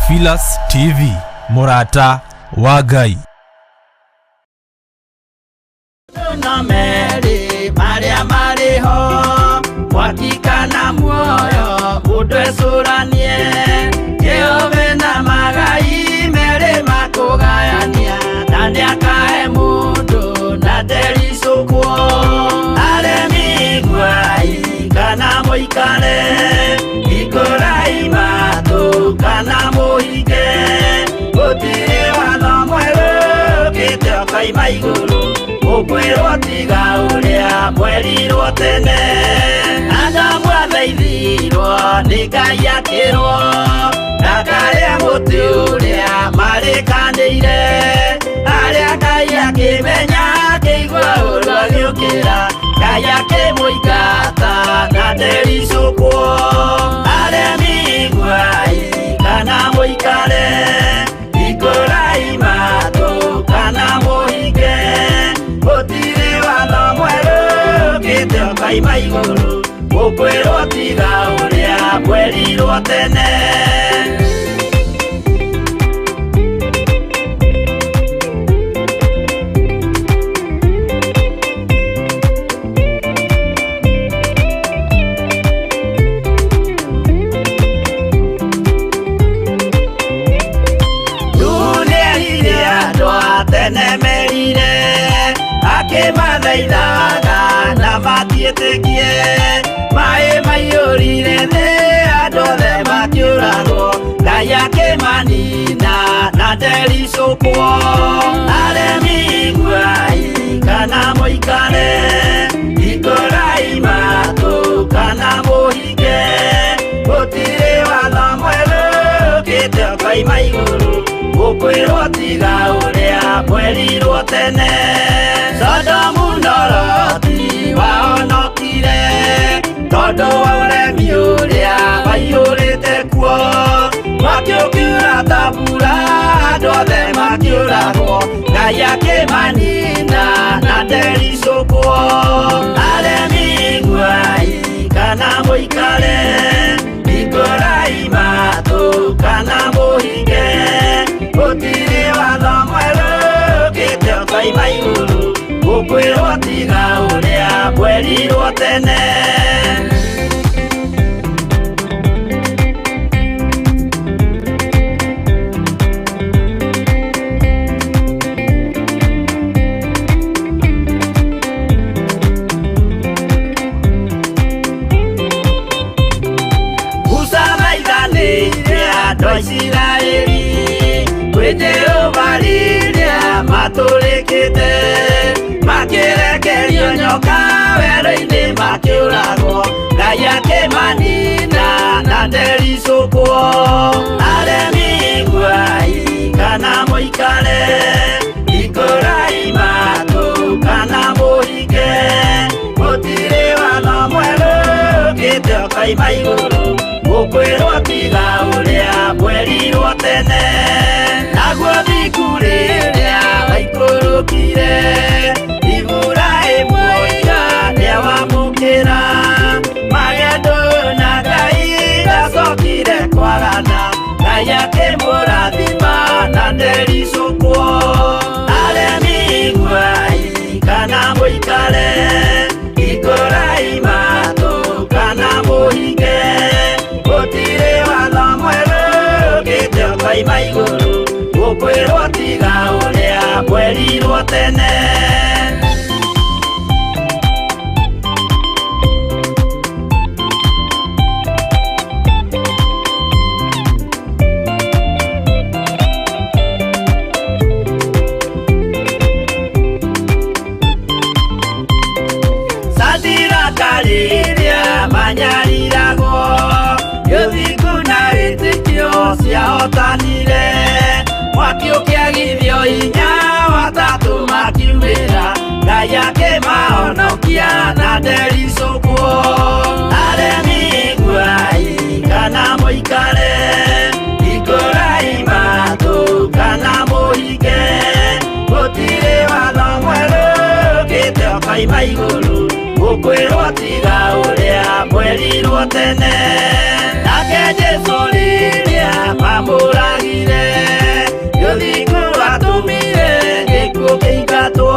Theophilus TV, Murata wa Ngai. Maria Mariho, wakikana muoyo, udwesuranie, Jehove na magai, mere makugayania, nani akae mundu, na delisukuo, aremi gwai, kana moikare, ikorai matu, kana mohike, gutire watho mweru, gitioka imaiguru, ukwirwo tiga uria mwerirwo tene, Adamu athaithirwo ni Ngai akirwo, ndakaria muti uria marikanĩire, aria Ngai akimenya akĩigua ũru agĩũkĩra, Ngai akĩmũingata na ndericũkwo, aremi gwai kana mũikare, ikũrai matũ kana mũhinge, gũtirĩ watho mwerũ gĩtioka ima igũrũ, ũkwĩrwo tiga ũrĩa mwerirwo tene. Akĩmathaithaga na matiĩtĩkie, maĩ maiyũrire thĩ andũ othe makĩũragwo, Ngai akĩmanina na ndericũkwo, aremi gwai kana mũikare, ikũrai matũ kana mũhinge, gũtirĩ watho mwerũ gĩtioka ima igũrũ, ũkwĩrwo tiga ũrĩa mwerirwo tene. Sodomu na Loti wahonokire, tondũ wa ũremi ũrĩa waiyũrĩte kuo, makĩũkiura ta mbura andũ othe makĩũragwo, Ngai akĩmanina na ndericũkwo, aremi gwai kana mũikare, ikũrai matũ kana mũhinge, gũtirĩ watho mwerũ gĩtioka ima igũrũ, ũkwĩrwo tiga ũrĩa mwerirwo tene. Musa maithanĩire andũ a Isiraeli, kwĩ Jehova rĩrĩa matũrĩkĩte, makĩrekerio nyoka werũ-inĩ makĩũragwo, Ngai akĩmanina na ndericũkwo, aremi gwai kana mũikare, ikũrai matũ kana mũhinge, gũtirĩ watho mwerũ gĩtioka ima igũrũ, ũkwĩrwo tiga ũrĩa mwerirwo tene. Naguo thiku rĩrĩa waikũrũkire, Iburahĩmu nĩawamũkĩra, magendo na Ngai ndacokire kwagana, Ngai akĩmũrathima na ndericũkwo, aremi gwai kana mũikare, ikũrai matũ kana mũhinge, gũtirĩ watho mwerũ gĩtioka ima igũrũ, ũkwĩrwo tiga ũrĩa mwerirwo tene. Rĩrĩa manyariragwo, gĩthiku na wĩtĩkio ciahotanire, mwaki ũkĩagithio hinya watatũ makiumĩra, Ngai akĩmahonokia na ndericũkwo, aremi gwai kana mũikare, ikũrai matũ kana mũhinge, gũtirĩ watho mwerũ gĩtioka ima igũrũ, ũkwĩrwo tiga ũrĩa mwerirwo tene nake Jesu rĩrĩa mamũragire gĩthiku atumire gĩkuũ kĩingatwo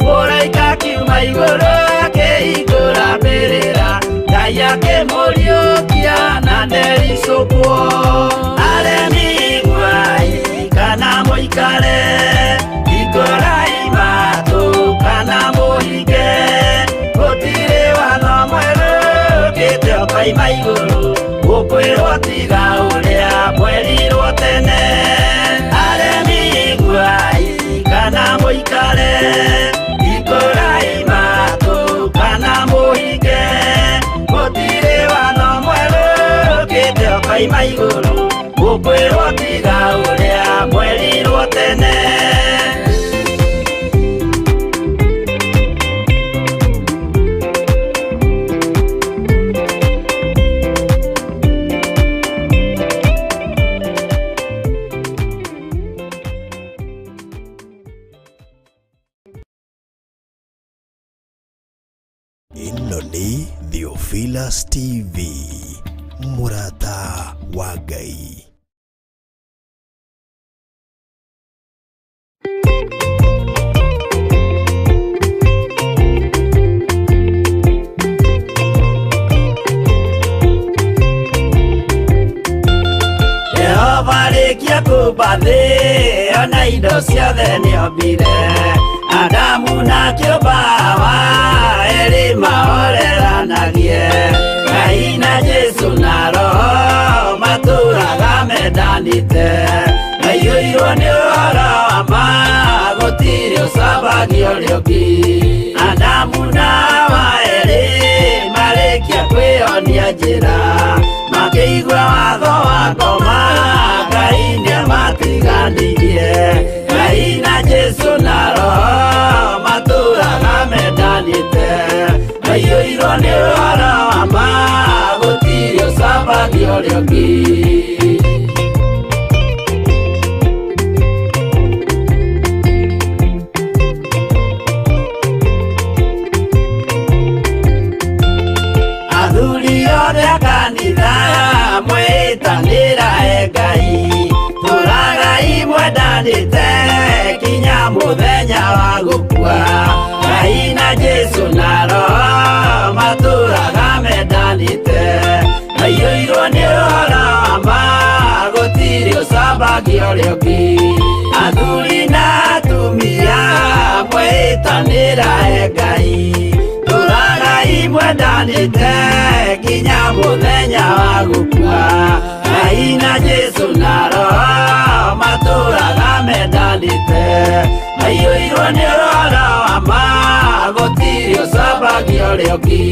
mũraika kiuma igũrũ akĩhingũra mbĩrĩra Ngai akĩmũriũkia na ndericũkwo aremi iguai kana mũikare hingũrai matũ kana mũhinge gũtirĩ watho mwerũ ũkĩte ũkoima igũrũ gũkwĩrwo tiga ũrĩa mwerirwo tene aremi iguai kana mũikare hingũrai matũ kana mũhinge gũtirĩ watho mwerũ ũkĩte ũkoima igũrũ gũkwĩrwo tiga ũrĩa mwerirwo tene Ino ni Theophilus TV, Murata wa Ngai. Jehova rĩkia kũmba thĩ ona indo ciothe nĩombire Adamu na kĩũmba Hawa erĩ mahoreranagie Ngai na Jesu na Roho matũũraga mendanĩte maiyũirwo nĩ ũhoro wa ma gũtirĩ ũcambagia ũrĩa ũngĩ Adamu na Hawa erĩ marĩkia kwĩonia njĩra makĩigua watho wa ngoma Ngai nĩamatiganĩirie Ngai na Jesu na Roho matũũraga mendanĩte maiyũirwo nĩ ũhoro wa ma gũtirĩ ũcambagia ũrĩa ũngĩ athuri othe a kanitha mwĩtanĩra Ngai tũragai mwendanĩte kinya mũthenya wa gũkua Ngai na Jesu na Roho matũũraga mendanĩte maiyũirwo nĩ ũhoro wa ma gũtirĩ ũcambagia ũrĩa ũngĩ athuri na atumia mwĩtanĩra Ngai tũragai mwendanĩte kinya mũthenya wa gũkua Ngai na Jesu na Roho matũũraga mendanĩte maiyũirwo nĩ ũhoro wa ma gũtirĩ ũcambagia ũrĩa ũngĩ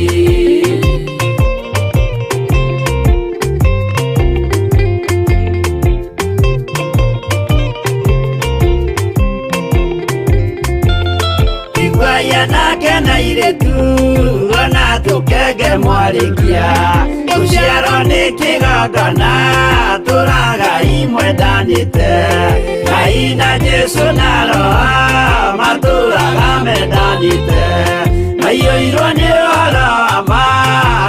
Iguaya nake na irĩtu ona tũkenge mwarĩkia gũciarwo nĩ kĩgongona tũragai mwendanĩte Ngai na Jesu na Roho matũũraga mendanĩte maiyũirwo nĩ ũhoro wa ma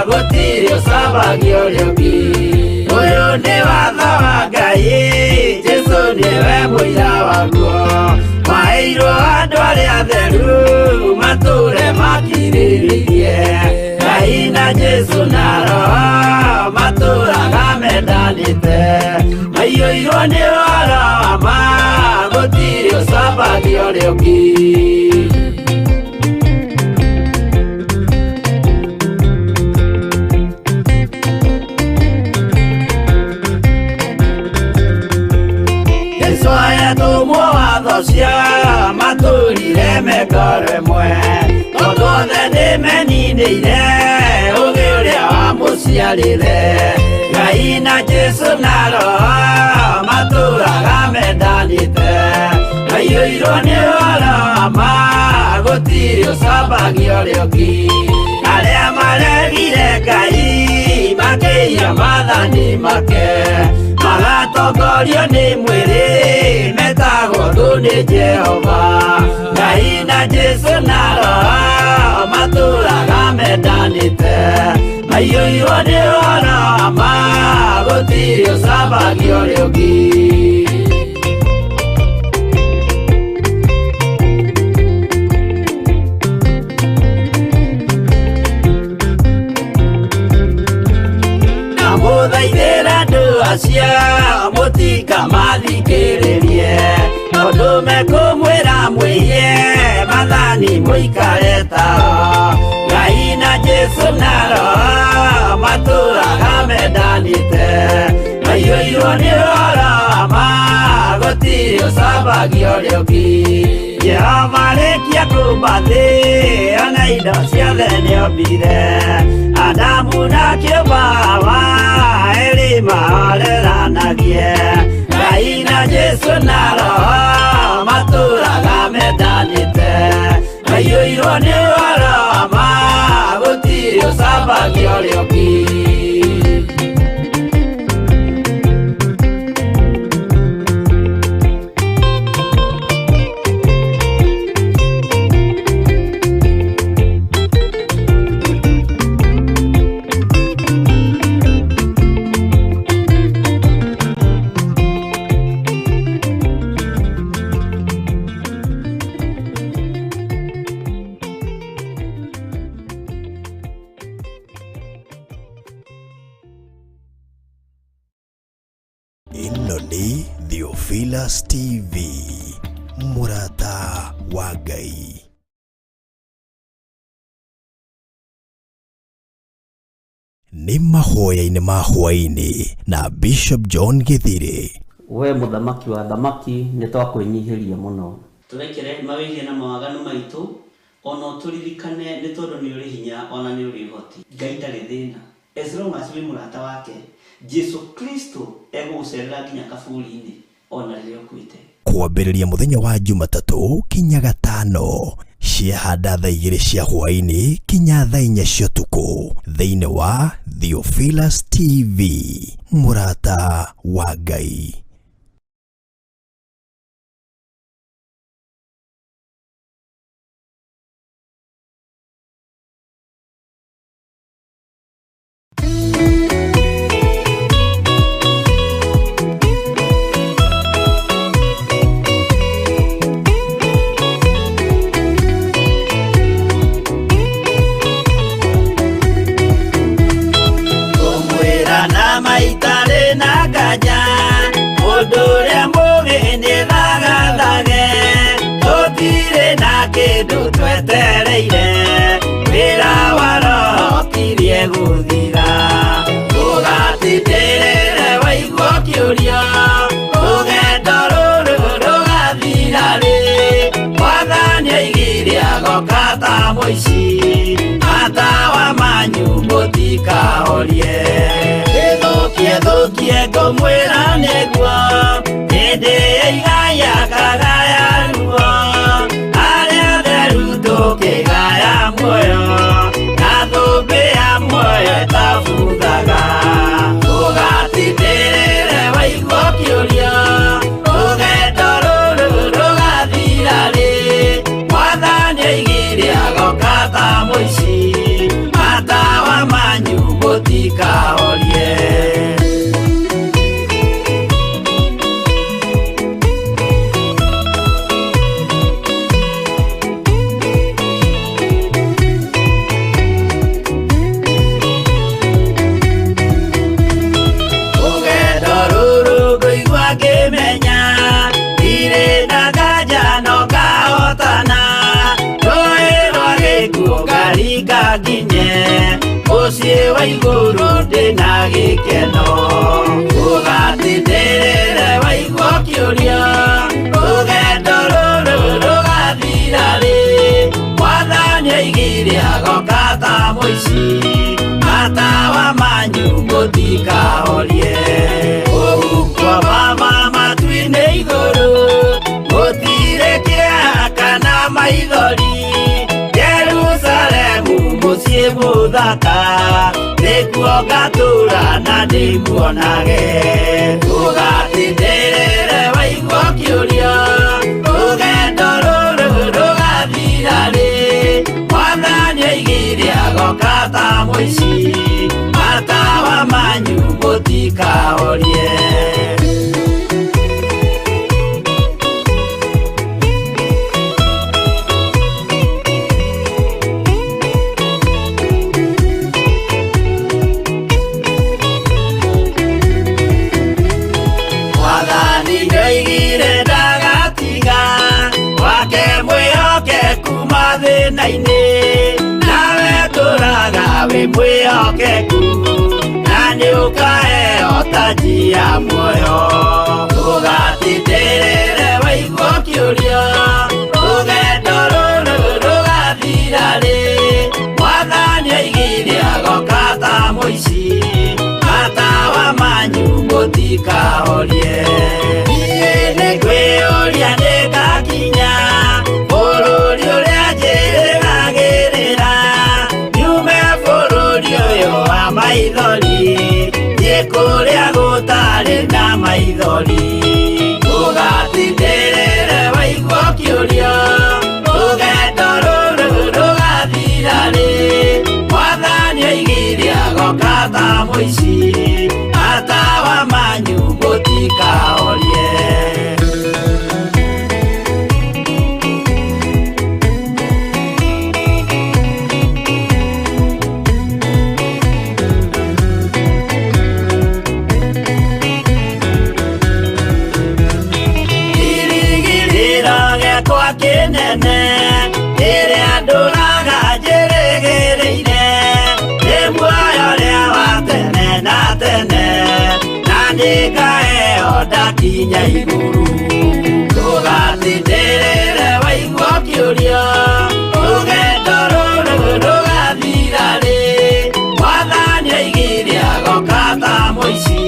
gũtirĩ ũcambagia ũrĩa ũngĩ ũyũ nĩ watho wa Ngai Jesu nĩwe mũira waguo maheirwo andũ arĩa atheru matũũre makirĩrĩirie Ngai na Jesu na Roho matũũraga mendanĩte maiyũirwo nĩ ũhoro wa ma gũtirĩ ũcambagia ũrĩa ũngĩ tũmwo watho cia matũũrire mekoro ĩmwe tondũ othe nĩmeninĩire ũgĩ ũrĩa wamũciarire Ngai na Jesu na Roho matũũraga mendanĩte maiyũirwo nĩ ũhoro wa ma gũtirĩ ũcambagia ũrĩa ũngĩ arĩa maregire Ngai makĩiya maathani make magatongorio nĩ mwĩrĩ metagwo thũ nĩ Jehova Ngai na Jesu na Roho matũũraga mendanĩte aiyũirwo nĩ ũhoro wa ma gũtirĩ ũcambagio ũrĩa ũngĩ. Mũthaithĩra andũ acio mũtikamathikĩrĩrie, tondũ mekũmwĩra mwĩhie mathani mũikare tao. Ngai na Jesũ na Roho matũũraga mendanĩte, aiyũirwo nĩ ũhoro wa ma gũtirĩ ũcambagio ũrĩa ũngĩ. Jehova rĩkia kũmba thĩ ona indo ciothe nĩombire, Adamu na kĩũmba Hawa erĩ mahoreranagie. Ngai na Jesũ na Roho matũũraga mendanĩte, aiyũirwo nĩ ũhoro wa ma gũtirĩ ũcambagio ũrĩa ũngĩ. Ĩno nĩ Theophilus TV, Murata wa Ngai. Nĩ mahoya-inĩ ma hwa-ini na Bishop John Githiri. We muthamaki wa thamaki nĩ twakwĩnyihĩria mũno. Tũrekere mawĩgie na mawaganu maitũ, ona tũririkane nĩ tondũ nĩ ũrĩ hinya ona nĩ ũrĩ ũhoti. Ngai ndarĩ thĩna. As long as wĩ mũrata wake, Jesu Kristo egũgũcerera nginya kaburi-inĩ ona rĩrĩa ũkuĩte. Kwambĩrĩria mũthenya wa Jumatatũ kinya Gatano, ciahanda thaa 2 cia hwa-ini kinya thaa 4 cia ũtukũ, thĩinĩ wa Theophilus TV, Murata wa Ngai. Maitare na gaja ũndũrĩa mũgĩni thagathage, tũtirĩ na kĩndũ twetereire, wĩra wa Roho tirie gũthira. Tũgatindĩrĩre waigua kĩũrio, rũgendo rũrũ rũgathira rĩ, Mwathani oigire agoka ta mũici, matawa manyu mũtikahorie. Thũkie ngũmwĩra nĩguo, hĩndĩ ĩigaya kagaya ruo, arĩa atheru tũkĩgaya muoyo, na thũmbĩ ya muoyo ĩtabuthaga. Tũgatindĩrĩre waigua kĩũrio, rũgendo rũrũ rũgathira rĩ, Mwathani oigire agoka ta mũici, matawa manyu mũtikahorie. Mũciĩ wa igũrũ ndĩna gĩkeno, ũgatindĩrĩre waigua kĩũrio, rũgendo rũrũ rũgathira rĩ, Mwathani oigire agoka ta mũici, matawa manyu mũtikahorie. Ũgukwo mama matu-inĩ igũrũ, gũtirĩ kĩeha kana maithori, Jerusalemu mũciĩ mũthaka, nĩkuo ngatũũra na ndĩmuonage. Tũgatindĩrĩre waigua kĩũrio, rũgendo rũrũ rũgathira rĩ, Mwathani oigire agoka ta mũici, matawa manyu mũtikahorie. Nawe tũraga wĩ mwĩhokeku, na nĩũkaheo taji ya muoyo. Ndũgatindĩrĩre waigua ũkĩũrio, rũgendo rũrũ rũgathira rĩ. Mwathani oigire agoka ta mũici, matawa manyu mũtikahorie. Niĩ nĩngwĩyũria nĩngakinya bũrũri ũrĩa njĩrĩgagĩrĩra, nyume bũrũri ũyũ wa maithori, thiĩ kũrĩa gũtarĩ na maithori. Ndũgatindĩrĩre waigua ũkĩũrio, rũgendo rũrũ rũgathira rĩ. Mwathani oigire agoka ta mũici, matawa manyu mũtikahorie. Kĩnene ĩrĩa ndũraga njĩrĩgĩrĩire, nĩ muoyo ũrĩa wa tene na tene, na nĩngaheo ndakinya igũrũ. Ndũgatindĩrĩre waigua ũkĩũrio, rũgendo rũrũ rũgathira rĩ. Mwathani oigire agoka ta mũici,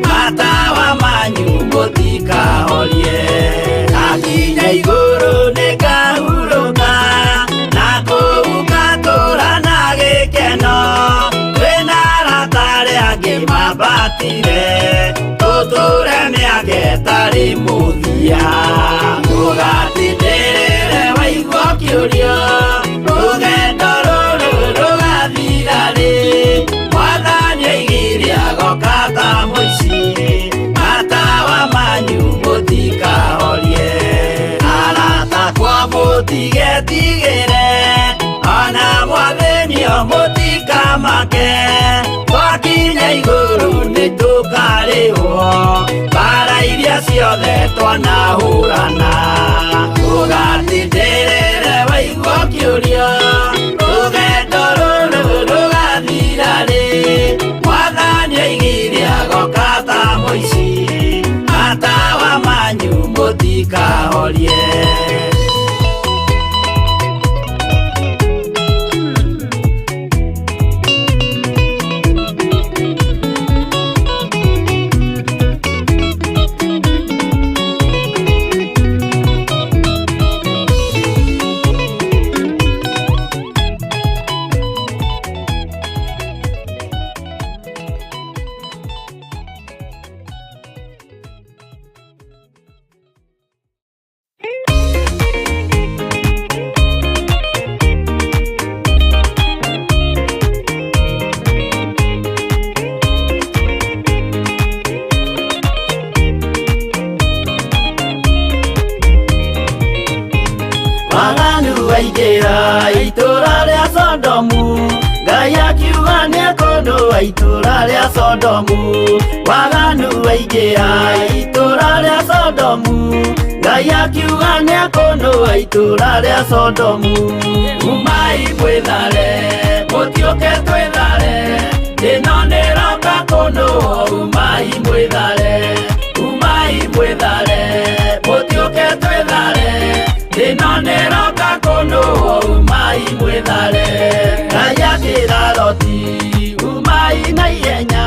matawa manyu mũtikahorie. Ndakinya igũrũ nĩngahurũka, na kũu ngatũũra na gĩkeno. Twĩna arata arĩa angĩ mambatire, tũtũũre mĩaka ĩtarĩ mũthia. Ndũgatindĩrĩre waigua ũkĩũrio, rũgendo rũrũ rũgathira rĩ. Mwathani oigire agoka ta mũici, matawa manyu mũtikahorie. Mũtigetigĩre, ona mwathĩnio mũtikamake. Twakinya igũrũ nĩtũkarĩhwo mbara iria ciothe twanahũrana. Ndũgatindĩrĩre waigua ũkĩũrio, rũgendo rũrũ rũgathira rĩ. Mwathani oigire agoka ta mũici, matawa manyu mũtikahorie. Waingĩra itũũra rĩa Sodomu, Ngai akiuga nĩekũndũa itũũra rĩa Sodomu. Waganu waingĩra itũũra rĩa Sodomu, Ngai akiuga nĩekũndũa itũũra rĩa Sodomu. Umai mwĩthare, mũtiũke twĩthare, ĩno nĩroka kũndũa. Umai mwĩthare, umai mwĩthare, mũtiũke twĩthare, ĩno nĩroka kũndũa. Umai mwĩthare. Ngai akĩra Loti, umai na ihenya,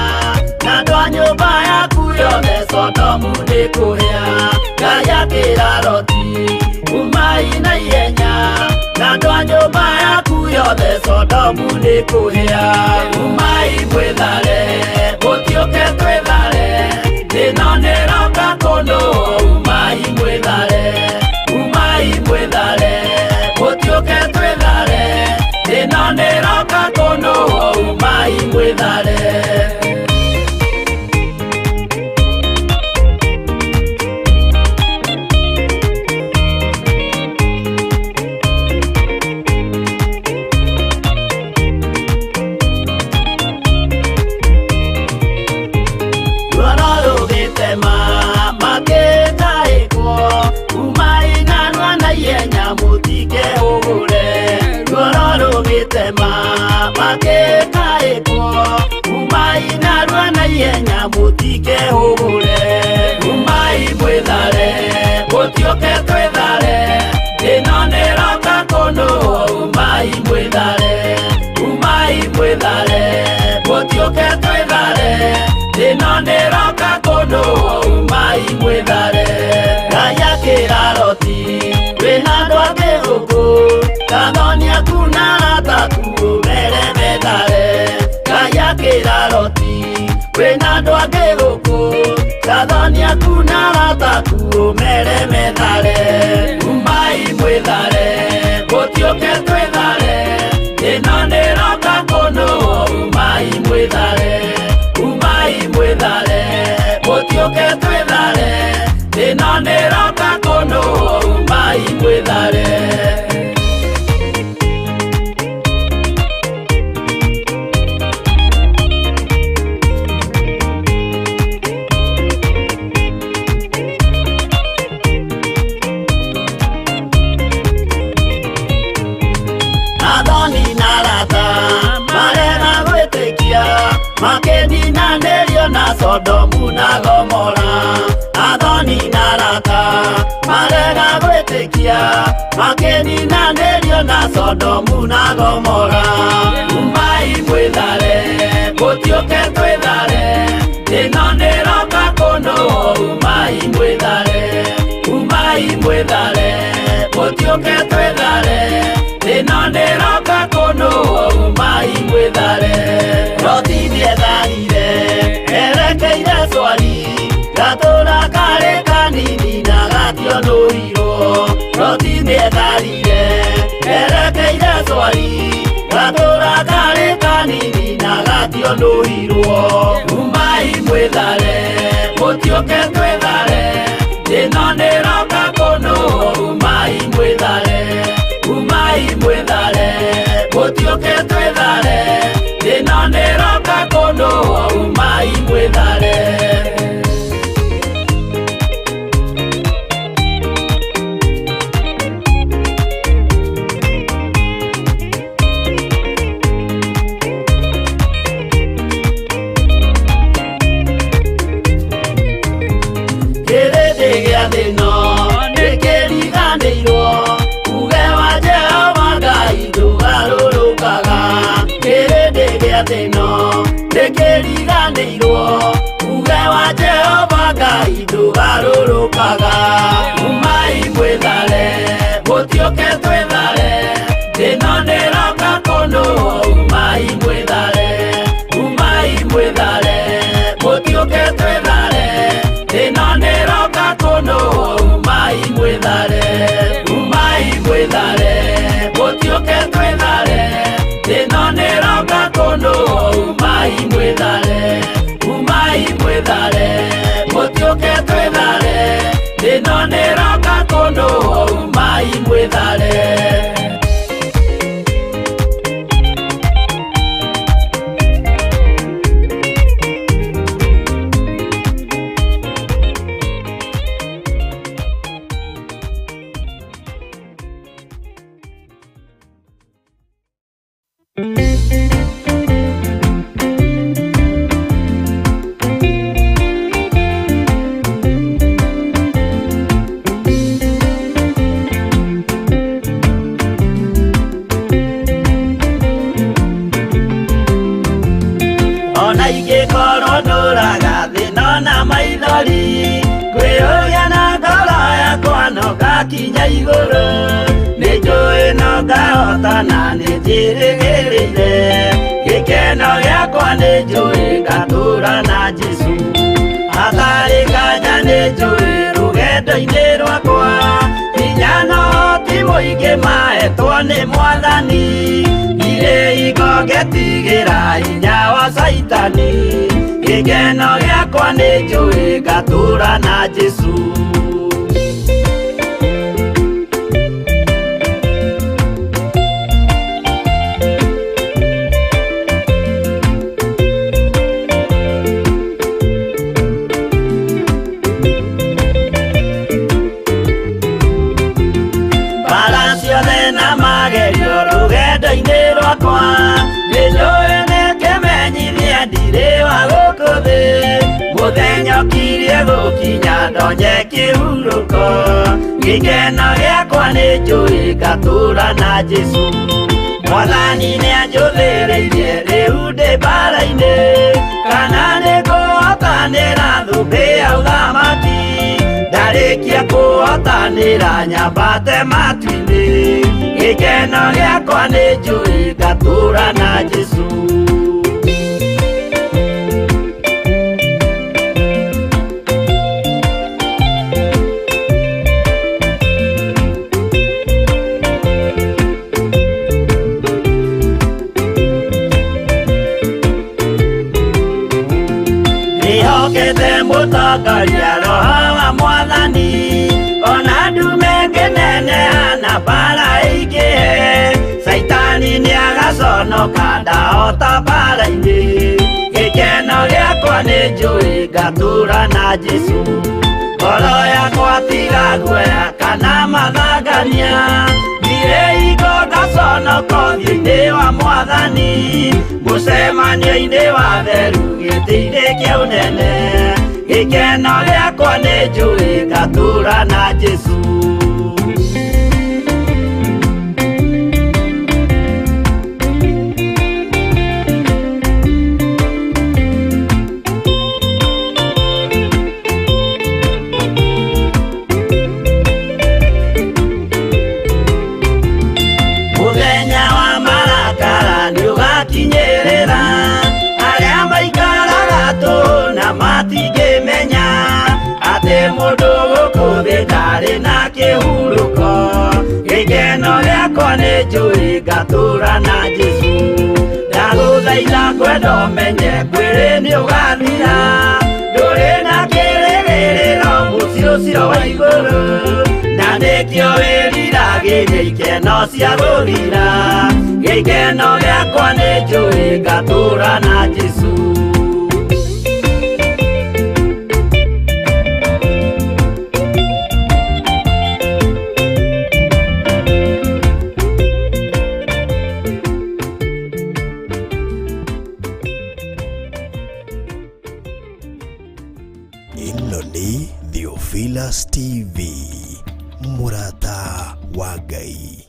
na andũ a nyũmba yaku yothe Sodomu nĩkũhĩa. Ngai akĩra Loti, umai na ihenya, na andũ a nyũmba yaku yothe Sodomu nĩkũhĩa. Umai mwĩthare, mũtiũke twĩthare, ĩno nĩroka kũndũa. Umai mwĩthare, umai mwĩthare, mũtiũke twĩthare, ĩno nĩroka kũndũa. Umai mwĩthare. magĩtema magĩkaĩkwo umai narua na ihenya mũtikehũgũre umai mwĩthare mũtioke twĩthare ĩno nĩroka kũndũ umai mwĩthare mũtioke twĩthare ĩno nĩroka kũndũ umai mwĩthare Ngai akĩra Loti wĩna andũ angĩ gũkũ Tanzania kuna rataku mere methare Ngai akĩra Loti wĩna andũ angĩ gũkũ Tanzania kuna rataku mere methare umai mwĩthare mũtioke twĩthare ĩno nĩroka kũndũ umai mwĩthare mũtioke twĩthare ĩno nĩroka kũndũ umai mwĩthare Makeninanĩrio na Sodomu na Gomora Athoni na Rata marega gwĩtĩkia Makeninanĩrio na Sodomu na Gomora umai mwĩthare mũtioke twĩthare ĩno nĩroka kũndũ umai mwĩthare mũtioke twĩthare ĩno nĩroka kũndũ umai mwĩthare Loti nĩetharire erekeire Swari gatũra karĩ kanini na gationũrirwo Loti nĩetharire erekeire Swari gatũra karĩ kanini na gationũrirwo umai mwĩthare mũtioke twĩthare ĩno nĩroka kũndũ umai mwĩthare mũtioke twĩthare ĩno nĩroka kũndũ umai mwĩthare Kĩrĩndĩ gĩa thĩ ĩno nĩkĩriganĩirwo uge wa Jehova Ngai ndũgarũrũkaga Kĩrĩndĩ gĩa thĩ ĩno nĩkĩriganĩirwo uge wa Jehova Ngai ndũgarũrũkaga umai mwĩthare mũtioke twĩthare ĩno nĩroka kũndũ umai mwĩthare mũtioke twĩthare ĩno nĩroka kũndũ umai mwĩthare mũtioke twĩthare ĩno nĩroka kũndũ umai mwĩthare mũtioke twĩthare ĩno nĩroka kũndũ umai mwĩthare Kinya igũrũ nĩnjũĩ no ngahotana nĩnjĩrĩgĩrĩire gĩkeno gĩakwa nĩnjũĩ ngatũra na Jesũ hatarĩ nganja nĩnjũĩ rũgendo-inĩ rwakwa hinya no ti mũingĩ mahetwo nĩ Mwathani irĩ igo ngetigĩra hinya wa Saitani gĩkeno gĩakwa nĩnjũĩ ngatũra na Jesũ wakwa nĩnjũĩ nĩkĩmenyithia ndirĩ wa gũkũ thĩ mũthenya ũkirie gũkinya ndonye kĩhurũko gĩkeno gĩakwa nĩnjũĩ ngatũũra na Jesũ Mwathani nĩanjũthĩrĩirie rĩu ndĩ mbara-inĩ kana nĩngũhotanĩra thũmbĩ ya ũthamaki ndarĩkia kũhotanĩra nyambate matu-inĩ gĩkeno gĩakwa nĩnjũĩ ngatũũra na Jesũ mũtongoria roho wa Mwathani ona ndume ngĩneneha mbara ĩingĩhe Saitani nĩagaconoka ndahota mbara-inĩ gĩkeno gĩakwa nĩnjũĩ ngatũũra na Jesũ ngoro yakwa tiga guoya kana mathangania thire igo ngaconoko thĩ-inĩ wa Mwathani mũcemanio-inĩ wa theru gĩtĩ-inĩ kĩa ũnene gĩkeno gĩakwa nĩnjũĩ ngatũũra na Jesũ mũthenya wa marakara nĩũgakinyĩrĩra arĩa maikaraga tũhũ na matingĩmenya atĩ mũndũ gũkũ thĩ ndarĩ na kĩhurũko gĩkeno gĩakwa nĩnjũĩ ngatũũra na Jesũ ndagũthaitha ngwenda ũmenye kwĩrĩ nĩũgathira ndũrĩ na kĩrĩgĩrĩro mũciĩ ũcio wa igũrũ na nĩkĩo wĩriragĩria ikeno cia gũthira gĩkeno gĩakwa nĩnjũĩ ngatũũra na Jesũ ĩno nĩ Theophilus TV Murata wa Ngai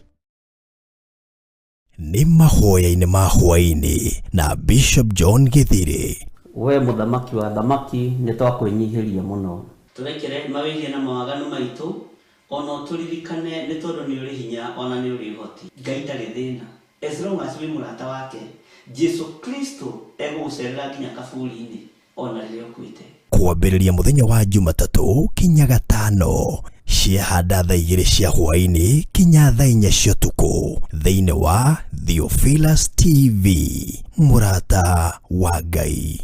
nĩ mahoya-inĩ ma hwa-ini na Bishop John Githiri we mũthamaki wa thamaki nĩtwakwĩnyihĩria mũno tũrekere mawĩhia na mawaganu maitũ ona tũririkane nĩ tondũ nĩ ũrĩ hinya ona nĩ ũrĩ ũhoti Ngai ndarĩ thĩna as long as wĩ mũrata wake Jesũ Kristo egũgũcerera nginya kaburi-inĩ ona rĩrĩa ũkuĩte kwambĩrĩria mũthenya wa Jumatatũ kinya Gatano ciahanda thaa 2 cia hwa-ini kinya thaa 4 cia ũtukũ thĩinĩ wa Theophilus TV Murata wa Ngai.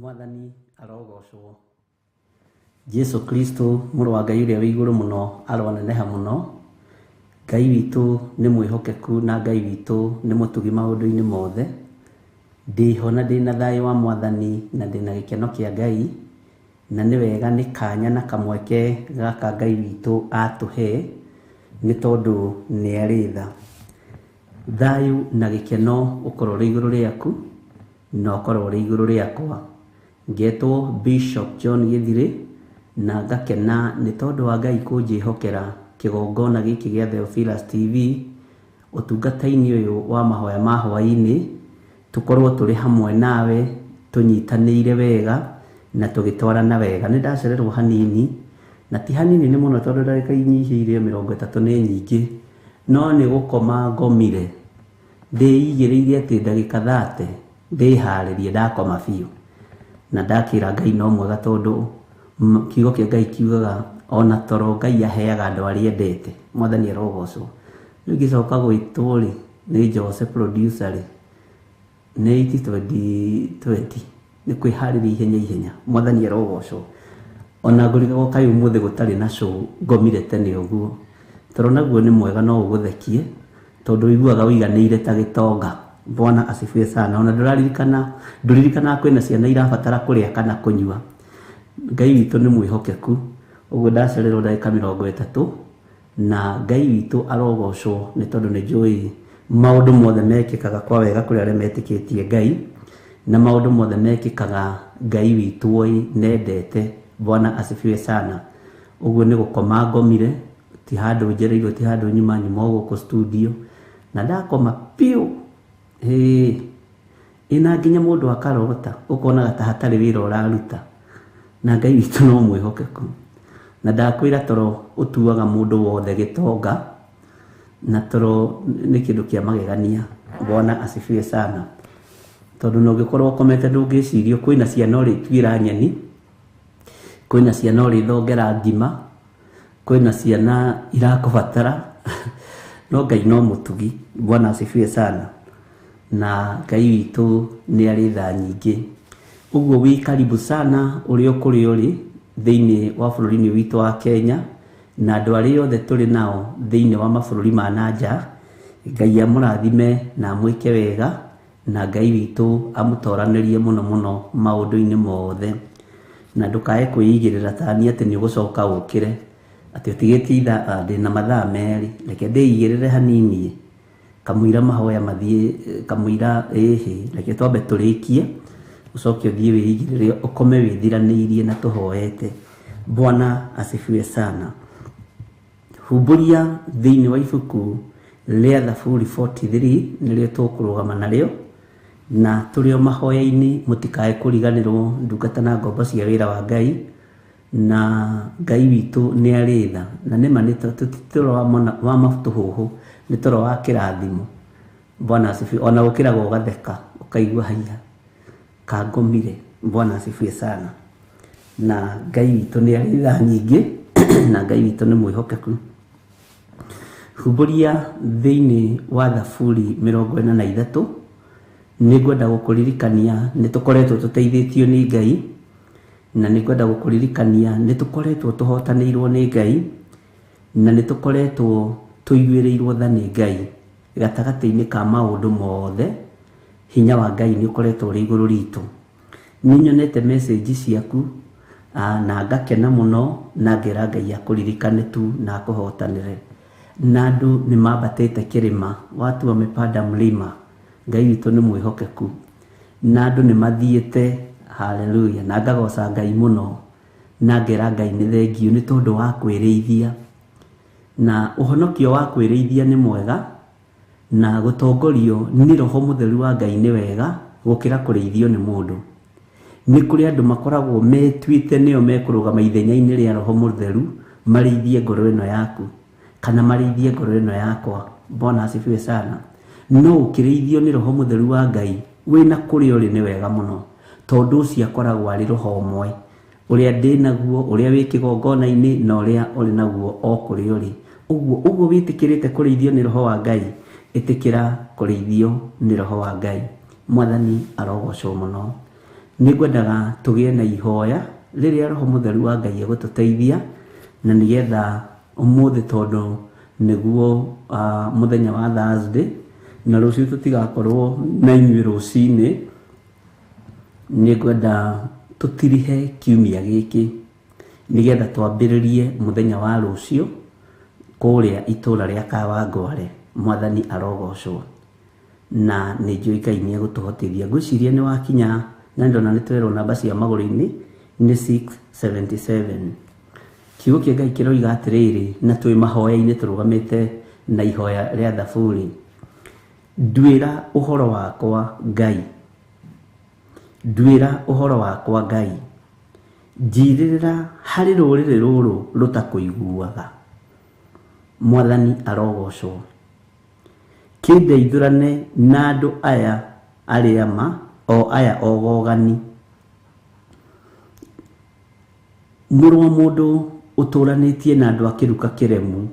Mwathani arogocwo Jesũ Kristo mũrũ wa Ngai ũrĩa wĩ igũrũ mũno aroneneha mũno Ngai witũ nĩ mwĩhokeku na Ngai witũ nĩ mũtugi maũndũ-inĩ mothe ndĩho na ndĩna thayũ wa Mwathani na ndĩna gĩkeno kĩa Ngai na nĩ wega nĩ kanya na kamweke gaka Ngai witũ atũhe nĩ tondũ nĩ arĩ tha thayũ na gĩkeno ũkorwo ũrĩ igũrũ rĩaku na ũkorwo ũrĩ igũrũ rĩakwa ngetwo Bishop John Githiri na ngakena nĩ tondũ wa Ngai kũnjĩhokera kĩgongona gĩkĩ gĩa Theophilus TV ũtungata-inĩ ũyũ wa mahoya ma hwa-inĩ tũkorwo tũrĩ hamwe nawe tũnyitanĩire wega na tũgĩtwarana wega nĩ ndacererwo hanini na ti hanini nĩ mũno tondũ ndagĩka inyihĩire 30 nĩ nyingĩ no nĩ gũkoma ngomire ndĩigĩrĩire atĩ ndagĩka 30 ndĩharĩrie ndakoma biũ na ndakĩra Ngai no mwega tondũ kiugo kĩa Ngai kiugaga ona toro Ngai aheaga andũ arĩa endete Mwathani arogocwo rĩu ngĩcoka gwĩtwo rĩ nĩ Jose producer rĩ nĩ 2020 nĩ kwĩharĩria ihenya Mwathani arogocwo ona ngũrigagwo kaĩ ũmũthĩ gũtarĩ na show ngomire tene ũguo toro naguo nĩ mwega no ũgũthekie tondũ ũiguaga ũiganĩire ta gĩtonga Bwana asifiwe sana. Ona ndũririkana kwĩna ciana irabatara kũrĩa kana kũnyua. Ngai witũ nĩ mwĩhokeku. Ũguo ndacererwo ndagĩka 30 na Ngai witũ arogocwo nĩ tondũ nĩ njũĩ maũndũ mothe mekĩkaga kwa wega kũrĩ arĩa metĩkĩtie Ngai, na maũndũ mothe mekĩkaga Ngai witũ nendete. Bwana asifiwe sana. Ũguo nĩ gũkoma ngomire, ti handũ njereirwo, ti handũ nyuma gũkũ studio, na ndakoma piũ ina nginya mũndũ akarogota, ũkonaga ta hatarĩ wĩra ũraruta, na Ngai witũ no mwĩhokeku. Na ndakwĩra toro ũtuaga mũndũ wothe gĩtonga, na toro nĩ kĩndũ kĩa magegania. Bwana asifiwe sana. Tondũ no gĩkorwo komete ndũngĩcirio, kwĩna ciana ũrĩtuĩra nyeni, kwĩna ciana ũrĩthongera ngima, kwĩna ciana irakũbatara, no Ngai no mũtugi. Bwana asifiwe sana. Na Ngai witũ nĩ arĩ tha nyingĩ. Ũguo wĩ karibu sana ũrĩ kũrĩ ũrĩ thĩinĩ wa bũrũri-inĩ witũ wa Kenya, na andũ arĩa othe tũrĩ nao thĩinĩ wa mabũrũri ma nanja. Ngai amũrathime na amwĩke wega, na Ngai witũ amũtoranĩrie mũno mũno maũndũ-inĩ mothe. Na ndũkae kwĩigĩrĩra tani atĩ nĩ ũgũcoka ũkĩre, atĩ ũtigĩtie ndĩ na mathaa merĩ, reke ndĩigĩrĩre hanini, kamũira Mahoya mathiĩ, kamũira reke twambe tũrĩkie, ucoke ũthiĩ wĩigĩrĩre, ũkome wĩthiranĩirie na tũhoete. Bwana asifiwe sana. Humbũria thĩinĩ wa ibuku rĩa Thaburi 43 nĩrĩo tũkũrũgama narĩo, na tũrĩo mahoya-inĩ mũtikae kũriganĩrwo ndungata na ngombo cia wĩra wa Ngai, na Ngai witũ nĩ arĩ tha, na nĩma nĩ tũtoro wa matũhũhũ, nĩ toro wa kĩrathimo. Bwana asifiwe. Ona ũkĩraga ũgatheka ũkaigua haiya kangomire. Bwana asifiwe sana. Na Ngai witũ nĩ arĩ tha nyingĩ, na Ngai witũ nĩ mwĩhokeku. Humbũria thĩinĩ wa Thaburi 43 nĩngwenda gũkũririkania nĩ tũkoretwo tũteithĩtio nĩ Ngai, na nĩngwenda gũkũririkania nĩ tũkoretwo tũhotanĩirwo nĩ Ngai, na nĩ tũkoretwo tũiguĩrĩirwo tha nĩ Ngai. Gatagatĩ-inĩ ka maũndũ mothe hinya wa Ngai nĩ ũkoretwo ũrĩ igũrũ ritũ. Nĩ nyonete message ciaku na ngakena mũno, na ngera Ngai akũririkane tu na akũhotanĩre. Na andũ nĩ mambatĩte kĩrĩma, watu wamepanda mlima. Ngai witũ nĩ mwĩhokeku, na andũ nĩ mathiĩte, haleluya, na ngagoca Ngai mũno, na ngera Ngai nĩ thengiũ nĩ tondũ wa kwĩrĩithia. Na ũhonokio wa kwĩrĩithia nĩ mwega, na gũtongorio nĩ Roho Mũtheru wa Ngai nĩ wega gũkĩra kũrĩithio nĩ mũndũ. Nĩ kũrĩ andũ makoragwo metuĩte nĩo mekũrũgama ithenya-inĩ rĩa Roho Mũtheru marĩithie ngoro ĩno yaku, kana marĩithie ngoro ĩno yakwa. Bwana asifiwe sana. No ũkĩrĩithio nĩ Roho Mũtheru wa Ngai wĩna kũrĩa ũrĩ nĩ wega mũno, tondũ ũcio akoragwo arĩ roho ũmwe, ũrĩa ndĩ naguo, ũrĩa wĩ kĩgongona-inĩ, na ũrĩa ũrĩ naguo o kũrĩa ũrĩ. Ũguo wĩtĩkĩrĩte kũrĩithio nĩ Roho wa Ngai, ĩtĩkĩra kũrĩithio nĩ Roho wa Ngai. Mwathani arogocwo mũno. Nĩngwendaga tũgĩe na ihoya rĩrĩa Roho Mũtheru wa Ngai egũtũteithia, na nĩgetha ũmũthĩ tondũ nĩguo mũthenya wa Thursday, na rũciũ tũtigakorwo na inyuĩ rũci-inĩ, nĩngwenda tũtirihe kiumia gĩkĩ nĩgetha twambĩrĩrie mũthenya wa rũciũ kũrĩa itũũra rĩa Kawangware. Mwathani arogocwo, na nĩ njũĩ Ngai nĩ egũtũhotithia. Ngwĩciria nĩ wakinya, na ndona nĩ twerwo namba cia magũrũ-inĩ nĩ 677. Kiugo kĩa Ngai kĩroiga atĩrĩrĩ, na twĩ mahoya-inĩ tũrũgamĩte na ihoya rĩa Thaburi: nduĩra ũhoro wakwa Ngai, nduĩra ũhoro wakwa Ngai, njirĩrĩra harĩ rũrĩrĩ rũrũ rũtakũiguaga. Mwathani arogocwo. Kĩndeithũrane na andũ aya arĩa ma, o aya ogogani. Mũrũ wa mũndũ ũtũranĩtie na andũ akĩruka kĩremu,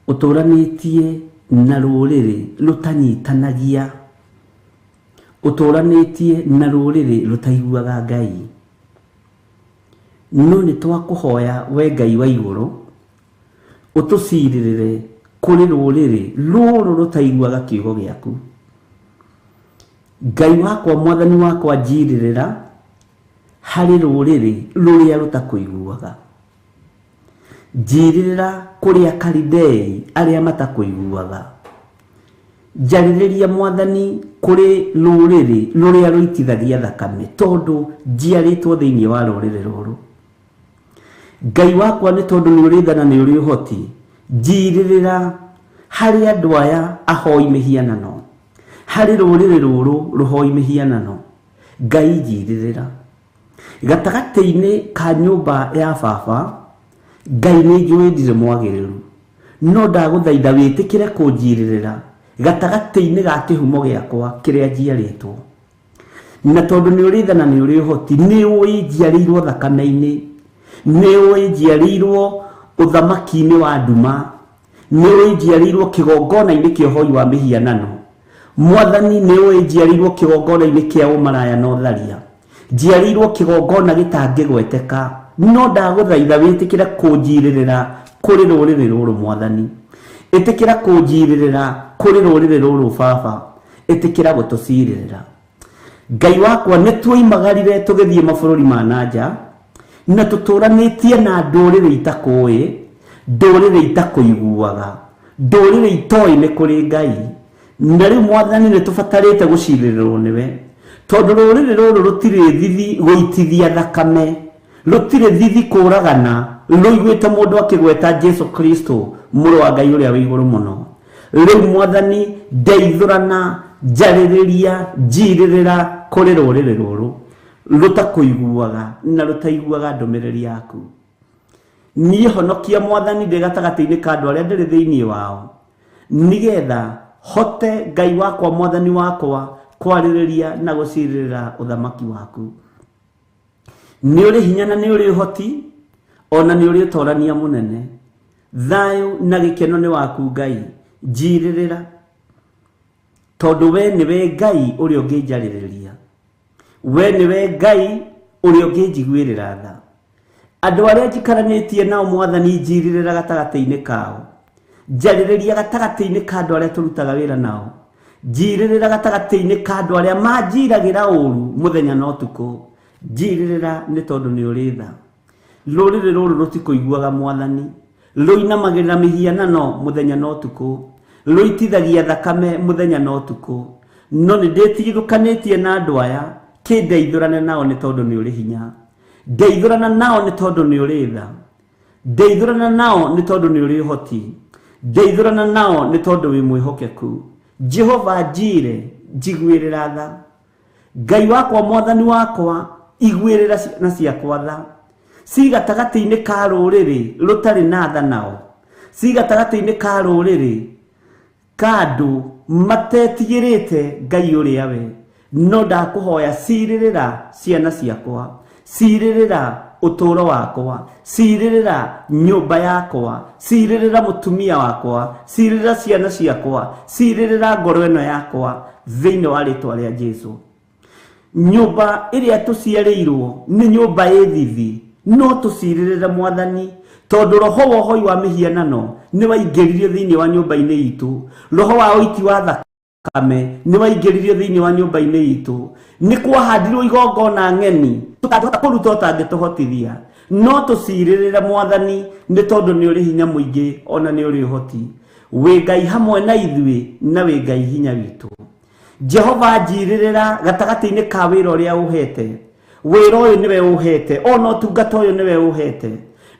ũtũranĩtie na rũrĩrĩ rũtanyitanagia, ũtũranĩtie na rũrĩrĩ rũtaiguaga Ngai. No nĩ twakũhoya we Ngai wa igũrũ, ũtũcirĩrĩre kuri ruriri ruru rutaiguaga kiugo giaku. Ngai wakwa mwathani wakwa njiririra hari ruriri ruria rutakuiguaga. Njiririra kuri Akalidei aria matakuiguaga. Njaririria mwathani kuri ruriri ruria ruitithagia thakame tondu njiaritwo thiini wa ruriri ruru. Ngai wakwa ni tondu ni urithana ni uri uhoti njiririra hari andu aya ahoi mihianano, hari ruriri ruru ruhoi mihianano. Ngai njiririra gatagati-ini ka nyumba ya baba. Ngai ni njwendire mwagiriru no ndaguthaitha witikire kunjiririra gatagati-ini ga kihumo giakwa kiria njiaritwo, na tondu ni urithana ni uri uhoti ni ui njiarirwo thakame-ini, ni ui njiarirwo uthamaki-ini wa nduma, ni ui njiarirwo kigongona-ini kia uhoi wa mihianano. Mwathani ni ui njiarirwo kigongona-ini kia umaraya na utharia, njiarirwo kigongona gitangigweteka no ndaguthaitha witikire kunjiririra kuri ruriri ruru mwathani. Itikira kunjiririra kuri ruriri ruru baba, itikira gutuciririra. Ngai wakwa ni twoimagarire tugithie mabururi ma nanja na tuturanitie na nduriri itakui, nduriri itakuiguaga, nduriri itoi ni kuri Ngai. Na riu mwathani ni tubatarite guciririrwo niwe tondu ruriri ruru rutiri thithi guitithia thakame, rutire thithi kuragana, ruiguite mundu akigweta Jesu Kristo muru wa Ngai uria wi iguru muno. Riu mwathani ndeithurana njaririria njiririra kuri ruriri ruru rutakuiguaga na rutaiguaga ndumiriri yaku. Nie honokia mwathani ndi gatagati-ini ka andu aria ndiri thiini wao nigetha hote Ngai wakwa mwathani wakwa kwaririria na guciririra uthamaki waku. Ni uri hinya na ni uri uhoti ona ni uri utorania munene. Thayu na gikeno ni waku Ngai njiririra tondu we niwe Ngai uri unginjaririria, we niwe Ngai uri unginjiguirira tha. Andu aria njikaranitie nao mwathani njiririra gatagati-ini kao, njaririria gatagati-ini ka andu aria turutaga wira nao, njiririra gatagati-ini ka andu aria manjiragira uru muthenya na utuku. Njiririra ni tondu ni uri tha. Ruriri ruru rutikuiguaga mwathani, ruinamagirira mihianano muthenya na utuku, ruitithagia thakame muthenya na utuku. No ni nditigithukanitie na andu aya kindeithurane nao ni tondu ni uri hinya, ndeithurana nao ni tondu ni uri tha, ndeithurana nao ni tondu ni uri uhoti, ndeithurana nao ni tondu wi mwihokeku. Jehova njire njiguirira tha. Ngai wakwa mwathani wakwa igwirira na ciakwa tha. Si gatagati-ini ka ruriri rutari na tha nao, si gatagati-ini ka ruriri ka andu matetigirite Ngai uria we. No ndakuhoya ciririra ciana ciakwa, ciririra uturo wakwa, ciririra nyumba yakwa, ciririra mutumia wakwa, ciririra ciana ciakwa, ciririra ngoro ino yakwa thiini wa ritwa ria Jesu. Nyumba iria tuciarirwo ni nyumba ithithi no tuciririre mwathani tondu roho wa uhoi wa mihianano ni waingiririo thiini wa nyumba-ini itu, roho wa uiti wa thakame ni waingiririo thiini wa nyumba-ini itu. Ni kwahandirwo igongona ng'eni tukahota kuruta utangituhotithia, no tuciririre mwathani ni tondu ni uri hinya muingi ona ni uri uhoti. Wi Ngai hamwe na ithui na wi Ngai hinya witu. Jehova njiririra gatagati-ini ka wira uria uhete, wira uyu niwe uhete, ona utungata uyu niwe uhete.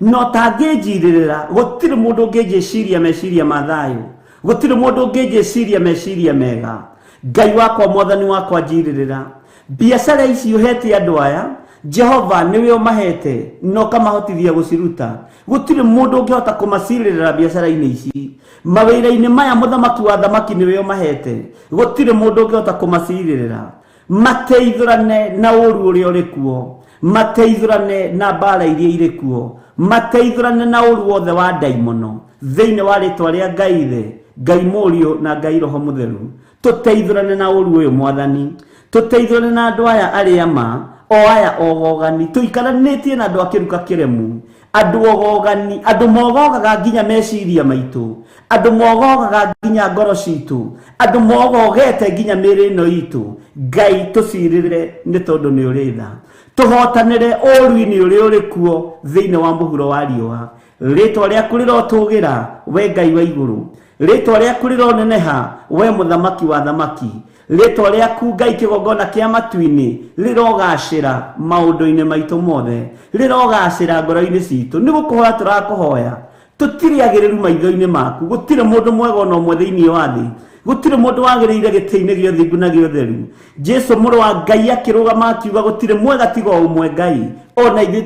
No tanginjiririra gutiri mundu ungijiciria meciria ma thayu, gutiri mundu ungijiciria meciria mega. Ngai wakwa mwathani wakwa njiririra biacara ici uhete andu aya, Jehova niwe umahete no kamahotithia guciruta. Gutiri mundu ungihota kumaciririra biacara-ini ici, mawira-ini maya muthamaki wa thamaki niwe umahete, gutiri mundu ungihota kumaciririra. Mateithurane na uru uria uri kuo, mateithurane na mbara iria iri kuo, mateithurane na uru wothe wa ndaimono thiini wa ritwa ria Ngai the, Ngai Murio na Ngai Roho Mutheru. Tuteithurane na uru uyu mwathani, tuteithurane na andu aya aria ma o aya ogogani, tuikaranitie na andu akiruka kiremu, andu ogogani, andu mogogaga nginya meciria maitu, andu mogogaga nginya ngoro citu, andu mogogete nginya mĩĩrĩ ĩno itu. Ngai tucirĩrĩre nĩ tondũ nĩ ũrĩ tha, tuhotanĩre ũũru-inĩ ũrĩa ũrĩ kuo thĩinĩ wa mũhuro wa riũa. Rĩĩtwa rĩaku rĩrotũũgĩra we Ngai wa igũrũ, rĩĩtwa rĩaku rĩroneneha we mũthamaki wa thamaki, rĩĩtwa rĩaku Ngai kĩgongona kĩa matu-inĩ rĩrogacĩra maũndũ-inĩ maitũ mothe, rĩrogacĩra ngoro-inĩ citũ. Nĩ gũkũhoya tũrakũhoya, tũtirĩ agĩrĩru maitho-inĩ maku, gũtirĩ mũndũ mwega ona ũmwe thĩinĩ wa thĩ, gũtirĩ mũndũ wagĩrĩire gĩtĩ-inĩ gĩa ũthingu na gĩa ũtheru. Jesu mũrũ wa Ngai akĩrũgama akiuga gũtirĩ mwega tiga o ũmwe Ngai, ona ithuĩ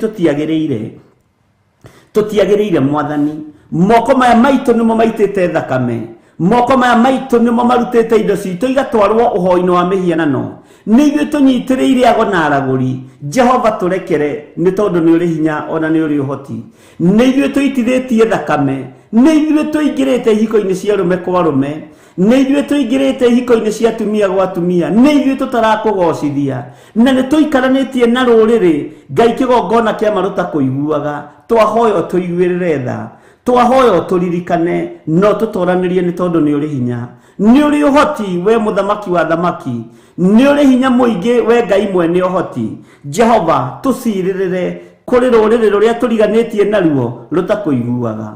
tũtiagĩrĩire Mwathani. Moko maya maitũ nĩmo maitĩte thakame, moko maya maitũ nĩmo marutĩte indo citũ igatwarwo ũhoi-inĩ wa mĩhianano. Nĩ ithuĩ tũnyitĩrĩire ago na aragũri. Jehova tũrekere nĩ tondũ nĩ ũrĩ hinya ona nĩ ũrĩ ũhoti. Nĩ ithuĩ tũitithĩtie thakame, nĩ ithuĩ tũingĩrĩte ihiko-inĩ cia arũme kwa arũme, nĩ ithuĩ tũingĩrĩte ihiko-inĩ cia atumia gwa atumia, nĩ ithuĩ tũtarakũgocithia, na nĩ tũikaranĩtie na rũrĩrĩ Ngai kĩgongona kĩa ma rũtakũiguaga. Twahoya tũiguĩrĩre tha, twahoya tũririkane, no tũtoranĩrie nĩ tondũ nĩ ũrĩ hinya, nĩ ũrĩ ũhoti we mũthamaki wa thamaki, nĩ ũrĩ hinya mũingĩ we Ngai mwene ũhoti. Jehova tũcirĩrĩre kũrĩ rũrĩrĩ rũrĩa tũriganĩtie naruo rũtakũiguaga.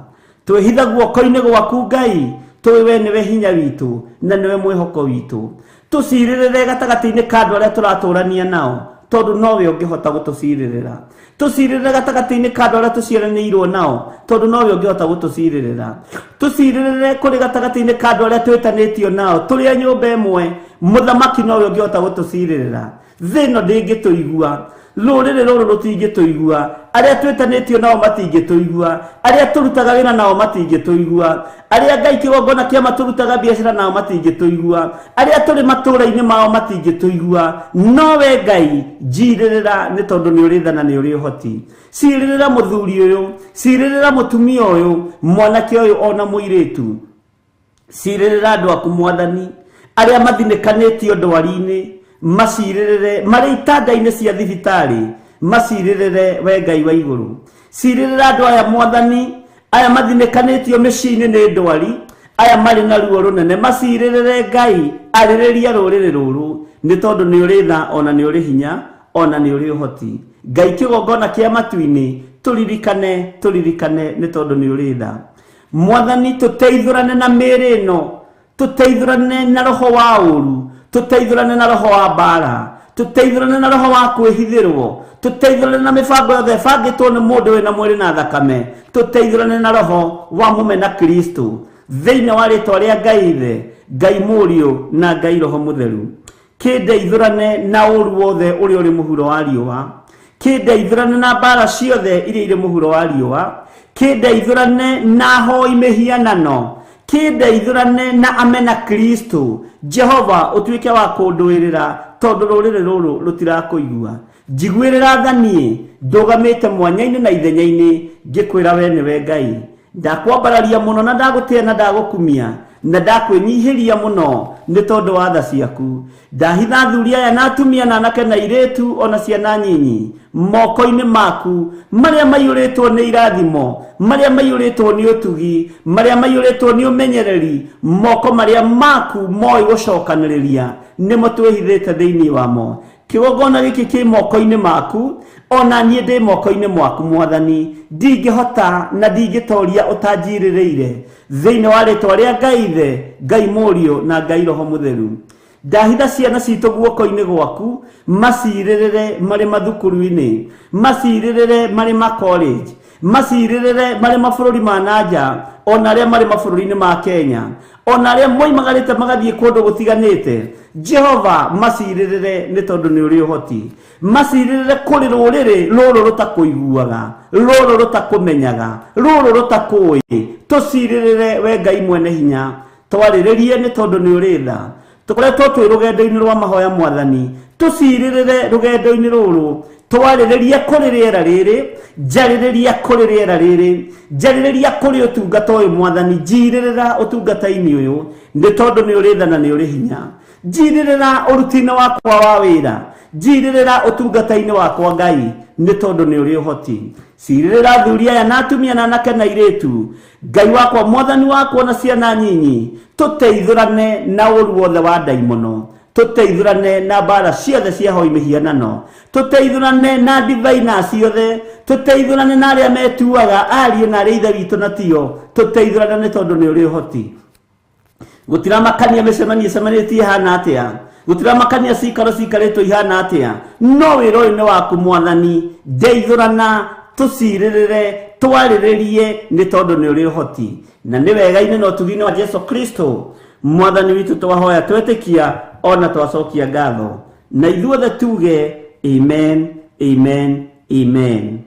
Twĩhitha guoko-inĩ gwaku Ngai, tũĩ we nĩwe hinya witũ na nĩwe mwĩhoko witũ. Tũcirĩrĩre gatagatĩ-inĩ ka andũ arĩa tũratũrania nao, tondũ nowe ũngĩhota gũtũcirĩrĩra. Tũcirĩrĩre gatagatĩ-inĩ ka andũ arĩa tũciaranĩirwo nao, tondũ nowe ũngĩhota gũtũcirĩrĩra. Tũcirĩrĩre kũrĩ gatagatĩ-inĩ ka andũ arĩa twĩtanĩtio nao, tũrĩ a nyũmba ĩmwe, mũthamaki nowe ũngĩhota gũtũcirĩrĩra. Thĩ ĩno ndĩngĩtũigua, rũrĩrĩ rũrũ rũtingĩtũigua, arĩa twĩtanĩtio nao matingĩtũigua, arĩa tũrutaga wĩra nao matingĩtũigua, arĩa Ngai kĩgongona kĩa ma tũrutaga biacara nao matingĩtũigua, arĩa tũrĩ matũũra-inĩ mao matingĩtũigua. Nowe Ngai njirĩrĩra nĩ tondũ nĩ ũrĩ tha na nĩ ũrĩ ũhoti. Cirĩrĩra mũthuri ũyũ, cirĩrĩra mũtumia ũyũ, mwanake ũyũ ona mũirĩtu. Cirĩrĩra andũ aku Mwathani arĩa mathinĩkanĩtio ndwari-inĩ, macirĩrĩre marĩ itanda-inĩ cia thibitarĩ, macirĩrĩre we Ngai wa igũrũ. Cirĩrĩra andũ aya Mwathani aya mathinĩkanĩtio mĩciĩ-inĩ nĩ ndwari, aya marĩ na ruo rũnene, macirĩrĩre Ngai, arĩrĩria rũrĩrĩ rũrũ nĩ tondũ nĩ ũrĩ tha ona nĩ ũrĩ hinya ona nĩ ũrĩ ũhoti. Ngai kĩgongona kĩa matu-inĩ, tũririkane nĩ tondũ nĩ ũrĩ tha. Mwathani tũteithũrane na mĩĩrĩ ĩno, tũteithũrane na roho wa ũũru, tũteithũrane na roho wa mbara, tũteithũrane na roho wa kwĩhithĩrwo, tũteithũrane na mĩbango yothe ĩbangĩtwo nĩ mũndũ wĩna mwĩrĩ na thakame, tũteithũrane na roho wa mũmena Kristo thĩinĩ wa rĩĩtwa rĩa Ngai Ithe, Ngai Mũriũ na Ngai Roho Mũtheru. Kĩndeithũrane na ũũru wothe ũrĩa ũrĩ mũhuro wa riũa, kĩndeithũrane na mbara ciothe iria irĩ mũhuro wa riũa, kĩndeithũrane na hoi mĩhianano, kĩndeithũrane na amena Kristo. Jehova ũtuĩke wa kũndũĩrĩra tondũ rũrĩrĩ rũrũ rũtirakũigua. Njiguĩrĩra thaniĩ ndũgamĩte mwanya-inĩ na ithenya-inĩ, ngĩkwĩra we nĩwe Ngai. Ndakwambararia mũno na ndagũtĩĩa na ndagũkumia na ndakwĩnyihĩria mũno nĩ tondũ wa tha ciaku. Ndahitha athuri aya na atumia na anake na airĩtu ona ciana nyinyi moko-inĩ maku, marĩa maiyũrĩtwo nĩ irathimo, marĩa maiyũrĩtwo nĩ ũtugi, marĩa maiyũrĩtwo nĩ ũmenyereri, moko marĩa maku moĩ gũcokanĩrĩria nĩmo twĩhithĩte thĩinĩ wamo. Kĩgongona gĩkĩ kĩ moko-inĩ maku, ona niĩ ndĩ moko-inĩ mwaku Mwathani. Ndingĩhota na ndingĩtoria ũtanjirĩrĩire, thĩinĩ wa rĩĩtwa rĩa Ngai Ithe, Ngai Mũriũ na Ngai Roho Mũtheru. Ndahitha ciana citũ guoko-inĩ gwaku, macirĩrĩre marĩ mathukuru-inĩ, macirĩrĩre marĩ macollege, macirĩrĩre marĩ mabũrũri ma nanja, ona arĩa marĩ mabũrũri-inĩ ma Kenya, ona arĩa moimagarĩte magathiĩ kũndũ gũtiganĩte. Jehova macirĩrĩre nĩ tondũ nĩ ũrĩ ũhoti. Macirĩrĩre kũrĩ rũrĩrĩ rũrũ rũtakũiguaga, rũrũ rũtakũmenyaga, rũrũ rũtakũĩ. Tũcirĩrĩre we Ngai mwene hinya, twarĩrĩrie nĩ tondũ nĩ ũrĩ tha. Tũkoretwo twĩ rũgendo-inĩ rwa mahoya Mwathani, tũcirĩrĩre rũgendo-inĩ rũrũ, twarĩrĩrie kũrĩ rĩera rĩrĩ, njarĩrĩria kũrĩ rĩera rĩrĩ, njarĩrĩria kũrĩ ũtungata ũyũ Mwathani. Njirĩrĩra ũtungata-inĩ ũyũ nĩ tondũ nĩ ũrĩ tha na nĩ ũrĩ hinya. Njirĩrĩra ũruti-inĩ wakwa wa wĩra, njirĩrĩra ũtungata-inĩ wakwa Ngai nĩ tondũ nĩ ũrĩ ũhoti. cirĩrĩra athuri aya na atumia na anake na airĩtu. Ngai wakwa, mwathani wakwa na ciana nyinyi, tũteithũrane na ũru wothe wa ndaimono, tũteithũrane na mbara ciothe cia hoi mĩhianano, tũteithũrane na divaina ciothe, tũteithũrane na arĩa metuaga ariĩ na arĩa ithe witũ na tio, tũteithũrane nĩ tondũ nĩ ũrĩ ũhoti. Gũtiramakania mĩcemanio ĩcemanĩtie hana atĩa, gũtiramakania cikaro cikarĩtwo ihana atĩa, no wĩra ũyũ nĩ waku Mwathani. Ndeithũrana, tũcirĩrĩre, twarĩrĩrie nĩ tondũ nĩ ũrĩ ũhoti. Na nĩ wega-inĩ na ũtugi-inĩ wa Jesu Kristo Mwathani witũ twahoya, twetĩkia ona twacokia ngatho, na ithuothe tuge amen, amen, amen.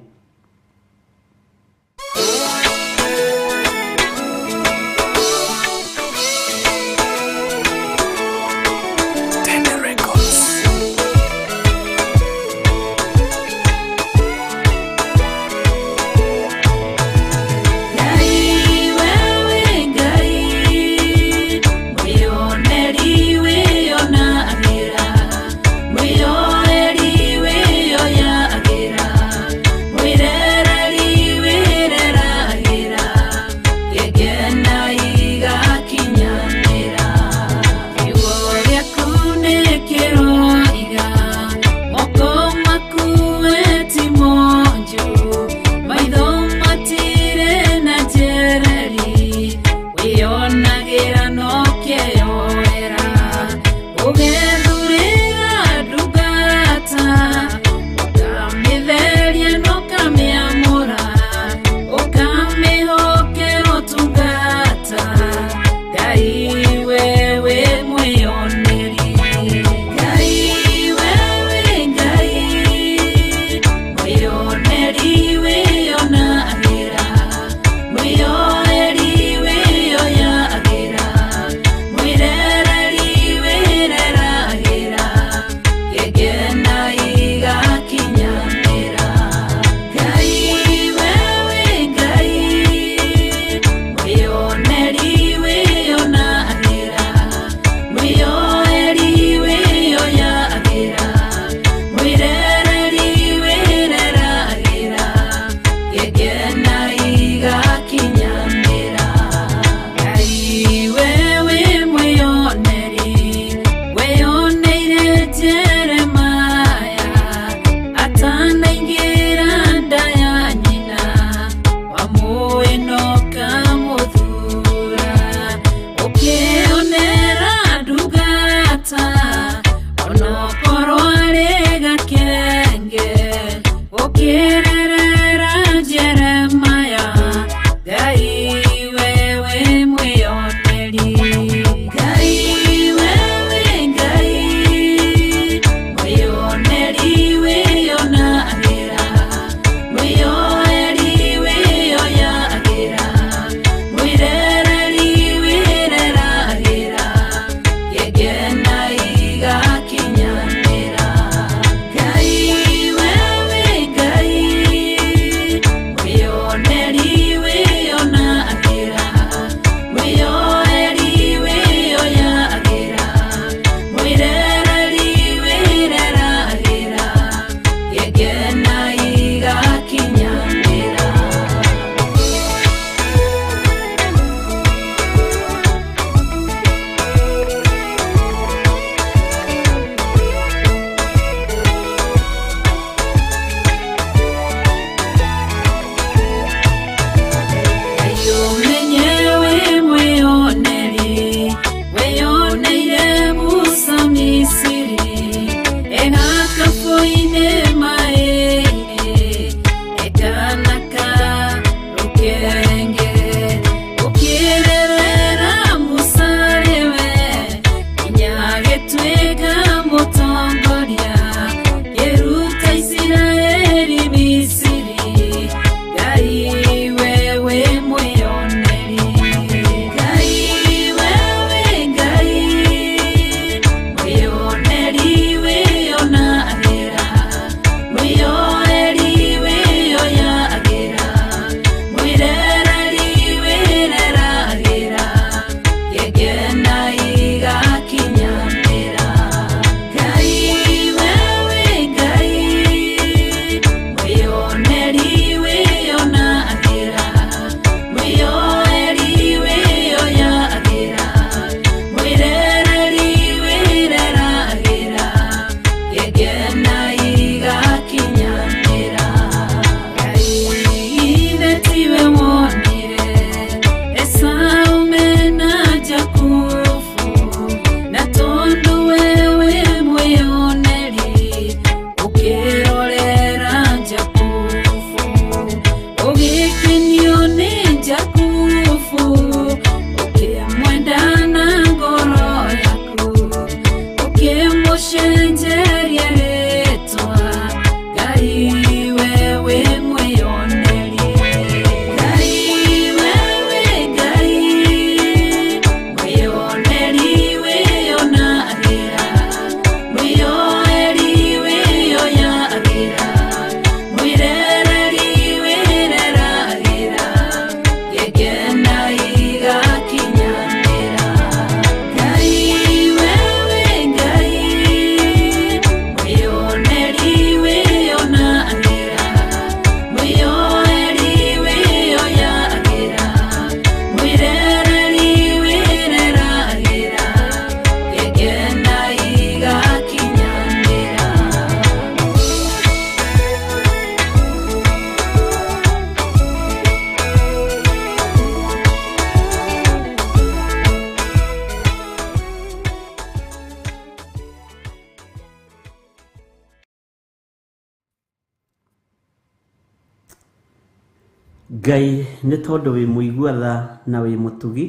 Ngai nĩ tondũ wĩ mũiguatha na wĩ mũtugi,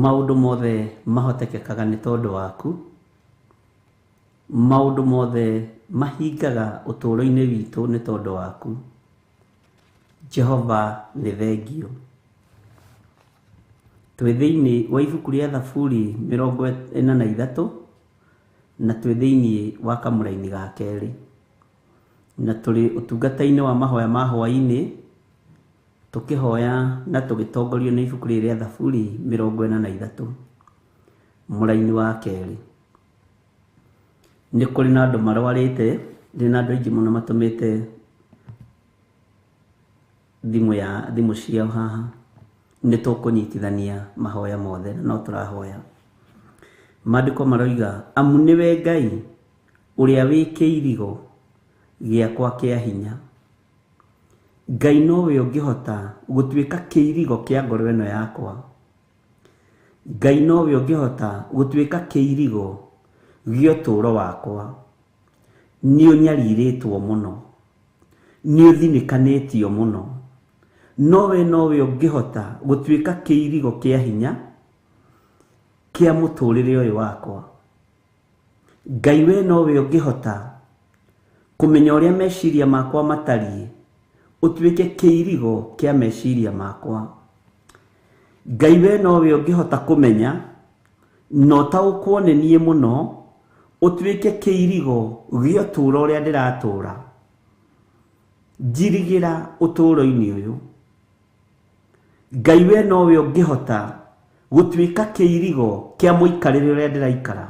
maũndũ mothe mahotekekaga nĩ tondũ waku, maũndũ mothe mahingaga ũtũũro-inĩ witũ nĩ tondũ waku. Jehova nĩ thengio. Twĩ thĩinĩ wa ibuku rĩa Thaburi 43 na twĩ thĩinĩ wa kamũra-inĩ ga kerĩ, na tũrĩ ũtungata-inĩ wa mahoya ma hwa-ini, tũkĩhoya na tũgĩtongorio nĩ ibuku rĩa Thaburi 43 mũra-inĩ wa kerĩ. Nĩ kũrĩ na andũ marwarĩte, nĩ na andũ aingĩ mũno matũmĩte thimũ ciao haha, nĩ tũkũnyitithania mahoya mothe no tũrahoya. Maandĩko maroiga, amu nĩwe Ngai ũrĩa wĩ kĩirigo gĩakwa kĩa hinya. Ngai nowe ũngĩhota gũtuĩka kĩirigo kĩa ngoro ĩno yakwa. Ngai nowe ũngĩhota gũtuĩka kĩirigo gĩa ũtũũro wakwa. Nĩ ũnyarirĩtwo mũno, nĩ ũthinĩkanĩtio mũno, nowe ũngĩhota gũtuĩka kĩirigo kĩa hinya kĩa mũtũũrĩre ũyũ wakwa. Ngai we nowe ũngĩhota kũmenya ũrĩa meciria makwa matariĩ, ũtuĩke kĩirigo kĩa meciria makwa. Ngai we nowe ũngĩhota kũmenya na ũtaũkwo nĩ niĩ mũno, ũtuĩke kĩirigo gĩa ũtũũro ũrĩa ndĩratũũra. Njirigĩra ũtũũro-inĩ ũyũ. Ngai we nowe ũngĩhota gũtuĩka kĩirigo kĩa mũikarĩre ũrĩa ndĩraikara,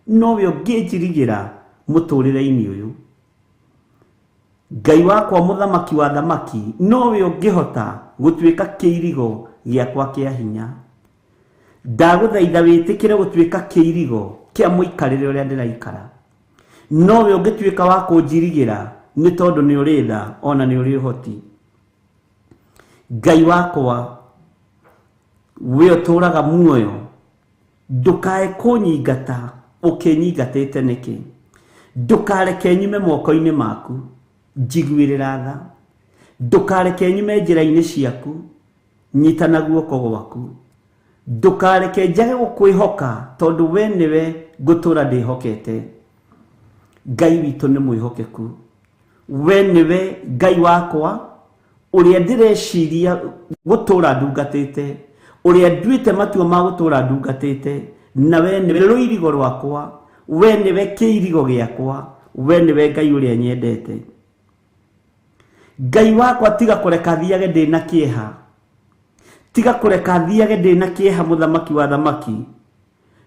nowe ũngĩnjirigĩra mũtũũrĩre-inĩ ũyũ. Ngai wakwa mũthamaki wa thamaki, nowe ũngĩhota gũtuĩka kĩirigo gĩakwa kĩa hinya. Ndagũthaitha wĩtĩkĩre gũtuĩka kĩirigo kĩa mũikarĩre ũrĩa ndĩraikara. Nowe ũngĩtuĩka wa kũnjirigĩra nĩ tondũ nĩ ũrĩ tha ona nĩ ũrĩ ũhoti. Ngai wakwa we ũtũũraga muoyo, ndũkae kũnyingata ũkĩnyingatĩte nĩkĩ. Ndũkareke nyume moko-inĩ maku njiguĩrĩra tha. Ndũkareke nyume njĩra-inĩ ciaku nyitana guoko gwaku. Ndũkareke njage gũkwĩhoka tondũ we nĩwe ngũtũũra ndĩhokete. Ngai witũ nĩ mwĩhokeku. We nĩwe Ngai wakwa ũrĩa ndĩreciria gũtũũra ndungatĩte, ũrĩa nduĩte matua ma gũtũũra ndungatĩte, na we nĩwe rũirigo rwakwa, we nĩwe kĩirigo gĩakwa, we nĩwe Ngai ũrĩa nyendete. Ngai wakwa tiga kũreka thiage ndĩna kĩeha, tiga kũreka thiage ndĩna kĩeha mũthamaki wa thamaki,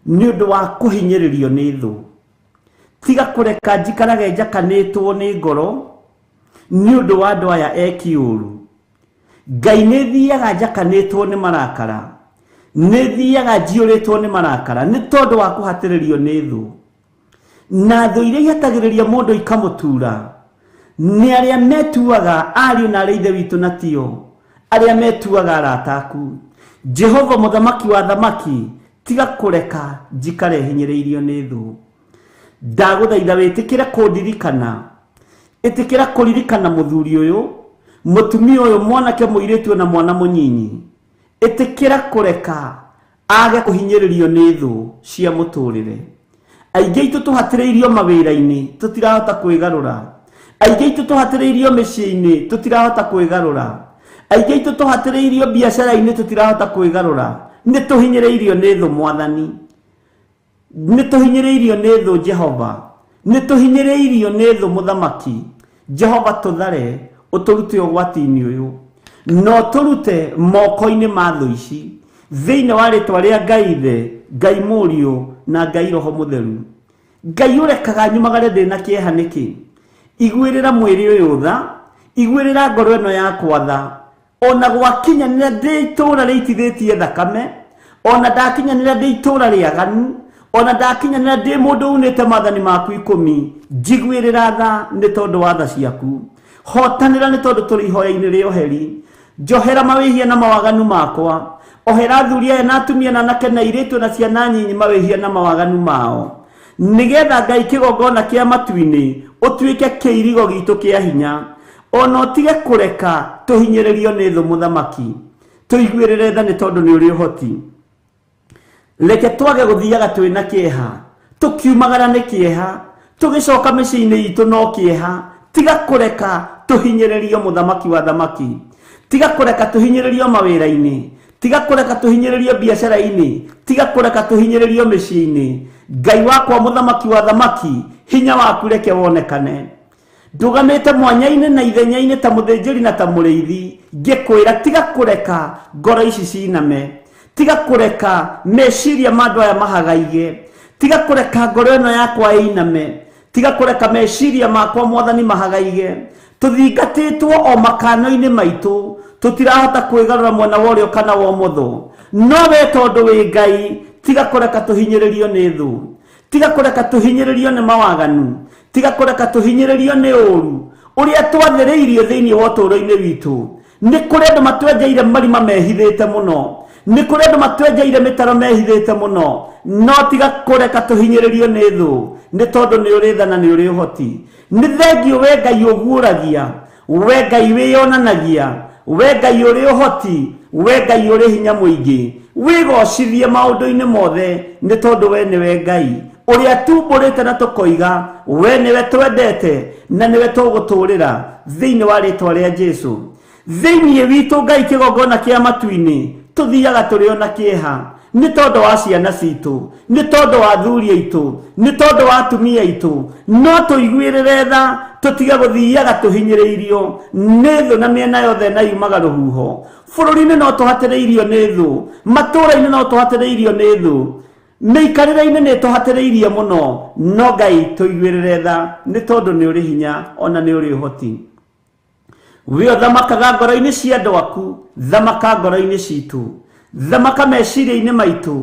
nĩ ũndũ wa kũhinyĩrĩrio nĩ thũ. Tiga kũreka njikarage njakanĩtwo nĩ ngoro nĩ ũndũ wa andũ aya eki ũũru. Ngai nĩ thiaga njakanĩtwo nĩ marakara, nĩ thiaga njiyũrĩtwo nĩ marakara nĩ tondũ wa kũhatĩrĩrio nĩ thũ. Na thũ iria ihatagĩrĩria mũndũ ikamũtura nĩ arĩa metuaga ariũ na arĩa ithe witũ na tio, arĩa metuaga arata aku. Jehova mũthamaki wa thamaki, tiga kũreka njikare hinyĩrĩirio nĩ thũ. Ndagũthaitha wĩtĩkĩre kũndirikana, ĩtĩkĩra kũririkana mũthuri ũyũ, mũtumia ũyũ, mwanake mũirĩtu na mwana mũnyinyi. Ĩtĩkĩra kũreka age kũhinyĩrĩrio nĩ thũ cia mũtũũrĩre. aingĩ itũ tũhatĩrĩirio mawĩra-inĩ tũtirahota kwĩgarũra, aingĩ itũ tũhatĩrĩirio mĩciĩ-inĩ tũtirahota kwĩgarũra, aingĩ itũ tũhatĩrĩirio biacara-inĩ tũtirahota kwĩgarũra, nĩ tũhinyĩrĩirio nĩ thũ Mwathani, nĩ tũhinyĩrĩirio nĩ thũ Jehova, nĩ tũhinyĩrĩirio nĩ thũ Mũthamaki. Jehova tũthare ũtũrute ũgwati-inĩ ũyũ no tũrute moko-inĩ ma thũ ici thĩinĩ wa rĩtwa rĩa Ngai Ithe, Ngai Mũriũ na Ngai Roho Mũtheru. Ngai ũrekaga nyumagare ndĩna kĩeha nĩkĩ? Iguĩrĩra mwĩrĩ ũyũ tha, iguĩrĩra ngoro ĩno yakwa tha, ona gwakinyanĩra ndĩ itũũra rĩitithĩtie thakame, ona ndakinyanĩra ndĩ itũũra rĩaganu, ona ndakinyanĩra ndĩ mũndũ unĩte maathani maku 10, njiguĩrĩra tha nĩ tondũ wa tha ciaku. Hotanĩra nĩ tondũ tũrĩ ihoya-inĩ rĩa ũheri. Njohera mawĩhia na mawaganu makwa, ohera athuri aya na atumia na anake na airĩtu na ciana nyinyi mawĩhia na mawaganu mao, nĩgetha Ngai kĩgongona kĩa matu-inĩ ũtuĩke kĩirigo gitũ kĩa hinya, ona ũtige kũreka tũhinyĩrĩrio nĩ thũ Mũthamaki. Tũiguĩrĩre tha nĩ tondũ nĩ ũrĩ ũhoti. Reke twage gũthiaga twĩna kĩeha, tũkiumagara nĩ kĩeha, tũgĩcoka mĩciĩ-inĩ itũ no kĩeha. Tiga kũreka tũhinyĩrĩrio Mũthamaki wa thamaki, tiga kũreka tũhinyĩrĩrio mawĩra-inĩ, tiga kũreka tũhinyĩrĩrio biacara-inĩ, tiga kũreka tũhinyĩrĩrio mĩciĩ-inĩ. Ngai wakwa Mũthamaki wa thamaki, hinya waku reke wonekane. Ndũgamĩte mwanya-inĩ na ithenya-inĩ ta mũthĩnjĩri na ta mũrĩithi, ngĩkwĩra tiga kũreka ngoro ici ciname, tiga kũreka meciria ma andũ aya mahagaige, tiga kũreka ngoro ĩno yakwa ĩiname, tiga kũreka meciria makwa Mwathani mahagaige. Tũthingatĩtwo o makano-inĩ maitũ, tũtirahota kwĩgarũra mwena wa ũrĩo kana wa ũmotho, no we tondũ wĩ Ngai tiga kũreka tũhinyĩrĩrio nĩ thũ, tiga kũreka tũhinyĩrĩrio nĩ mawaganu, tiga kũreka tũhinyĩrĩrio nĩ ũũru ũrĩa twathĩrĩirio thĩinĩ wa ũtũũro-inĩ witũ. Nĩ kũrĩ andũ matwenjeire marima mehithĩte mũno, nĩ kũrĩ andũ matwenjeire mĩtaro mehithĩte mũno, no tiga kũreka tũhinyĩrĩrio nĩ thũ nĩ tondũ nĩ ũrĩ tha na nĩ ũrĩ ũhoti. Nĩ thengio we Ngai ũguũragia, we Ngai wĩyonanagia, we Ngai ũrĩ ũhoti, we Ngai ũrĩ hinya mũingĩ. Wĩgocithie maũndũ-inĩ mothe nĩ tondũ we nĩwe Ngai ũrĩa tumbũrĩte na tũkoiga we nĩwe twendete na nĩwe tũgũtũũrĩra thĩinĩ wa rĩtwa rĩa Jesũ. Thĩinĩ witũ Ngai kĩgongona kĩa matu-inĩ tũthiaga tũrĩ ona kĩeha nĩ tondũ wa ciana citũ, nĩ tondũ wa athuri aitũ, nĩ tondũ wa atumia aitũ, no tũiguĩrĩre tha, tũtige gũthiaga tũhinyĩrĩirio nĩ thũ na mĩena yothe na yumaga rũhuho. Bũrũri-inĩ no tũhatĩrĩirio nĩ thũ, matũũra-inĩ no tũhatĩrĩirio nĩ thũ, mĩikarĩre-inĩ nĩ tũhatĩrĩirie mũno, no Ngai tũiguĩrĩre tha nĩ tondũ nĩ ũrĩ hinya ona nĩ ũrĩ ũhoti. We thamakaga ngoro-inĩ cia andũ aku, thamaka ngoro-inĩ citũ, thamaka meciria-inĩ maitũ,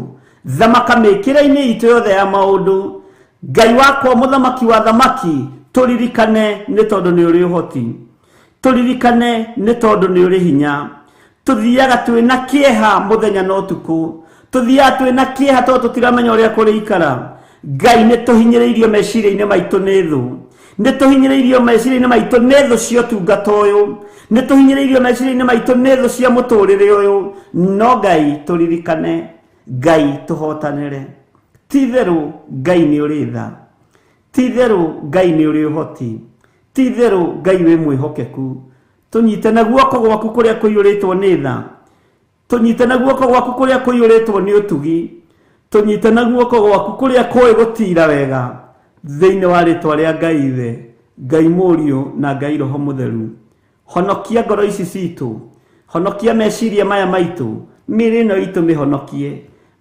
thamaka mĩkĩre-inĩ itũ yothe ya maũndũ. Ngai wakwa Mũthamaki wa thamaki, tũririkane nĩ tondũ nĩ ũrĩ ũhoti, tũririkane nĩ tondũ nĩ ũrĩ hinya. Tũthiaga twĩna kĩeha mũthenya na ũtukũ, tũthiaga twĩna kĩeha tondũ tũtiramenya ũrĩa kũrĩikara. Ngai nĩ tũhinyĩrĩirio meciria-inĩ maitũ nĩ thũ, nĩ tũhinyĩrĩirio meciria-inĩ maitũ nĩ thũ cia ũtungata ũyũ, nĩ tũhinyĩrĩirio meciria-inĩ maitũ nĩ thũ cia mũtũũrĩre ũyũ, no Ngai tũririkane, Ngai tũhotanĩre. Ti-itherũ Ngai nĩ ũrĩ tha, ti-itherũ Ngai nĩ ũrĩ ũhoti, ti-itherũ Ngai wĩ mwĩhokeku. Tũnyite na guoko gwaku kũrĩa kũiyũrĩtwo nĩ tha, tũnyite na guoko gwaku kũrĩa kũiyũrĩtwo nĩ ũtugi, tũnyite na guoko gwaku kũrĩa kũĩ gũtira wega, thĩinĩ wa rĩtwa rĩa Ngai Ithe, Ngai Mũriũ na Ngai Roho Mũtheru. Honokia ngoro ici citũ, honokia meciria maya maitũ, mĩĩrĩ ĩno itũ mĩhonokie,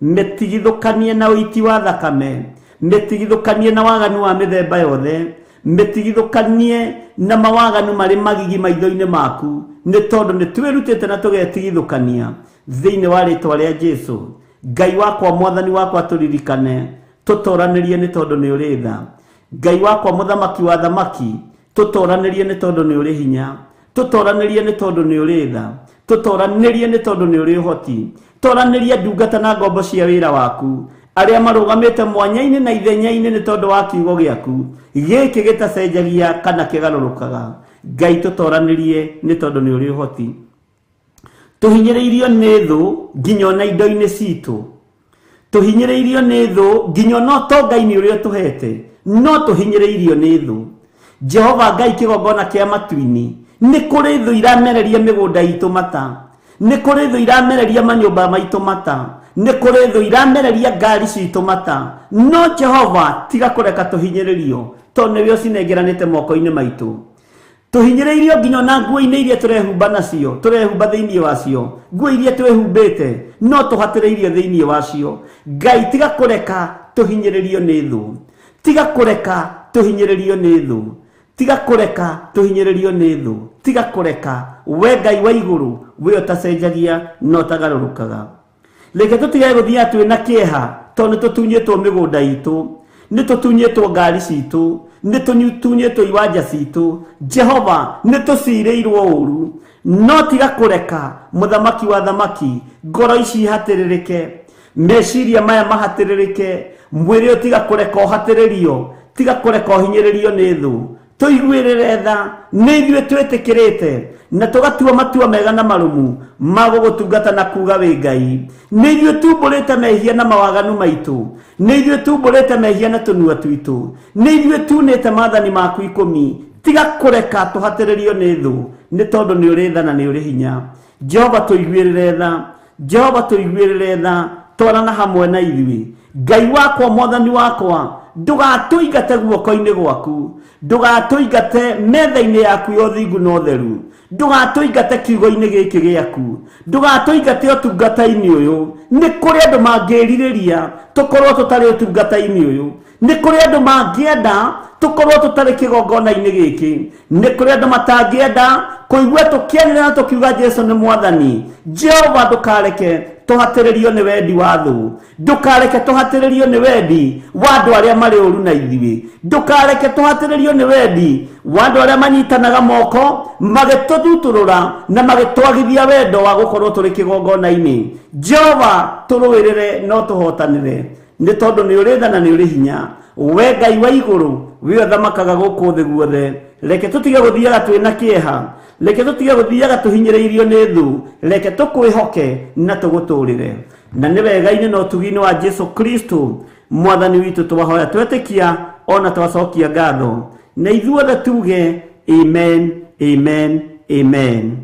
mĩtigithũkanie na ũiti wa thakame, mĩtigithũkanie na waganu wa mĩthemba yothe, mĩtigithũkanie na mawaganu marĩ magigi maitho-inĩ maku, nĩ tondũ nĩ twĩrutĩte na tũgetigithũkania thĩinĩ wa rĩtwa rĩa Jesũ. Ngai wakwa Mwathani wakwa tũririkane, tũtoranĩrie nĩ tondũ nĩ ũrĩ tha. Ngai wakwa Mũthamaki wa thamaki, tũtoranĩrie nĩ tondũ nĩ ũrĩ hinya, tũtoranĩrie nĩ tondũ nĩ ũrĩ tha, tũtoranĩrie nĩ tondũ nĩ ũrĩ ũhoti. Toranĩria ndungata na ngombo cia wĩra waku, arĩa marũgamĩte mwanya-inĩ na ithenya-inĩ nĩ tondũ wa kiugo gĩaku gĩkĩ gĩtacenjagia kana kĩgarũrũkaga. Ngai tũtoranĩrie nĩ tondũ nĩ ũrĩ ũhoti. Tũhinyĩrĩirio nĩ thũ nginya ona indo-inĩ citũ, tuhinyiriirio ni thu nginyo no to Ngai ni uria tuhete no tuhinyiriirio ni thu. Jehova Ngai kigongona kia matuini ni kuri thu iramereria migunda itu mata, ni kuri thu iramereria manyumba maitu mata, ni kuri thu iramereria ngari citu mata. No Jehova tiga kureka tuhinyiririo to niwe cinengeranite moko-ini maitu. Tuhinyiriirio nginyo na nguo-ini iria turehumba nacio, turehumba thiini wacio, nguo iria twehumbite no tuhatiriirio thiini wacio. Ngai tiga kureka tuhinyiririo ni thu, tiga kureka tuhinyiririo ni thu, tiga kureka tuhinyiririo ni thu, tiga kureka. We Ngai wa iguru we utacenjagia no tagarurukaga. Reke tutige guthia twina kieha to ni tutunyitwo migunda itu, ni tutunyitwo ngari citu, ni tutunyitwo iwanja citu. Jehova ni tuciireirwo uru no tiga kureka muthamaki wa thamaki ngoro ici hatiririke, meciria maya mahatiririke, mwiri utiga kureka uhatiririo, tiga kureka uhinyiririo ni thu. Tuiguirire tha ni ithuĩ twĩtĩkĩrĩte na tugatua matua mega na marumu magũgũtungata na kuga wĩ Ngai. Nĩ ithuĩ tumbũrĩte mehia na mawaganu maitũ, nĩ ithuĩ tumbũrĩte mehia na tũnua twitũ, nĩ ithuĩ tunĩte maathani maku 10. Tiga kureka tuhatĩrĩrio nĩ thũ nĩ tondũ nĩ ũrĩ tha na nĩ ũrĩ hinya. Jehova tuiguĩrĩre tha, Jehova tuiguĩrĩre tha, twarana hamwe na ithuĩ. Ngai wakwa mwathani wakwa ndũgatũingate guoko-inĩ gwaku, ndũgatũingate metha-inĩ yaku ya ũthingu na ũtheru, ndũgatũingate kiugo-inĩ gĩkĩ gĩaku, ndũgatũingate ũtungata-inĩ ũyũ. Nĩ kũrĩ andũ mangĩrirĩria tũkorwo tũtarĩ ũtungata-inĩ ũyũ, nĩ kũrĩ andũ mangĩenda tũkorwo tũtarĩ kĩgongona-inĩ gĩkĩ, nĩ kũrĩ andũ matangĩenda kũigua tũkĩanĩrĩra na tũkiuga Jesu nĩ mwathani. Jehova ndũkareke tuhatĩrĩrio nĩ wendi wa thũ, ndũkareke tuhatĩrĩrio nĩ wendi wa andũ arĩa marĩ ũru na ithuĩ, ndũkareke tuhatĩrĩrio nĩ wendi wa andũ arĩa manyitanaga moko magĩtũthutũrũra na magĩtwagithia wendo wa gũkorwo tũrĩ kĩgongona-inĩ. Jehova tũrũĩrĩre no tũhotanĩre nĩ tondũ nĩ ũrĩ tha na nĩ ũrĩ hinya. We Ngai wa igũrũ we ũthamakaga gũkũ thĩ guothe. Reke tũtige gũthiaga twĩna kĩeha, reke tũtige gũthiaga tũhinyĩrĩirio nĩ thũ, reke tũkwĩhoke na tũgũtũũrĩre. Na nĩ wega-inĩ na ũtugi-inĩ wa Jesu Kristo mwathani witũ twahoya twetĩkia ona twacokia ngatho, na ithuothe tuge amen, amen, amen.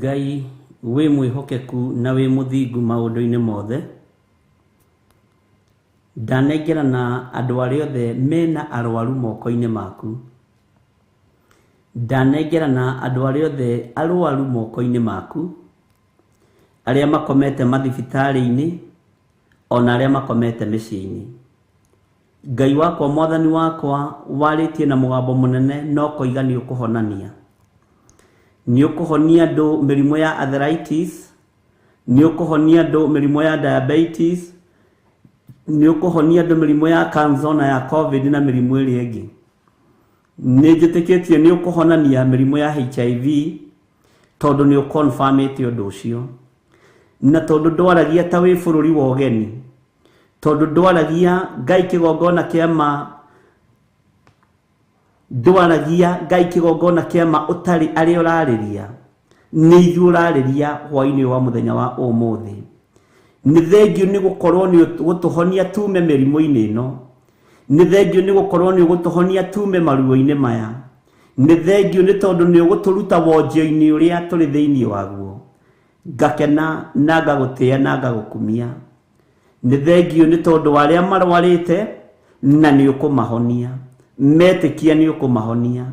Ngai we mwihokeku na we muthingu maundu-ini mothe ndanengerana andu aria othe mena arwaru moko-ini maku ndanengerana andu aria othe arwaru moko-ini maku aria makomete mathibitari-ini ona aria makomete micii-ini Ngai wakwa mwathani wakwa waritie na mugambo munene no koiga ni ukuhonania ni ukuhonia andu mirimo ya arthritis ni ukuhonia andu mirimo ya diabetes ni ukuhonia andu mirimo ya cancer na ya covid na mirimo iri ingi ni njitikitie ni ukuhonania mirimo ya HIV tondu ni uconfirmite undu ucio na tondu ndwaragia ta wi bururi wa ugeni tondu ndwaragia Ngai kigongona kiama ndwaragia Ngai kigongona kiama utari ari urariria ni ithu urariria hwa-ini wa muthenya wa umuthi ni thengio ni gukorwo ni gutuhonia tume mirimo-ini ino ni thengio ni gukorwo ni gutuhonia tume maruo-ini maya ni thengio ni tondu ni guturuta wonjo-ini uria turi thiini waguo ngakena na ngagutia na ngagukumia ni thengio ni tondu waria marwarite na ni ukumahonia metikia ni ukumahonia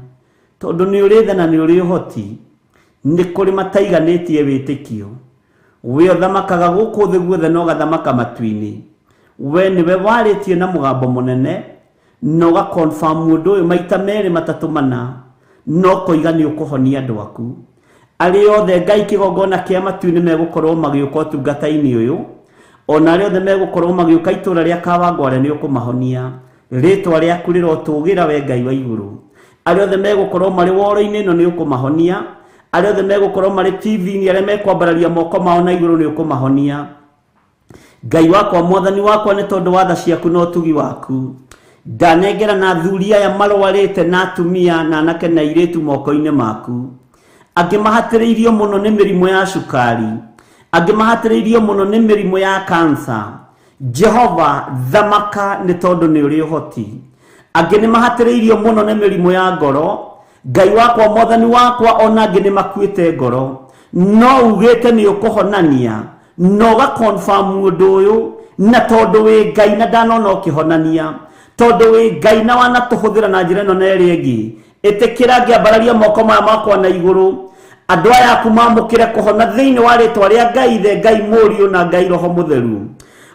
tondu ni urithe na ni uri uhoti ni kuri mataiganitie witikio we othamakaga guku thi guothe no gathamaka matu-ini we niwe waritie na mugambo munene no ga confirm mundu uyu maita meri matatu mana no koiga ni ukuhonia andu aku ari othe Ngai kigongona kia matu-ini megukorwo magiuka utungata-ini uyu ona ari othe megukorwo magiuka itura ria Kawangware ni ukumahonia ritwa riaku rirotugira we Ngai wa iguru ari othe megukorwo mari woro-ini ino ni ukumahonia ari othe megukorwo mari TV-ini aria mekwambararia moko mao na iguru ni ukumahonia Ngai wakwa mwathani wakwa ni tondu watha ciaku no tugi waku ndanengera na thuri aya marwarite na atumia na anake na iritu moko-ini maku angimahatiriirio muno ni mirimo ya cukari angimahatiriirio muno ni mirimo ya cancer Jehova thamaka ni tondu ni uri uhoti angi ni mahatiriirio muno ni mirimo ya ngoro Ngai wakwa mwathani wakwa ona angi ni makuite ngoro no ugite ni ukuhonania no ga confirm mundu uyu na tondu wi Ngai na ndanona ukihonania tondu wi Ngai na wana tuhuthira na njira ino na iri ingi itikira ngiambararia moko maya makwa na iguru andu aya aku mamukire kuhona thiini wa ritwa ria Ngai the Ngai Muriu na Ngai Roho Mutheru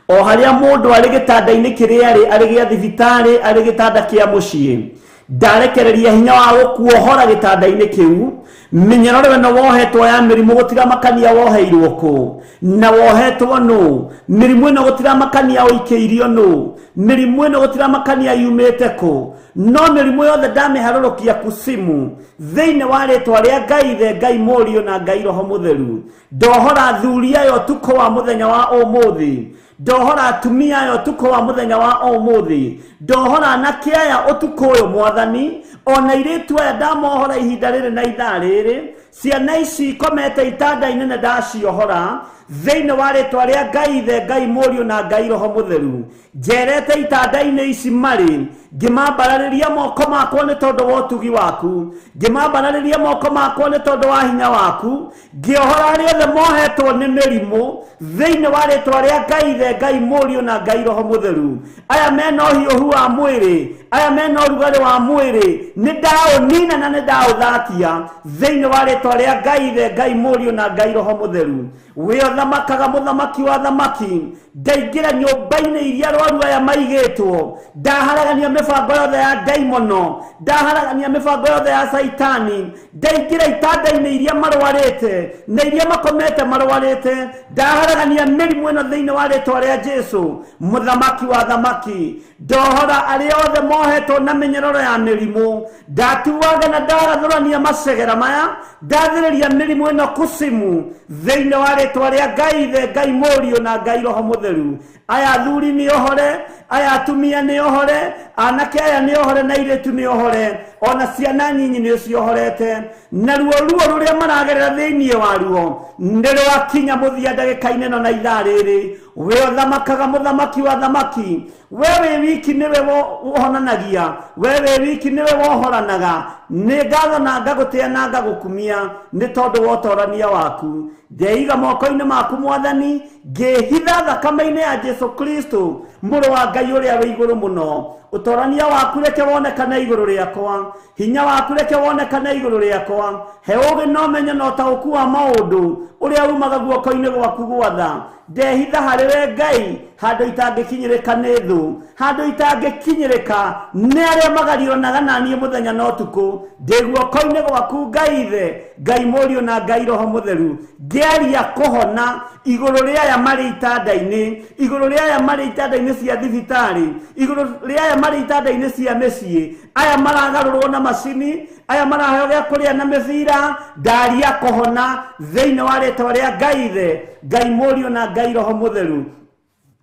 o haria mundu ari gitanda-ini kiria ari gia thibitari ari gitanda kia mucii ndarekereria hinya wa gukuohora gitanda-ini kiu minyarore no wohetwo ya mirimo gutira makania woheirwo ku na wohetwo no mirimo ino gutira makania oikeirio no mirimo ino gutira makania yumite ku no mirimo yothe ndamiharũrũkia kusimu thiini wa ritwa ria Ngai the Ngai Muriu na Ngai Roho Mutheru ndohora thuri ayo tuko wa muthenya wa umuthi ndohora atumia ayo tuko wa muthenya wa umuthi ndohora anake aya utuko uyu mwathani ona iritu aya ndamohora ihinda riri na ithaa riri ciana ici ikomete itanda-ini na ndaciohora thiini wa ritwa ria Ngai the Ngai Muriu na Ngai Roho Mutheru njerete itanda-ini ici mari ngimambarariria moko makwa ni tondu wa utugi waku ngimambarariria moko makwa ni tondu wa hinya waku ngiohora aria othe mohetwo ni mirimo thiini wa ritwa ria Ngai the Ngai Muriu na Ngai Roho Mutheru aya mena uhiuhu wa mwiri aya mena urugari wa mwiri ni ndaunina na ni ndauthatia thiini wa ritwa ria Ngai the Ngai Muriu na Ngai Roho Mutheru we othamakaga muthamaki wa thamaki ndaingira nyumba-ini iria arwaru aya maigitwo ndaharagania mibango yothe ya ndaimono ndaharagania mibango yothe ya saitani ndaingira itanda-ini iria marwarite na iria makomete marwarite ndaharagania mirimo ino thiini wa ritwa ria Jesu muthamaki wa thamaki ndohora aria othe mohetwo na minyaroro ya mirimo ndatuaga na ndarathurania macegera maya ndathiriria mirimo ino kusimu thiini wa ritwa ria Ngai the Ngai Muriu na Ngai Roho Mutheru aya thuri ni ohore aya atumia ni ohore anake aya ni ohore na iritu ni ohore ona ciana nyinyi ni ciohorete na ruo ruria maragerera thiini wa ruo ndiri wakinya muthia ndagika-ini no na ithaa riri we othamakaga muthamaki wa thamaki wewe wiki niwe wohonanagia wewe wiki niwe wohoranaga ni ngatho na ngagutia na ngagukumia ni tondu wotorania waku ndeiga moko-ini maku mwathani ngihitha thakame-ini ya Jesu Kristo muru wa Ngai uria wi iguru muno utorania waku reke wonekane iguru riakwa hinya waku reke wonekane iguru riakwa he ugi no menye no tauku wa maundu uria umaga guoko-ini gwaku gwatha ndehitha hariwe Ngai handu itangikinyirika ni thu handu itangikinyirika ni aria magarionaga nanie muthenya no tuku ndi guoko-ini gwaku Ngai the Ngai murio na Ngai roho mutheru ngiaria kuhona iguru ria aya mari itanda-ini iguru ria aya mari itanda-ini cia thibitari iguru ria aya mari itanda-ini cia micii aya maragarurwo na macini aya maraheo gya kuria na mithira ndaria kuhona thiini wa ritwa ria Ngai the Ngai murio na Ngai roho mutheru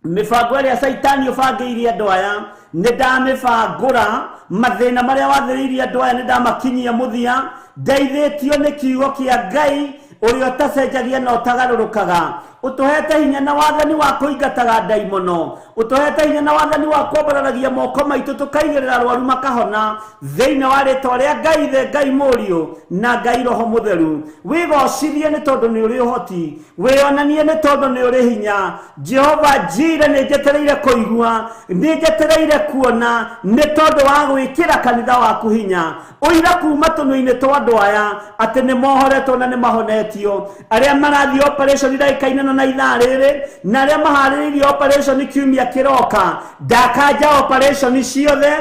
mibango ria saitani ubangiirie andu aya ni ndamibangura mathina maria wathiriirie andu aya ni ndamakinyia muthia ndeithitio ni kiugo kia Ngai uria utacenjagia na utagarurukaga utuhete hinya na wathani wa kuingataga ndaimono utuhete hinya na wathani wa kuomboraragia moko maitu tukaigirira rwaru makahona thiini wa ritwa ria Ngai the Ngai murio na Ngai roho mutheru wigocithie ni tondu ni uri uhoti wionanie ni tondu ni uri hinya Jehova njire ni njetereire kuigua ni njetereire kuona ni tondu wa gwikira kanitha waku hinya uira kuma tunui-ini twa andu aya ati ni mohoretwo na ni mahonetio aria marathi operation ndaika-ini na ithaa riri na aria mahaririirie operation kiumia kiroka ndakanja operation ciothe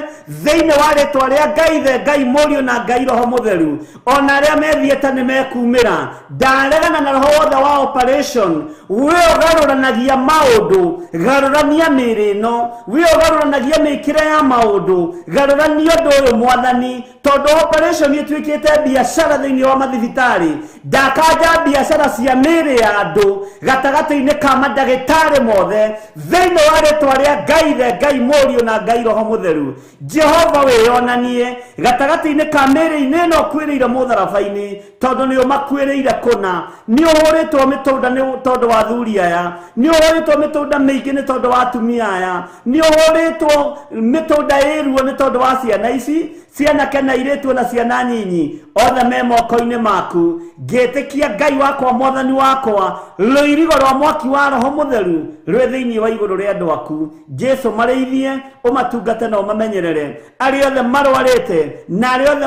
thiini wa ritwa ria Ngai the Ngai murio na Ngai roho mutheru ona aria methiete ni mekumira ndaregana na roho wothe wa operation we ugaruranagia maundu garurania miri ino we ugaruranagia mikire ya maundu garurania undu uyu mwathani tondu operation ituikite biashara thiini wa mathibitari ndakanja biashara cia miri ya andu gatagati-ini ka madagitari mothe thiini wa ritwa ria Ngai the Ngai murio na Ngai roho mutheru Jehova wionanie gatagati-ini ka miri-ini ino kwiriire mutharaba-ini tondu ni umakwiriire kuna ni uhuritwo mitunda ni tondu wa thuri aya ni uhuritwo mitunda mingi ni tondu wa atumia aya ni uhuritwo mitunda iruo ni tondu wa ciana ici ciana kena iretu na ciana nyinyi othe me moko-ini maku ngitikia Ngai wakwa mwathani wakwa ruirigo rwa mwaki wa roho mutheru rwi thiini wa iguru ria andu aku Jesu marithie umatungate na umamenyerere ari othe marwarite na ari othe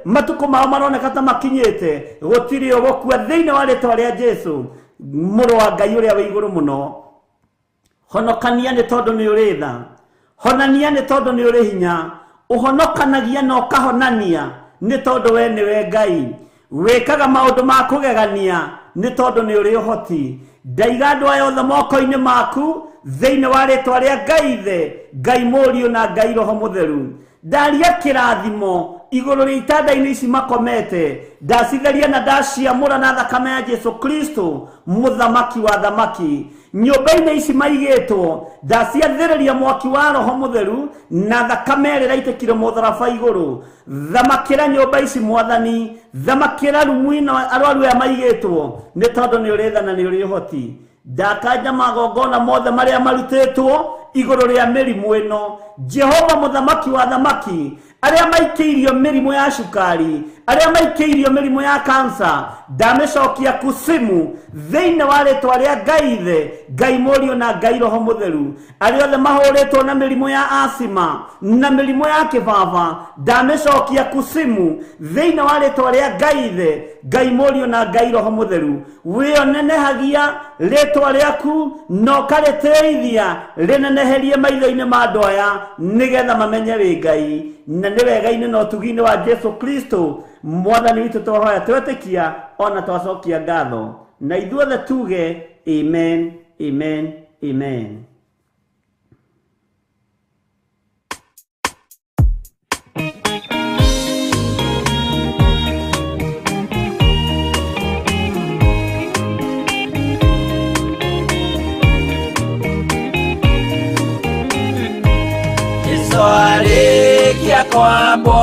matuku mao maroneka ta makinyite gutiri ugukua thiini wa ritwa ria Jesu muru wa Ngai uria wi iguru muno honokania ni tondu ni uri tha honania ni tondu ni uri hinya uhonokanagia na ukahonania ni tondu we niwe Ngai wikaga maundu ma kugegania ni tondu ni uri uhoti ndaiga andu aya othe moko-ini maku thiini wa ritwa ria Ngai the Ngai murio na Ngai roho mutheru ndaria kirathimo iguru ria itanda-ini ici makomete ndacitheria na ndaciamura na thakame ya Jesu Kristo muthamaki wa thamaki nyumba-ini ici maigitwo ndaciathiriria mwaki wa roho mutheru na thakame ria itikire mutharaba iguru thamakira nyumba ici mwathani thamakira rumu ino arwaru aya maigitwo ni tondu ni uri tha na ni uri uhoti ndakanja magongona mothe maria marutitwo iguru ria mirimu ino Jehova muthamaki wa thamaki aria maikiirio mirimu ya cukari aria maikiirio mirimu ya kansa ndamicokia kusimu thiini wa ritwa ria Ngai the Ngai murio na Ngai roho mutheru aria othe mahuritwo na mirimu ya asima na mirimu ya kibaba ndamicokia kusimu thiini wa ritwa ria Ngai the Ngai murio na Ngai roho mutheru wionenehagia ritwa riaku no kariteithia rineneherie maitho-ini ma andu aya nigetha mamenye wi Ngai na ni wega-ini no tugi-ini wa Jesu Kristo mwathani witu twahoya twetikia ona twacokia ngatho na ithuothe tuge amen amen amen. Arĩkia kwambwo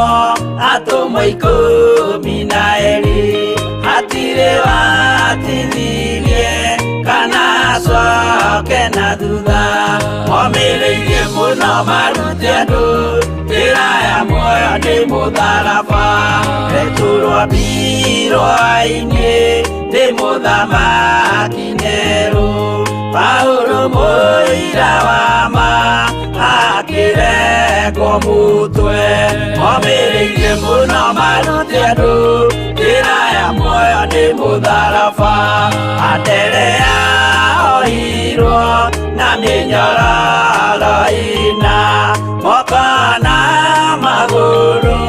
atũmwo 12 hatirĩ watithirie kana acoke na thutha momireirie muno marute andu njira ya muoyo ni mutharaba returwo mbirwa-ini ni muthamaki neru Paulo muira wa ma akireko mutwe momireirie muno marute andu njira ya muoyo ni mutharaba aterea ohirwo na minyororo ina mokana maguru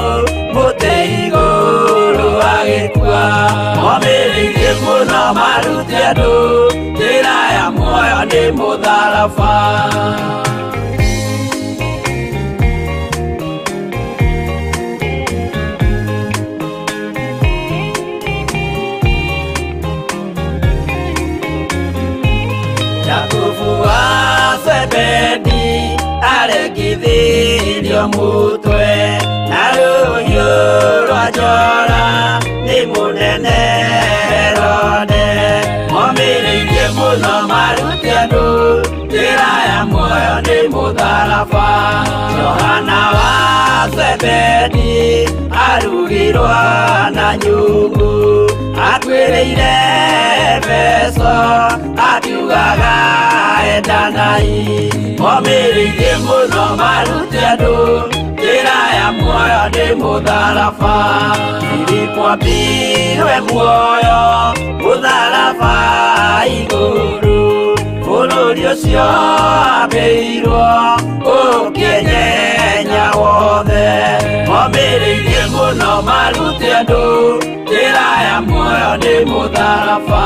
muti iguru agikua momireirie muno marute andu njira ya muoyo ni mutharaba Sebedi are Githiri mutwe na ruhiũ rwa njora nĩ mũnene Herode momireirie mũno marute andũ njĩra ya muoyo nĩ mũtharaba Johana wa Sebedi arugirwo na nyũngũ akwĩrĩire Efeso akiugaga endanai momireirie muno marute andũ njĩra ya muoyo nĩ mũtharaba Filipo ambirwe muoyo mũtharaba igũrũ bũrũri ũcio ambĩirwo ũkĩnyenya wothe momireirie muno marute andũ njĩra ya muoyo nĩ mũtharaba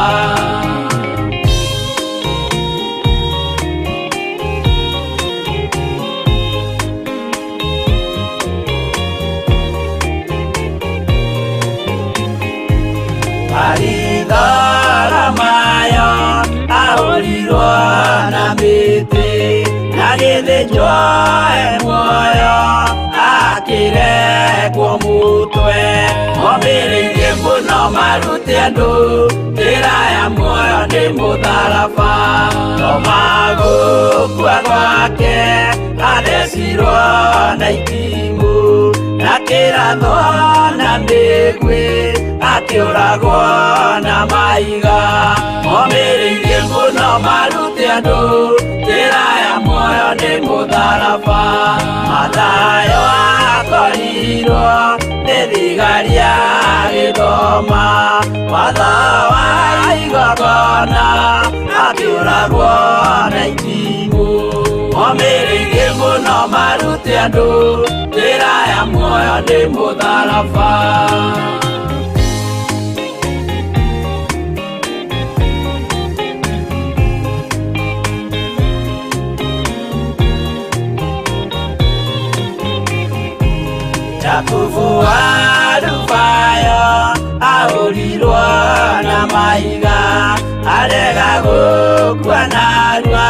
Aridora mayo ahorirwo na mĩtĩ na gĩthĩnjwo muoyo akĩrekwo mũtwe momireirie muno marute andũ njĩra ya muoyo nĩ mũtharaba no magũkua gwake athecirwo na itimũ na kĩratho na mĩguĩ akĩũragwo na maiga momireirie muno marute andũ njĩra ya muoyo nĩ mũtharaba Mathayo akorirwo nĩ thigari ya gĩthoma watho wa igongona akĩũragwo na itimũ momireirie muno marute andũ njĩra ya muoyo nĩ mũtharaba Jakubu wa Rufayo ahorirwo na maiga arega gũkua narua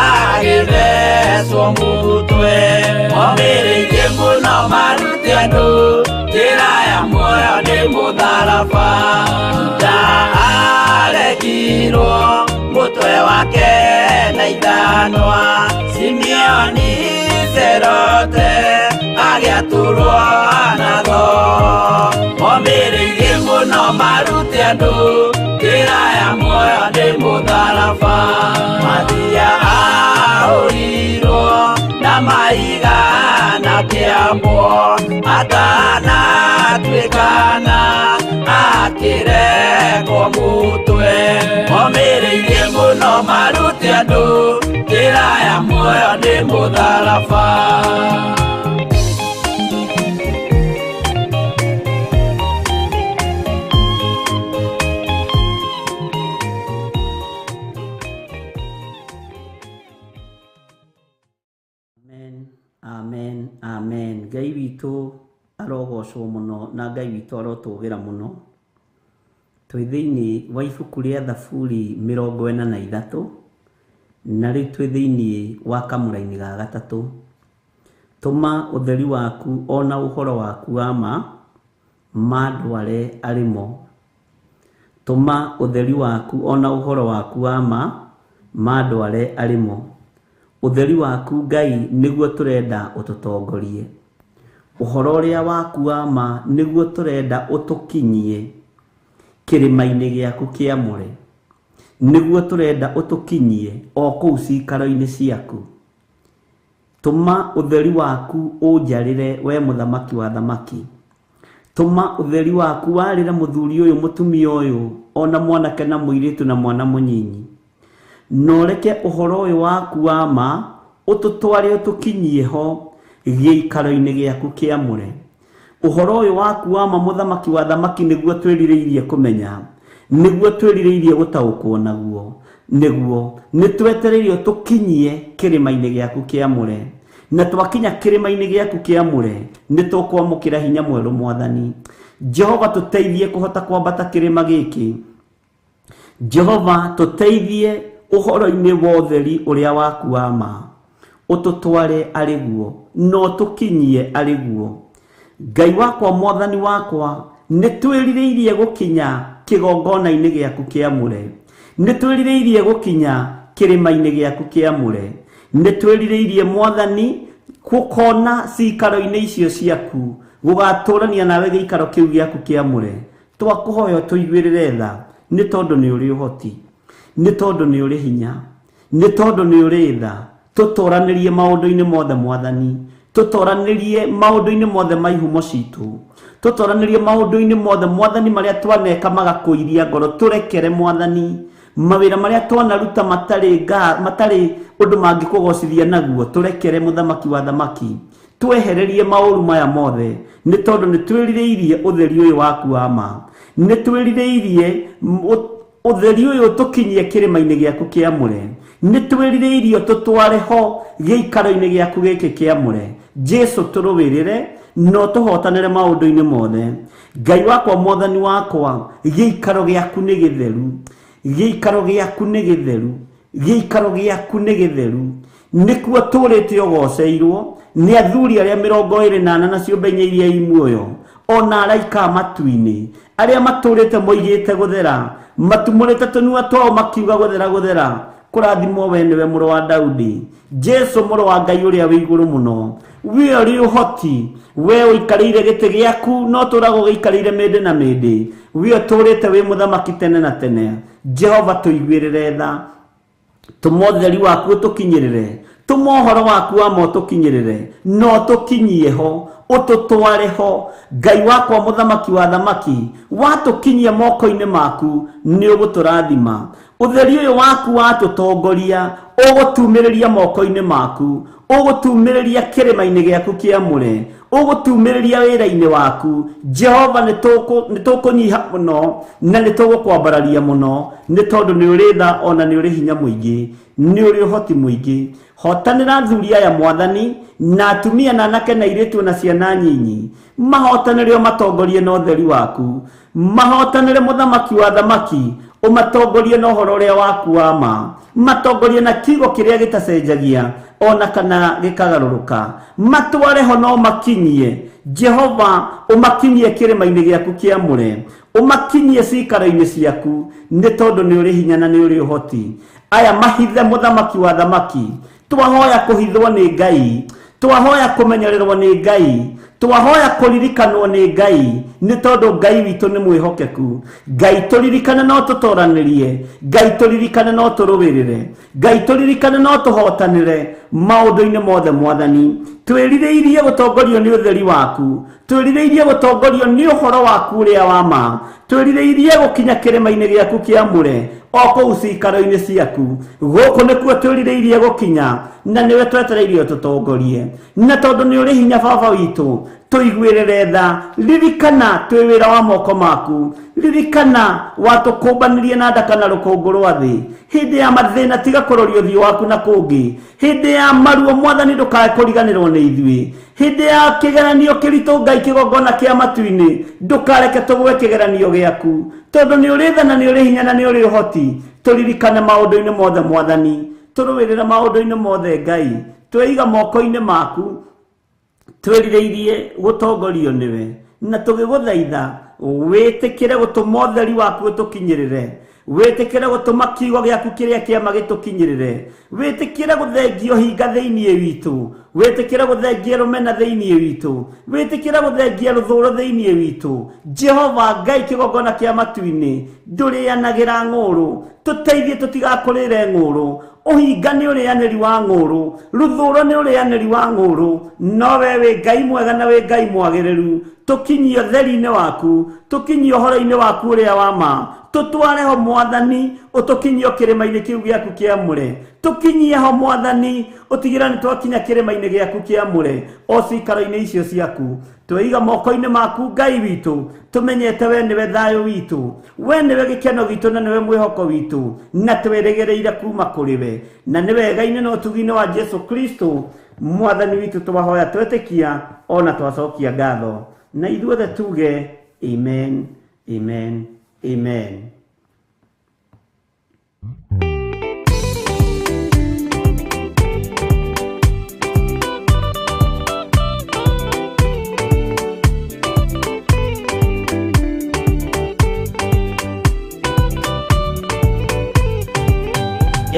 agĩthecwo mũtwe momireirie muno marute andũ njĩra ya muoyo nĩ mũtharaba Juda aregirwo mũtwe wake na ithanwa Simeoni Zelote agĩatũrwo na tho momireirie muno marute andũ njĩra ya muoyo nĩ mũtharaba Mathia ahorirwo na maiga na kĩambo atanatuĩkana akĩrekwo mũtwe momireirie muno marute andũ njĩra ya muoyo nĩ mũtharaba Amen, amen. Ngai witũ arogocwo mũno na Ngai witũ arotũgĩra mũno. Twĩ thĩinĩ wa ibuku rĩa Thaburi 43 na rĩu twĩ thĩinĩ wa kamũra-inĩ ga gatatũ. Tũma ũtheri waku ona ũhoro waku wa ma ndware arĩmo. Tũma ũtheri waku ona ũhoro waku wa ma mandware arimo utheri waku Ngai niguo turenda ututongorie uhoro uria waku wa ma niguo turenda utukinyie kirima-ini giaku kiamure niguo turenda utukinyie o kuu cikaro-ini ciaku tuma utheri waku unjarire we muthamaki wa thamaki tuma utheri waku warire muthuri uyu mutumia uyu ona mwanake na muiritu na mwana munyinyi noreke uhoro uyu waku wa ma ututware utukinyie ho giikaro-ini giaku kiamure uhoro uyu waku wa ma muthamaki wa thamaki niguo twiririirie kumenya niguo twiririirie gutaukwo naguo niguo nitwetereirio tukinyie kirima-ini giaku kiamure na twakinya kirima-ini giaku kiamure nitukwamukira hinya mweru mwathani Jehova tuteithie kuhota kwambata kirima giki Jehova tuteithie uhoro-ini wa utheri uria waku wa ma ututware ariguo no tukinyie ariguo Ngai wakwa mwathani wakwa nitwiririirie gukinya kigongona-ini giaku kiamure nitwiririirie gukinya kirima-ini giaku kiamure nitwiririirie mwathani gukona cikaro-ini icio ciaku gugaturania nawe giikaro kiu giaku kiamure twakuhoya tuiguirire tha ni tondu ni uri uhoti ni tondu ni uri hinya ni tondu ni uri tha tutoranirie maundu-ini mothe mwathani tutoranirie maundu-ini mothe maihumo citu tutoranirie maundu-ini mothe mwathani maria twaneka magakuiria ngoro turekere mwathani mawira maria twanaruta matari undu mangikugocithia naguo turekere muthamaki wa thamaki twehererie mauru maya mothe ni tondu ni twiririirie utheri uyu waku wa ma ni twiririirie utheri uyu tukinyie kirima-ini giaku kiamure ni twiririirie tutware ho giikaro-ini giaku giki kiamure Jesu turuwirire no tuhotanire maundu-ini mothe Ngai wakwa mwathani wakwa giikaro giaku ni githeru giikaro giaku ni githeru giikaro giaku ni githeru nikuo turite ogoceirwo ni athuri aria 24 na ciumbe-ini iria imuoyo ona araika matu-ini aria maturite moigite guthera matumurite tunua twao makiuga guthera kurathimwo we niwe muru wa Daudi Jesu muru wa Ngai uria wi iguru muno we uri uhoti we uikarire giti giaku no turago giikarire mende na mende we turite we muthamaki tene na tene Jehova tuiguirire tha tumotheri waku tukinyirire tumohoro waku wa mo tukinyirire no tukinyie ho ututware ho Ngai wakwa muthamaki wa thamaki watukinyia moko-ini maku ni uguturathima utheri uyu waku watutongoria ugutumiriria moko-ini maku ugutumiriria kirima-ini giaku kiamure ugutumiriria wira-ini waku Jehova nitukunyiha muno na nitugukwambararia muno ni tondu ni uri tha ona ni uri hinya muingi ni uri uhoti muingi hotanira thuri aya mwathani na atumia na anake na iritu na ciana nyinyi mahotanire matongorie na utheri waku mahotanire muthamaki wa thamaki umatongorie na uhoro uria waku wa ma matongorie na kigo kiria gitacenjagia ona kana gikagaruruka matware ho no makinyie Jehova umakinyie kirima-ini giaku kiamure umakinyie cikaro-ini ciaku ni tondu ni uri hinya na ni uri uhoti aya mahithe muthamaki wa thamaki twahoya kuhithwo ni Ngai twahoya kumenyererwo ni Ngai twahoya kuririkanwo ni Ngai ni tondu Ngai witu ni mwihokeku Ngai turirikane no tutoranirie Ngai turirikane no turuwirire Ngai turirikane no tuhotanire maundu-ini mothe mwathani twiririirie gutongorio ni utheri waku twiririirie gutongorio ni uhoro waku uria wa ma twiririirie gukinya kirima-ini giaku kiamure oko cikaro-ini ciaku guku nikuo twiririirie gukinya na niwe twetereirio tutongorie na tondu ni uri hinya baba witu tuiguirire tha ririkana twi wira wa moko maku ririkana watukumbanirie na ndaka na rukungu rwa thi hindi ya mathina tiga kurorio thio waku na kungi hindi ya maruo mwathani ndukae kuriganirwo ni ithui hindi ya kigeranio kiritu Ngai kigongona kia matu-ini ndukareke tugwe kigeranio giaku tondu ni uri tha na ni uri hinya na ni uri uhoti turirikane maundu-ini mothe mwathani turuwirira maundu-ini mothe Ngai tweiga moko-ini maku twiririirie gutongorio niwe na tugiguthaitha witikire gutuma utheri waku tukinyirire Wĩtĩkĩre gũtũma kiugo gĩaku kĩrĩa kĩama gĩtũkinyĩrĩre. Wĩtĩkĩre gũthengio hinga thĩinĩ witũ. Wĩtĩkĩre gũthengia rũmena thĩinĩ witũ. Wĩtĩkĩre gũthengia rũthũũro thĩinĩ witũ. Jehova Ngai kĩgongona kĩa matu-inĩ, ndũrĩanagĩra ng'ũrũ. Tũteithie tũtigakũrĩre ng'ũrũ. Ũhinga nĩ ũrĩanĩri wa ng'ũrũ. Rũthũũro nĩ ũrĩanĩri wa ng'ũrũ. No we wĩ Ngai mwega na wĩ Ngai mwagĩrĩru. Tũkinyie theri-inĩ waku. Tũkinyie ũhoro-inĩ waku ũrĩa wa ma. Tũtware ho Mwathani, ũtũkinyie kĩrĩma-inĩ kĩu gĩaku kĩamũre. Tũkinyie ho Mwathani, ũtigĩrĩre nĩ twakinya kĩrĩma-inĩ gĩaku kĩamũre. O cikaro-inĩ icio ciaku twĩiga moko-inĩ maku Ngai witũ. Tũmenyete we nĩwe thayũ witũ. We nĩwe gĩkeno gitũ na nĩwe mwĩhoko witũ. Na twĩrĩgĩrĩire kuma kũrĩ we. Na nĩ wega-inĩ na ũtugi-inĩ wa Jesu Kristo Mwathani witũ twahoya twetĩkia ona twacokia ngatho. Na ithuothe tuge amen, amen, amen.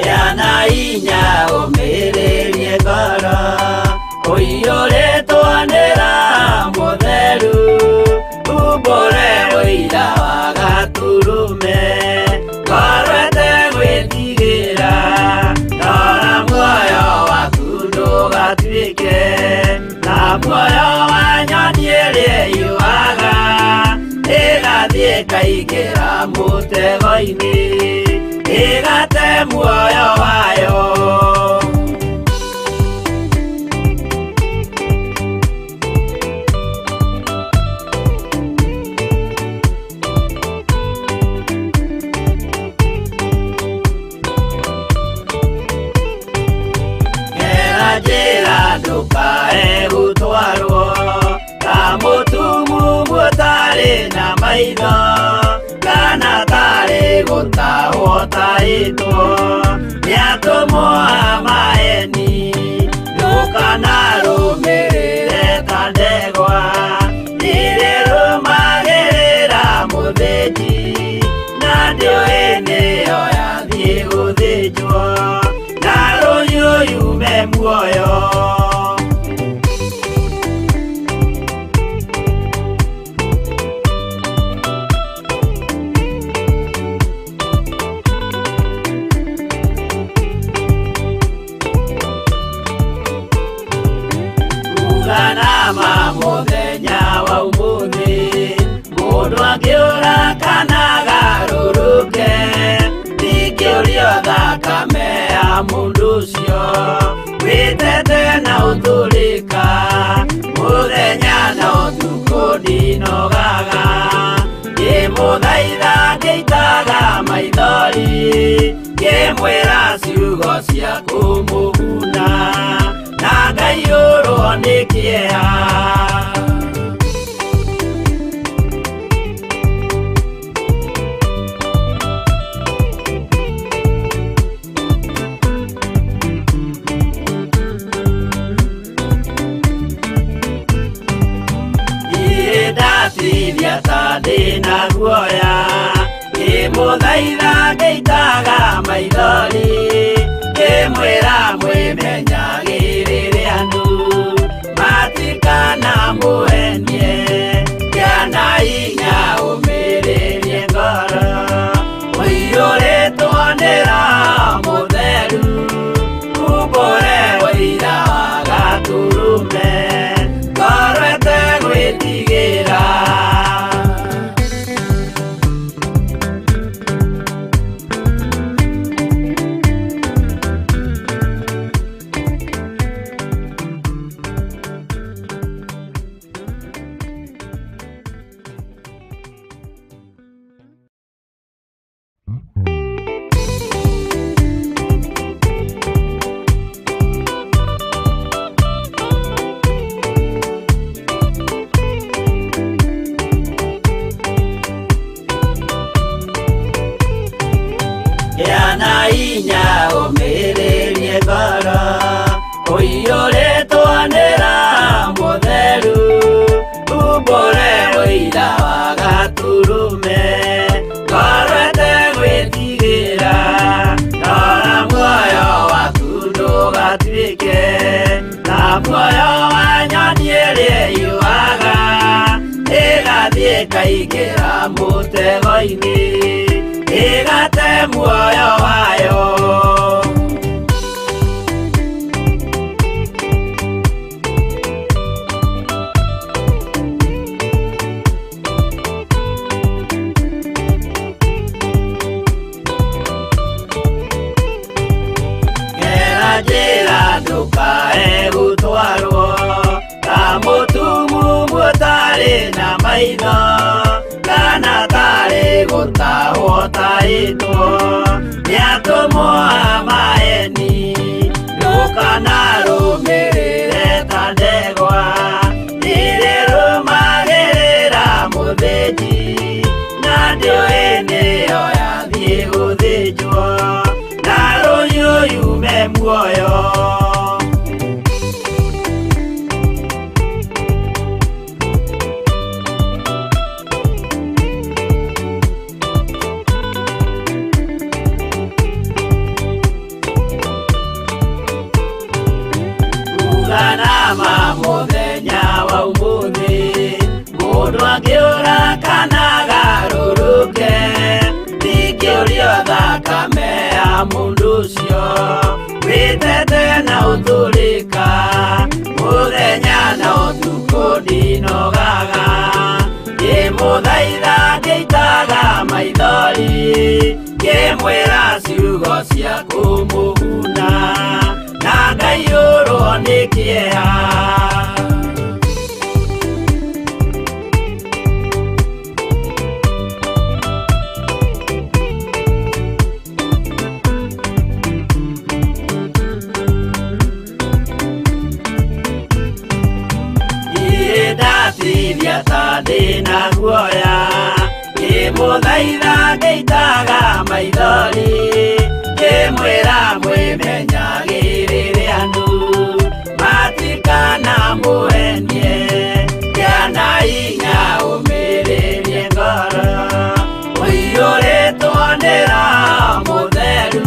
Yana inya umirerie ngoro uiyũrĩtwo nĩ Roho Mũtheru, umbũre ũira wa Gaturume, ngorwete gwĩtigĩra, rora muoyo waku ndũgatuĩke na muoyo wa nyoni ĩrĩa yũaga, ĩgathiĩ ĩkaingĩra mũtego-inĩ, ĩgate muoyo wayo. Njĩra ndũkae gũtwarwo ta mũtumumu ũtarĩ na maitho, kana tarĩ gũtahwo tahĩtwo nĩ atũmwo a maeni. Ndũkanarũmĩrĩre ta ndegwa ĩrĩrũmagĩrĩra mũthĩnji, na ndĩũĩ nĩyo yathiĩ gũthĩnjwo na rũhiũ yume muoyo. Uganama mũthenya wa ũmũthĩ, mũndũ angĩũra kana agarũrũke, ndingĩũrio thakame ya mũndũ ũcio, wĩtete na ũtũrĩka, mũthenya na ũtukũ ndinogaga, ngĩmũthaitha ngĩitaga maithori, ngĩmwĩra ciugo cia kũmũguna, na ngaiyũrwo nĩ kĩeha. Ndatiria ta ndĩna guoya, ngĩmũthaitha ngĩitaga maithori, ngĩmwĩra mwĩmenyagĩrĩre andũ matikanamũhenie, kĩana hinya ũmĩrĩrie ngoro, ũiyũrĩtwo nĩ Roho Mũtheru, umbũre ũira wa Gaturume, ngorwete gwĩtigĩra. Yana hinya ũmĩrĩrie ngoro, ũiyũrĩtwo nĩ Roho Mũtheru, umbũre ũira wa Gaturume, ngorwete gwĩtigĩra. na muoyo wa nyoni ĩrĩa yuaga ĩgathiĩ ĩkaingĩra mũtego-inĩ ĩgate muoyo wayo. Njĩra ndũkae gũtwarwo ta mũtumumu ũtarĩ na maitho kana tarĩ gũtahwo tahĩtwo nĩ atũmwo a maeni. Ndũkanarũmĩrĩre ta ndegwa ĩrĩrũmagĩrĩra mũthĩnji na ndĩũĩ nĩyo yathiĩ gũthĩnjwo na rũhiũ yume muoyo. Uganama mũthenya wa ũmũthĩ mũndũ angĩũra kana garũrũke ndingĩũrio thakame ya mũndũ ũcio wĩtete na ũtũrĩka mũthenya na ũtukũ ndinogaga ngĩmũthaitha ngĩitaga maithori ngĩmwĩra ciugo cia kũmũguna na ngaiyũrwo nĩ kĩeha. Ndatithia ta ndĩna guoya ngĩmũthaitha ngĩitaga maithori ngĩmwĩra mwĩmenyagĩrĩre andũ matikana mũhenie kĩana hinya ũmĩrĩrie ngoro ũiyũrĩtwo nĩ Roho Mũtheru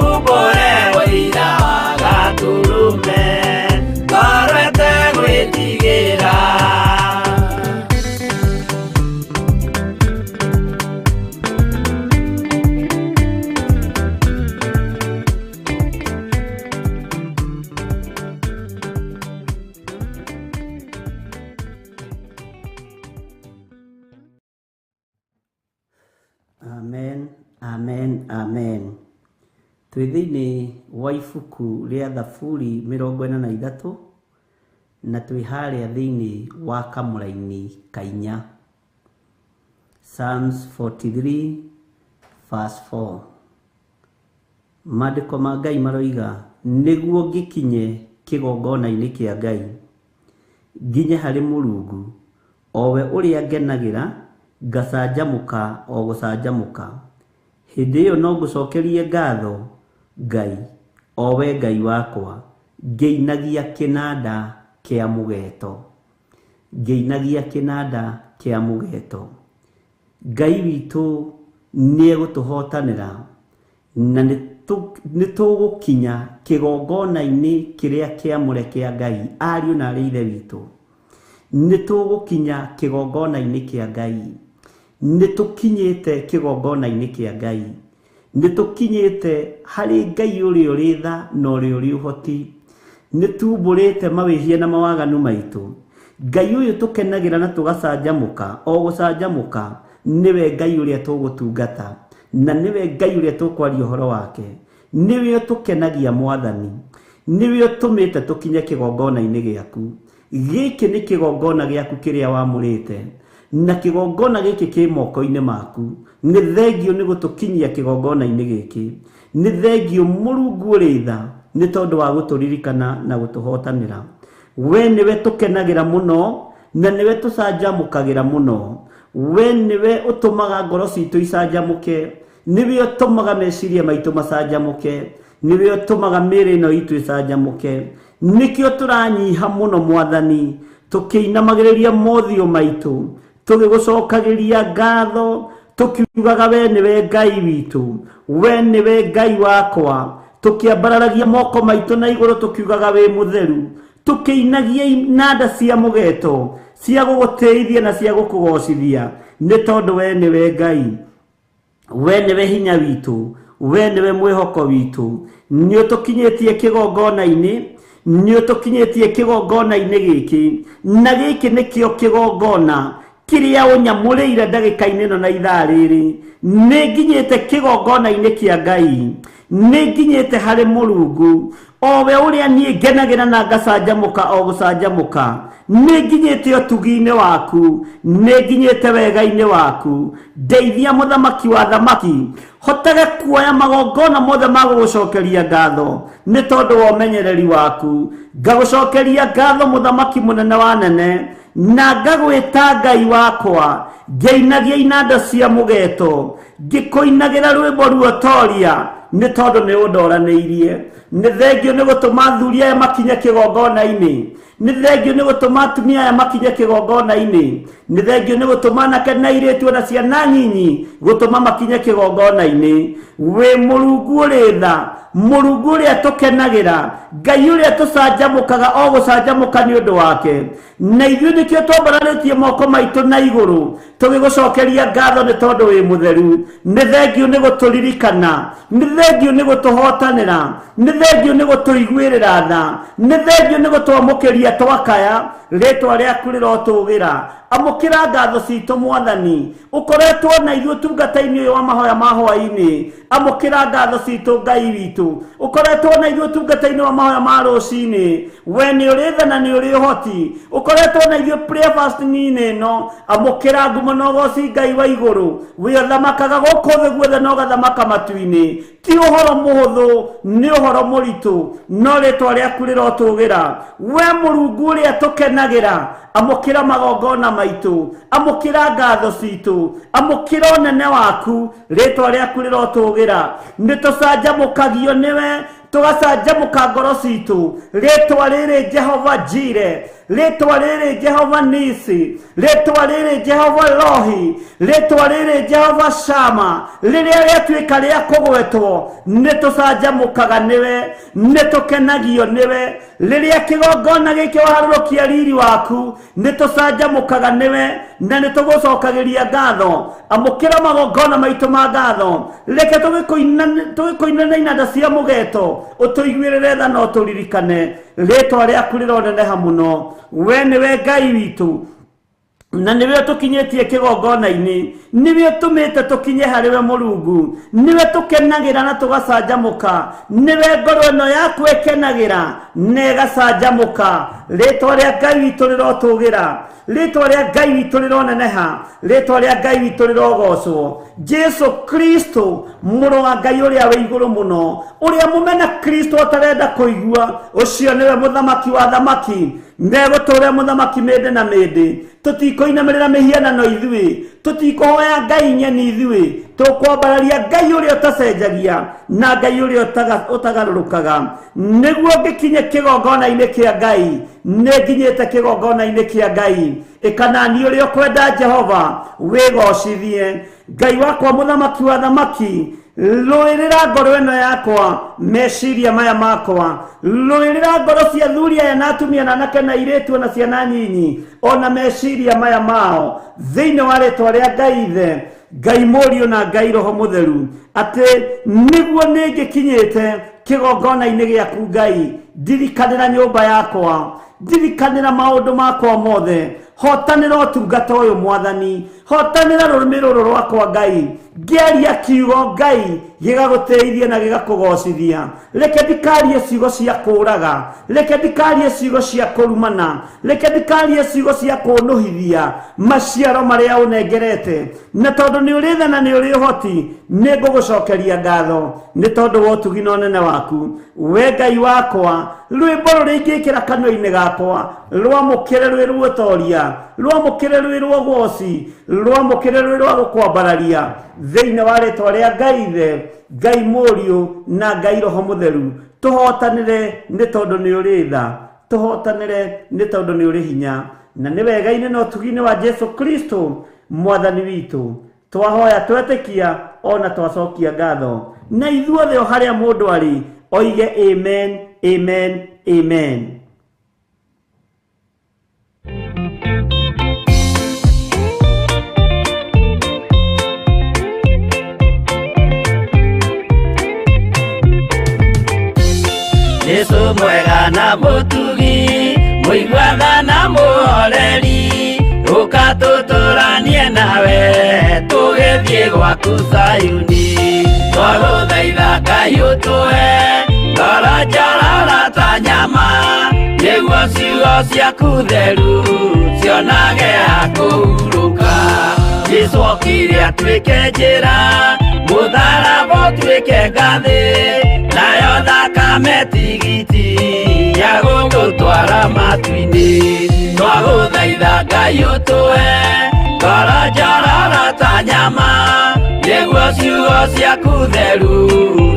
umbũre ũira wa gatũrũme ngoro ĩtegwĩtigĩra. Amen, amen, amen. Twĩ thĩinĩ wa ibuku rĩa Thaburi 43 na twĩ harĩa thĩinĩ wa kamũra-inĩ kainya. Psalms 43 verse 4. Maandĩko ma Ngai maroiga nĩguo ngĩkinye kĩgongona-inĩ kĩa Ngai nginye harĩ Mũrungu o we ũrĩa ngenagĩra ngacanjamũka o gũcanjamũka. Hĩndĩ ĩyo no ngũcokerie ngatho Ngai o we Ngai wakwa ngĩinagia kĩnanda kĩa mũgeeto. Ngĩinagia kĩnanda kĩa mũgeeto. Ngai witũ nĩegũtũhotanĩra na nĩtũgũkinya kĩgongona-inĩ kĩrĩa kĩamũre kĩa Ngai. Ariũ na aarĩ a Ithe witũ, nĩtũgũkinya kĩgongona-inĩ kĩa Ngai. Nĩtũkinyĩte kĩgongona-inĩ kĩa Ngai. Nĩtũkinyĩte harĩ Ngai ũrĩa ũrĩ tha na ũrĩa ũrĩ ũhoti. Nĩtumbũrĩte mawĩhia na mawaganu maitũ. Ngai ũyũ tũkenagĩra na tũgacanjamũka o gũcanjamũka nĩwe Ngai ũrĩa tũgũtungata na nĩwe Ngai ũrĩa tũkwaria ũhoro wake. Nĩwe tũkenagia Mwathani. Nĩwe ũtũmĩte tũkinye kĩgongona-inĩ gĩaku. Gĩkĩ nĩ kĩgongona gĩaku kĩrĩa wamũrĩte na kĩgongona gĩkĩ kĩ moko-inĩ maku. Nĩ thengio nĩ gũtũkinyia kĩgongona-inĩ gĩkĩ. Nĩ thengio Mũrungu ũrĩ tha nĩ tondũ wa gũtũririkana na gũtũhotanĩra. We nĩwe tũkenagĩra mũno na nĩwe tũcanjamũkagĩra mũno. We nĩwe ũtũmaga ngoro citũ icanjamũke. Nĩwe ũtũmaga meciria maitũ macanjamũke. Nĩwe ũtũmaga mĩĩrĩ ĩno itũ icanjamũke. Nĩkĩo tũranyiha mũno Mwathani tũkĩinamagĩrĩria mothiũ maitũ tũgĩgũcokagĩria ngatho tũkiugaga we nĩwe Ngai witũ. We nĩwe Ngai wakwa. tukiambararagia moko maitu na iguru tukiugaga we mutheru tukiinagia inanda cia mugeto cia guguteithia na cia gukugocithia ni tondu we niwe Ngai, we niwe hinya witu, we niwe mwihoko witu. Ni utukinyitie kigongona-ini, ni utukinyitie kigongona-ini giki, na giki nikio kigongona kiria unyamurire ndagika-ini no na ithaa riri. Ni nginyite kigongona-ini kia Ngai, ni nginyite hari Murungu o we uria nie ngenagira na ngacanjamuka o gucanjamuka. Ni nginyite utugi-ini waku, ni nginyite wega-ini waku. Ndeithia muthamaki wa thamaki, hotage kuoya magongona mothe ma gugucokeria ngatho ni tondu wa umenyereri waku. Ngagucokeria ngatho muthamaki munene wa nene, na ngagwita Ngai wakwa, ngeinagia inanda cia mugeto, ngikuinagira rwimbo ruotoria ni tondu ni undoraniirie. Ni thengio ni gutuma thuri aya makinye kigongona-ini, ni thengio ni gutuma atumia aya makinye kigongona-ini, ni thengio ni gutuma anake na airitu na ciana nyinyi gutuma makinye kigongona-ini. We Murungu uri tha, Murungu uria tukenagira, Ngai uria tucanjamukaga o gucanjamuka ni undu wake. Na ithuĩ nikio twambararĩtie moko maitu na iguru tugigucokeria ngatho ni tondu wi mutheru. Ni thengio ni guturirikana, ni thengio ni gutuhotanira, ni thengio ni gutuiguirira tha, ni thengio ni gutwamukiria twakaya. Ritwa riaku rirotugira, amukira ngatho citu Mwathani. Ukoretwo na ithuĩ tungata-ini uyu wa mahoya ma hwa-ini, amukira ngatho citu Ngai witu. Ukoretwo na ithuĩ tungata-ini wa mahoya ma ruci-ini, we ni uri tha na ni uri uhoti. Ukoretwo na ithuĩ prayer fasting-ini ino, amukira ngumo na ugoci Ngai wa iguru. We uthamakaga guku thĩ guothe na ugathamaka matu-ini. Ti uhoro muhuthu, ni uhoro muritu, no ritwa riaku rirotugira. We Murungu uria tukenagira, amukira magongona maitu, amukira ngatho citu, amukira unene waku. Ritwa riaku rirotugira, ni tucanjamukagio niwe, tugacanjamuka ngoro citu. Ritwa riri Jehova Jire, ritwa riri Jehova Nisi, ritwa riri Jehova Rohi, ritwa riri Jehova Shama. Riria riatuika ria kugwetwo, ni tucanjamukaga niwe, ni tukenagio niwe. Riria kigongona giki waharurukia riri waku, ni tucanjamukaga niwe, na ni tugucokagiria ngatho. Amukira magongona maitu ma ngatho, reke tugikuinana inanda cia mugeto, utuiguirire tha na uturirikane. Ritwa riaku rironeneha muno. We niwe Ngai witu, na niwe tukinyitie kigongona-ini, niwe tumite tukinye hariwe Murungu, niwe tukenagira na tugacanjamuka, niwe ngoro ino yaku ikenagira na igacanjamuka. Ritwa ria Ngai witu rirotugira, ritwa ria Ngai witu rironeneha, ritwa ria Ngai witu rirogocwo. Jesu Kristo muru wa Ngai uria wi iguru muno, uria mumena Kristo atarenda kuigua, ucio niwe muthamaki wa thamaki, neguture muthamaki mende na mende. Tutikoinamirira mihianano ithui, tutikohoya Ngai nyeni ithui, tukwambararia Ngai uria utacenjagia na Ngai uria utagarurukaga. Niguo ngikinye kigongona-ini kia Ngai, ni nginyite kigongona-ini kia Ngai. Ikanani uria ukwenda Jehova wigocithie. Ngai wakwa muthamaki wa thamaki, luirira ngoro ino yakwa, meciria maya makwa, luirira ngoro cia thuri aya na atumia na anake na airitu na ciana nyinyi, ona meciria maya mao, thiini wa ritwa ria Ngai Ithe, Ngai Mũriũ na Ngai Roho Mũtheru, ati niguo ningikinyite kigongona-ini giaku Ngai. Ndirikanira nyumba yakwa, ndirikanira maundu makwa mothe, hotanira utungata uyu Mwathani, hotanira rurimi ruru rwakwa Ngai, ngeria kiugo Ngai gigaguteithia na gigakugocithia. Reke ndikarie ciugo cia kuraga, reke ndikarie ciugo cia kurumana, reke ndikarie ciugo cia kunuhithia maciaro maria unengerete. Na tondu ni uri tha na ni uri uhoti, ni ngugucokeria ngatho ni tondu wa utugi na unene waku. We Ngai wakwa, rwimbo ruringikira kanua-ini gakwa, rwamukire rwi ruotoria, rwamukire rwi rwa goci, rwamukire rwi rwa gukwambararia, thiini wa ritwa ria Ngai Ithe, Ngai Mũriũ na Ngai Roho Mũtheru. Tuhotanire ni tondu ni uri tha, tuhotanire ni tondu ni uri hinya, na ni wega-ini na utugi-ini wa Jesu Kristo Mwathani witu. Twahoya twetikia ona twacokia ngatho. Na ithuothe o haria mundu ari, oige amen, amen, amen. Yesu mwega na mutugi, muigwatha na muhoreri, ukatuturanie nawe tugithie gwaku Sayuni. Twaguthaitha Ngai utũhe ngoro njororo ta nyama, nĩguo ciugo ciaku theru cionage ha kũhurũka. Jesũ okire atuĩke njĩra, mũtharaba ũtuĩke ngathĩ, nayo thakame tigiti ya gũgũtwara matu-inĩ. Twagũthaitha Ngai ũtũhe ngoro njororo ta nyama, nĩguo ciugo ciaku theru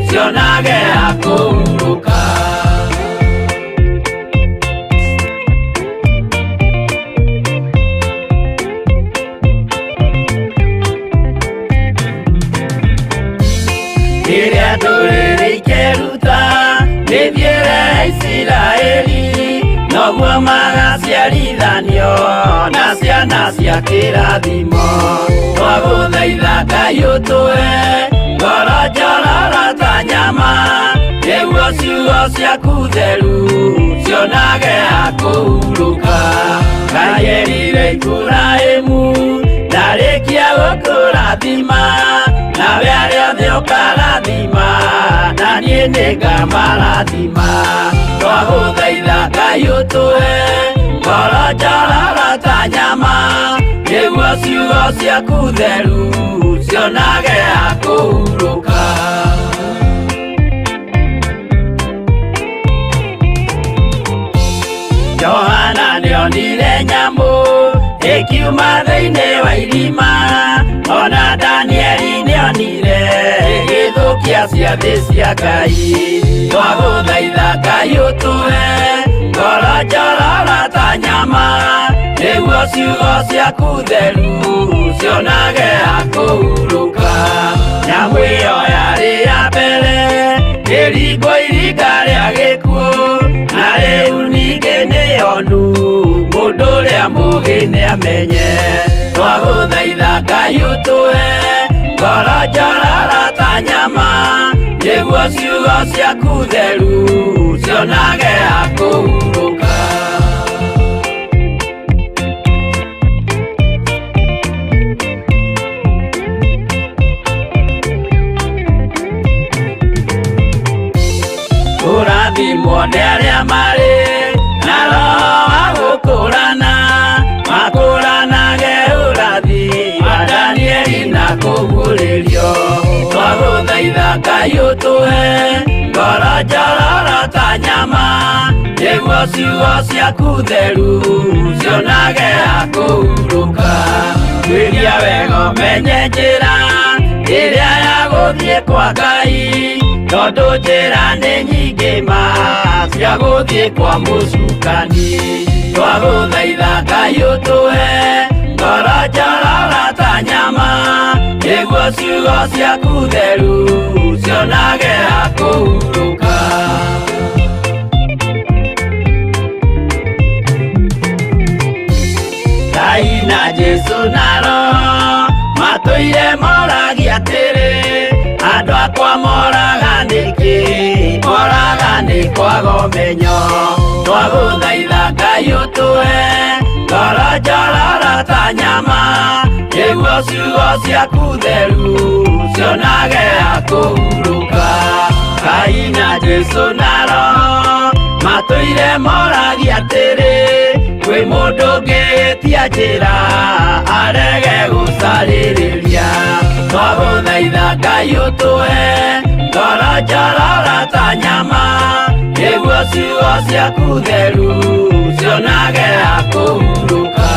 cionage ha kũhurũka. Rĩrĩa ndũrĩrĩ ikeruta mĩthiĩre ya Isiraeli, noguo magaciarithanio na ciana cia kĩrathimo. Twagũthaitha Ngai ũtũhe ngoro njororo ta nyama, nĩguo ciugo ciaku theru cionage ha kũhurũka. Ngai erire Iburahĩmu ndarĩkia gũkũrathima, nawe arĩa othe ũkarathima na niĩ nĩngamarathima. Twagũthaitha Ngai ũtũhe ngoro njororo ta nyama, nĩguo ciugo ciaku theru cionage ha kũhurũka. Johana nĩonire nyamũ ĩkiuma thĩinĩ wa irima, ona Danieli nĩonire ĩgĩthũkia ciathĩ cia Ngai. Twagũthaitha Ngai ũtũhe ngoro njororo ta nyama, nĩguo ciugo ciaku theru cionage ha kũhurũka. Nyamũ ĩyo yarĩ ya mbere ĩringwo iringa rĩa gĩkuũ, na rĩu ningĩ nĩyonu mũndũ ũrĩa mũũgĩ nĩamenye. Twagũthaitha Ngai ũtũhe ngoro njororo ta nyama, nĩguo ciugo ciaku theru cionage ha kũhurũka. Kũrathimwo nĩ arĩa marĩ na roho wa gũkũrana, makũranage ũrathi wa Danieli na kũguũrĩrio. Twagũthaitha Ngai ũtũhe ngoro njororo ta nyama, nĩguo ciugo ciaku theru cionage ha kũhurũka. Kwĩria wega ũmenye njĩra ĩrĩa ya gũthiĩ kwa Ngai, tondũ njĩra nĩ nyingĩ ma cia gũthiĩ kwa mũcukani. Twagũthaitha Ngai ũtũhe ngoro njororo ta nyama, nĩguo ciugo ciaku theru cionage ha kũhurũka. Ngai na Jesũ na Roho matũire moragia atĩrĩ, andũ akwa moraga nĩkĩ, moraga nĩ kwaga ũmenyo. Twagũthaitha Ngai ũtũhe ngoro njororo ta nyama, nĩguo ciugo ciaku theru cionage ha kũhurũka. Ngai na Jesũ na Roho matũire moragia atĩrĩ, kwĩ mũndũ ũngĩtia njĩra arege gũcarĩrĩria. Twagũthaitha Ngai ũtũhe ngoro njororo ta nyama, nĩguo ciugo ciaku theru cionage ha kũhurũka.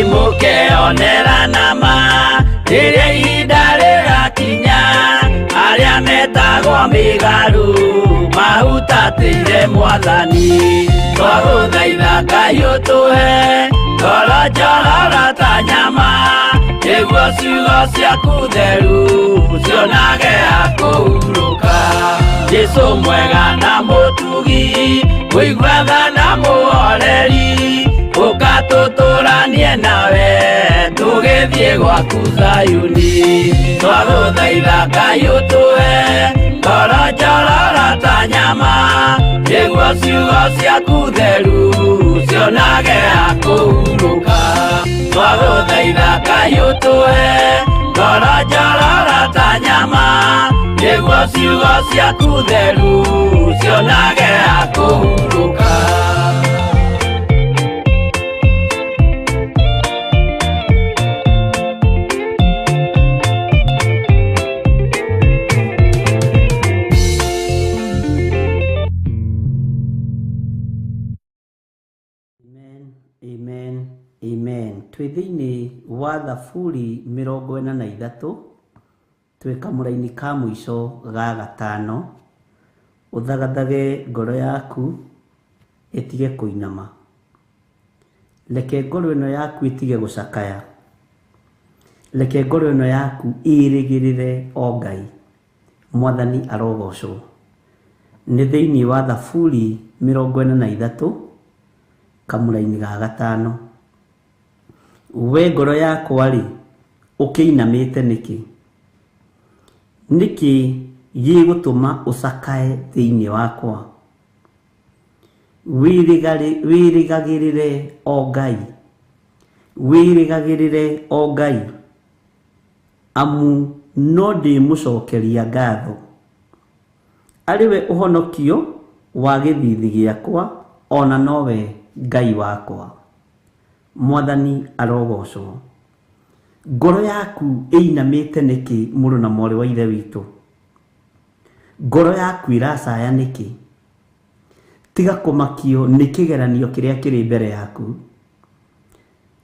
Nĩmũkeonera nama rĩrĩa ihinda rĩgakinya, arĩa metagwo makwa migaru mahutatĩire Mwathani twagũthaitha Ngai ũtũhe ngoro njororo ta nyama nĩguo ciugo ciaku theru cionage akũhurũka Jesũ mwega na mũtugi mũigua tha na mũhoreri ũkatũtũranie nawe tũgĩthiĩ gwaku Zayuni twagũthaitha Ngai ũtũhe ngoro njororo ta nyama nĩguo ciugo ciaku theru cionage akũhurũka twagũthaitha Ngai ũtũhe ngoro njororo ta nyama nĩguo ciugo ciaku theru cionage akũhurũka Amen, amen. Twithini wa Thaburi 43 twe kamuraini ka muico ga gatano uthagathage ngoro yaku etige kuinama leke ngoro ino yaku etige gucakaya leke ngoro ino yaku irigirire o Ngai Mwathani arogocwo ni thiini wa Thaburi 43 kamuraini ga gatano we ngoro yakwa ri ukiinamite niki gigutuma ucakae thiini wakwa wirigagirire o Ngai amu no ndimucokeria ngatho ariwe uhonokio wa githithi giakwa ona nowe Ngai wakwa Mwathani arogocwo ngoro yaku ĩinamĩte nĩkĩ mũrũ na mwarĩ wa ithe witũ ngoro yaku iracaya nĩkĩ tiga kũmakio nĩ kĩgeranio kĩrĩa kĩrĩ mbere yaku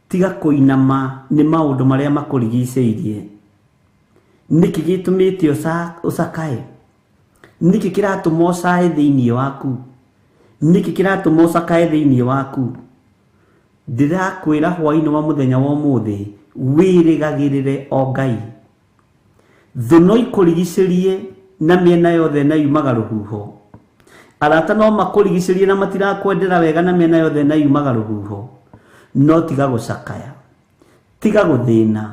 tiga kũinama nĩ maũndũ marĩa makũrigicĩirie nĩkĩ gĩtũmĩte ũcakae nĩkĩ kĩratũma ũcae thĩinĩ waku nĩkĩ kĩratũma ũcakae thĩinĩ waku ndĩrakwĩra hwa-inĩ wa mũthenya wa ũmũthĩ wirigagirire o Ngai thũ no ikũrigicĩrie na mĩena yothe na yumaga rũhuho arata no makũrigicĩrie na matirakwendera wega na mĩena yothe na yumaga rũhuho no tiga gũcakaya tiga gũthĩna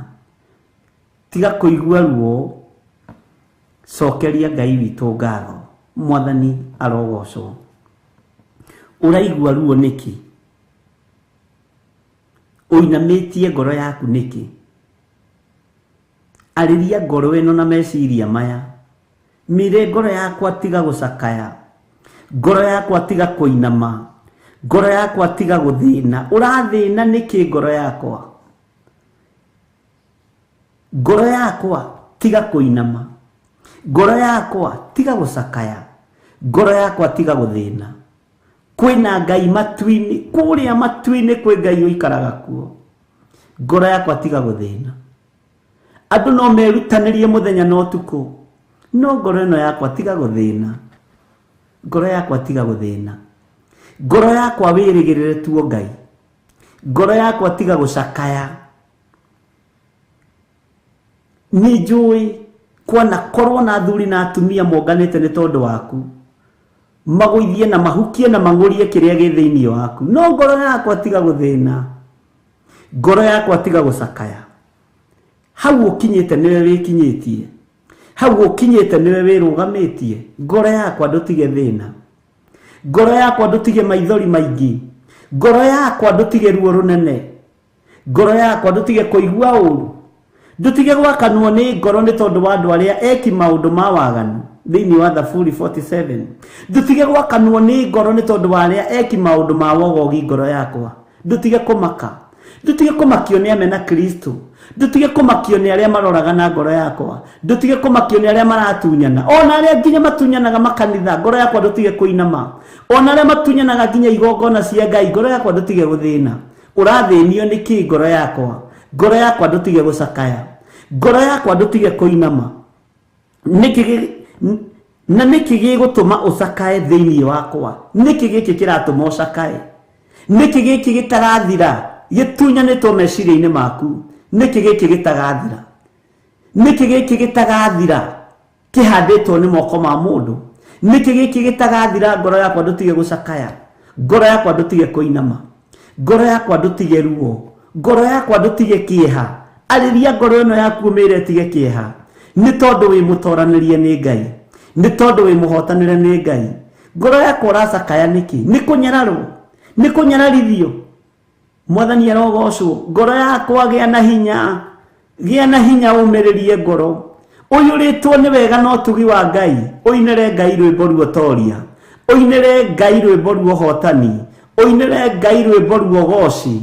tiga kũigua ruo cokeria Ngai witũ ngatho Mwathani arogocwo uraigua ruo nĩkĩ uinamĩtie ngoro yaku nĩkĩ arĩria ngoro ĩno na meciria maya mire ngoro yakwa tiga gũcakaya ngoro yakwa tiga kũinama ngoro yakwa tiga gũthĩna ũrathĩna nĩkĩ ngoro yakwa tiga kũinama ngoro yakwa tiga gũcakaya ngoro yakwa tiga gũthĩna kwĩna Ngai matu-inĩ kũrĩa matu-inĩ kwĩ Ngai ũikaraga kuo ngoro yakwa tiga gũthĩna andũ no merutanĩrie mũthenya na ũtukũ no ngoro ĩno yakwa tiga gũthĩna ngoro yakwa tiga gũthĩna ngoro yakwa wĩrĩgĩrĩre tuo Ngai ngoro yakwa tiga gũcakaya nĩ njũĩ kwana korwo na athuri na atumia monganĩte nĩ tondũ waku magũithie na mahukie na mang'ũrie kĩrĩa gĩ thĩinĩ waku no ngoro yakwa tiga gũthĩna ngoro yakwa tiga gũcakaya hau ũkinyĩte nĩwe wĩkinyĩtie hau ũkinyĩte nĩwe wĩrũgamĩtie ngoro yakwa ndũtige thĩna ngoro yakwa ndũtige maithori maingĩ ngoro yakwa ndũtige ruo rũnene ngoro yakwa ndũtige kũigua ũũru ndũtige gwakanwo nĩ ngoro nĩ tondũ wa andũ arĩa eki maũndũ ma waganu thĩinĩ wa Thaburi 47 ndũtige gwakanwo nĩ ngoro nĩ tondũ wa arĩa eki maũndũ ma wogogi ngoro yakwa ndũtige kũmaka ndũtige kũmakio nĩ amena Kristo ndũtige kũmakio nĩ arĩa maroraga na ngoro yakwa ndũtige kũmakio nĩ arĩa maratunyana ona arĩa nginya matunyanaga makanitha ngoro yakwa ndũtige kũinama ona arĩa matunyanaga nginya igongona cia Ngai ngoro yakwa ndũtige gũthĩna ũrathĩnio nĩkĩ ngoro yakwa ndũtige gũcakaya ngoro yakwa ndũtige kũinama nĩkĩ na niki gigutuma ucakae thiini wakwa niki giki kiratuma ucakae niki giki gitarathira gitunyanitwo meciria-ini maku niki giki gitagathira niki giki gitagathira kihanditwo ni moko ma mundu niki giki gitagathira ngoro yakwa ndutige gucakaya ngoro yakwa ndutige kuinama ngoro yakwa ndutige ruo ngoro yakwa ndutige kieha ariria ngoro ino yaku umire tige kieha ni tondu wi mutoranirie ni Ngai ni tondu wi muhotanire ni Ngai ngoro yakwa uracakaya niki ni kunyararwo ni kunyararithio mwathani arogocwo ngoro yakwa gia na hinya umiririe ngoro uyuritwo ni wega no tugi wa Ngai uinere Ngai rwimbo ruotoria uinere Ngai rwimbo ruohotani uinere Ngai rwimbo ruogoci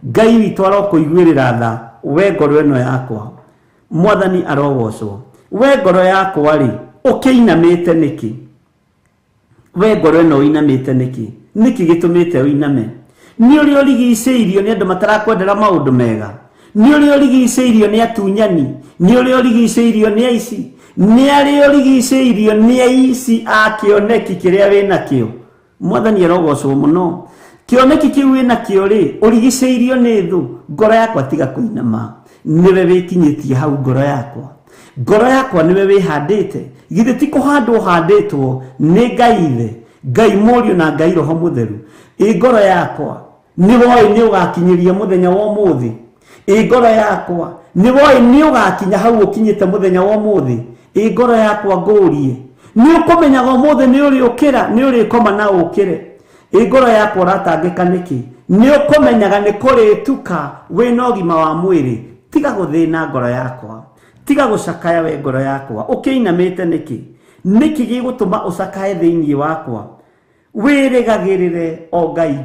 Ngai witu arokuiguirira tha we ngoro ino yakwa mwathani arogocwo we ngoro yakwa ri ukiinamite niki we ngoro ino uinamite niki gitumite uiname ni uri origiceirio ni andu matarakwendera maundu mega ni uri origiceirio ni atunyani ni uri origiceirio ni aici ni ari origiceirio ni aici akioneki kiria wina kio mwathani arogocwo muno kioneki kiu wina kio ri origiceirio ni thu ngoro yakwa tiga kuinama niwe wikinyitie hau ngoro yakwa niwe wihandite githe ti kuhandwo handitwo ni Ngai ithe Ngai Mũriũ na Ngai Roho Mũtheru ngoro yakwa ni woi ni ugakinyiria muthenya wa umuthi ngoro yakwa ni woi ni ugakinya hau ukinyite muthenya wa umuthi ngoro yakwa ngurie ni ukumenyaga umuthi ni uri ukira ni uri koma na ukire ngoro yakwa ratangika niki ni ukumenyaga ni kurituka wina ũgima wa mwĩrĩ tiga guthina ngoro yakwa tiga gucakaya we ngoro yakwa ukiinamite niki gigutuma ucakae thiini wakwa wirigagirire o Ngai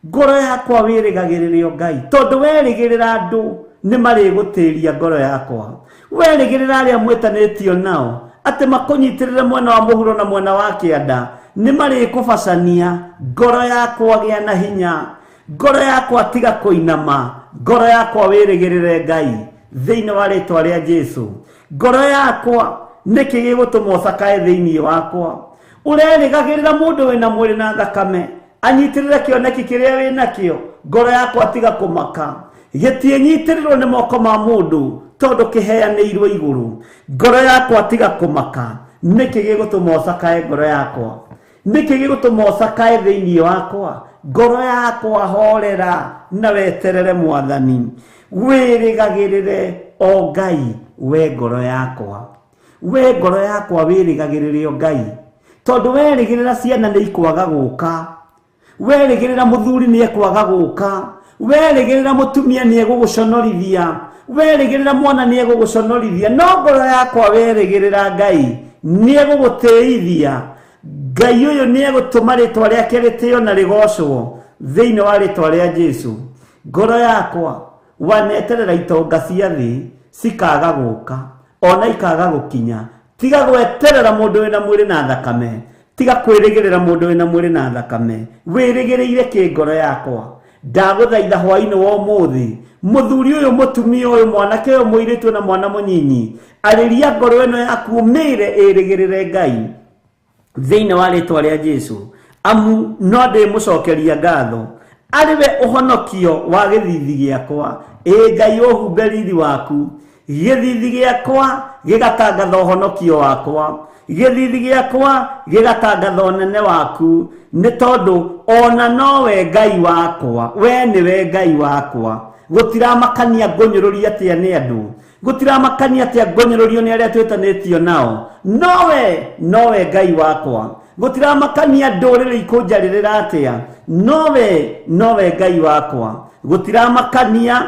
ngoro yakwa wirigagirire o Ngai tondu werigirira andu ni marigutiria ngoro yakwa werigirira aria mwetanitio nao ati makunyitirire mwena wa muhuro na mwena wa kianda ni marikubacania ngoro yakwa gia na hinya ngoro yakwa tiga kuinama ngoro yakwa wirigirire Ngai thiini wa ritwa ria Jesu ngoro yakwa niki gigutuma ucakae thiini wakwa urerigagirira mundu wina mwiri na thakame anyitirire kioneki kiria wina kio ngoro yakwa tiga kumaka gitienyitiriro ni moko ma mundu tondu kiheanirwo iguru ngoro yakwa tiga kumaka niki gigutuma ucakae ngoro yakwa niki gigutuma ucakae thiini wakwa ngoro yakwa horera na weterere mwathani wirigagirire o Ngai we ngoro yakwa wirigagirire o Ngai tondu werigirira ciana ni ikwaga guka werigirira muthuri ni ekwaga guka werigirira mutumia ni eguguconorithia werigirira mwana ni eguguconorithia no ngoro yakwa werigirira Ngai ni egugutiithia Ngai uyu ni egutuma ritwa riake ritio na rigocwo thiini wa ritwa ria Jesu ngoro yakwa waneterera itonga cia thi cikaga guka ona ikaga gukinya tiga gweterera mundu wina mwiri na thakame tiga kwirigirira mundu wina mwiri na thakame wirigiriire ki ngoro yakwa ndaguthaitha hwa-ini wa umuthi muthuri uyu mutumia uyu mwanake uyu muiritu na mwana munyinyi ariria ngoro ino yaku umire irigirire Ngai thiini wa ritwa ria Jesu amu no ndimucokeria ngatho ariwe uhonokio wa githithi giakwa Ngai uhumbe rithi waku githithi giakwa gigatangatha uhonokio wakwa githithi giakwa gigatangatha unene waku ni tondu ona nowe Ngai wakwa we niwe Ngai wakwa gutiramakania ngonyururia atia ni andu gutiramakania atia ngonyururio ni aria twitanitio nao nowe Ngai wakwa gutiramakania ndurire ikunjaririra atia nowe Ngai wakwa gutiramakania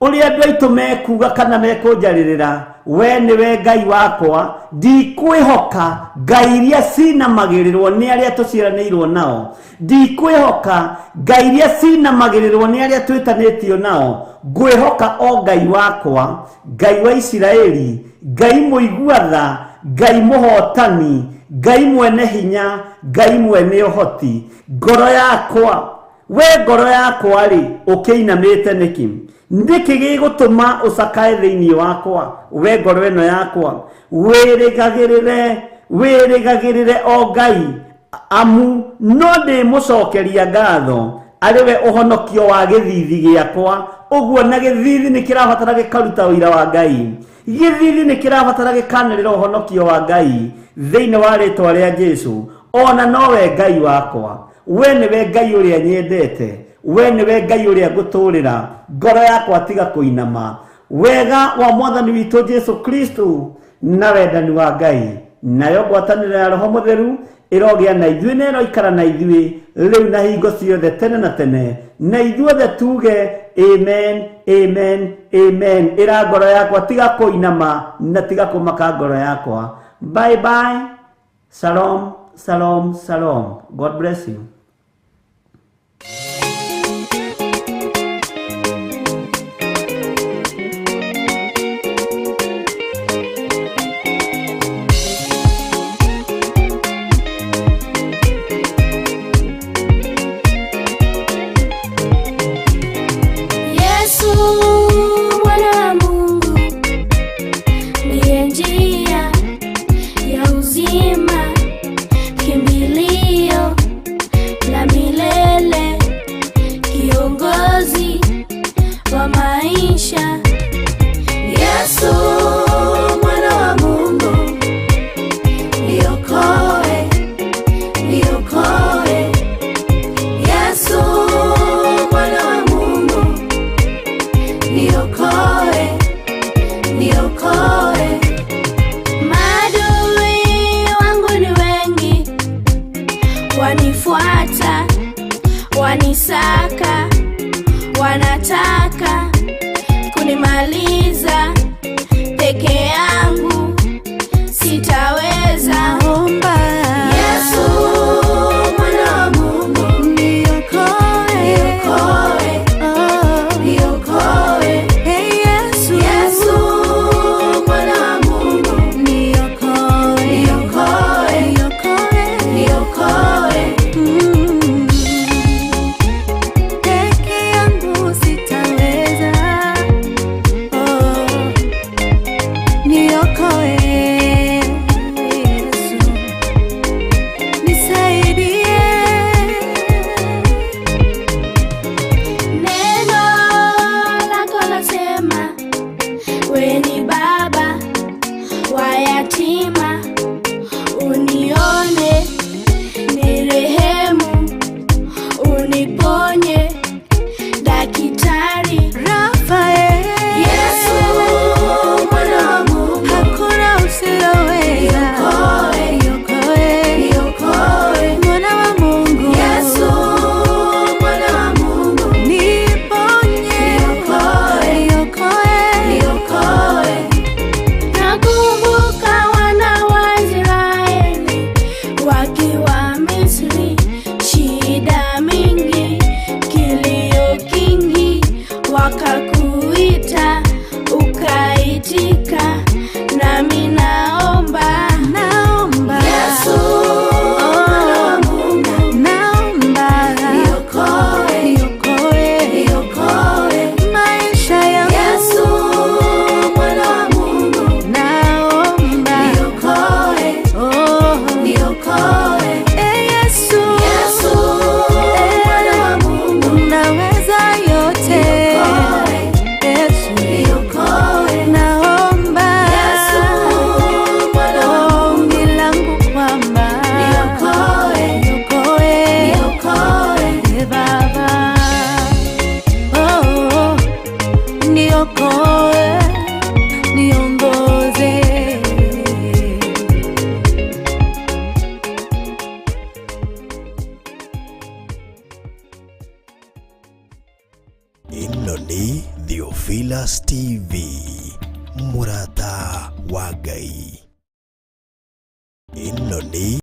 uria andu aitu mekuga kana mekunjaririra we niwe Ngai wakwa ndikwihoka Ngai iria cinamagirirwo ni aria tuciaranirwo nao ndikwihoka Ngai iria cinamagirirwo ni aria twitanitio nao ngwihoka o Ngai wakwa Ngai wa Isiraeli Ngai muiguatha Ngai muhotani Ngai mwene hinya Ngai mwene uhoti ngoro yakwa we ngoro yakwa ri ukiinamite niki ndiki gigutuma usakae thiini wakwa we ngoro eno yakwa wirigagirire o Ngai amu no ndi mucokeria ngatho ariwe uhonokio wa githithi giakwa uguo na githithi nikirabatara gikaruta wira wa Ngai githithi nikirabatara gikanirira uhonokio wa Ngai thiini wa ritwa ria Jesu ona nowe Ngai wakwa we niwe Ngai uria nyendete we niwe Ngai uria nguturira ngoro yakwa tiga kuinama wega wa mwathani witu Jesu Kristo na wendani wa Ngai nayo ngwatanĩro ya Roho Mũtheru irogia na ithuĩ na ĩroikara na ithuĩ rĩu na hingo ciothe tene na tene na ithuothe tuge amen amen amen. Ira ngoro yakwa tiga kuinama na tiga kumaka ngoro yakwa. Bye bye. Shalom, shalom, shalom. God bless you. Wanifuata, wanisaka, wanataka kunimaliza peke yangu, sitaweza. Naomba Yesu mwana wa Mungu niokoe, niokoe, niokoe. Hey Yesu, Yesu mwana wa Mungu niokoe, niokoe, niokoe, niokoe. Peke yangu sitaweza. Niokoe Yesu, nisaidie. Neno lako lasema wewe ni baba wa yatima, unione, nirehemu, uniponye, Daktari Rafael. Yesu mwana wa Mungu, hakuna usiyoweza. Niokoe, niokoe, niokoe, mwana wa Mungu. Yesu mwana wa Mungu, niponye, niokoe, niokoe, niokoe. Nakumbuka wana wa Israeli wakiwa Misri, shida mingi, kilio kingi, wakakuita ukaitika, nami naomba, naomba Yesu mwana wa Mungu, naomba niokoe, niokoe, niokoe maisha yangu. Yesu mwana wa Mungu, naomba niokoe, niokoe. Yesu, Yesu mwana wa Mungu, unaweza yote. Yesu, niokoe, naomba Yesu mwana wa Mungu, ombi langu kwamba niokoe, niokoe, niokoe Baba, niokoe, niongoze. Ino ni Theophilus TV, Murata wa Ngai. Ino ni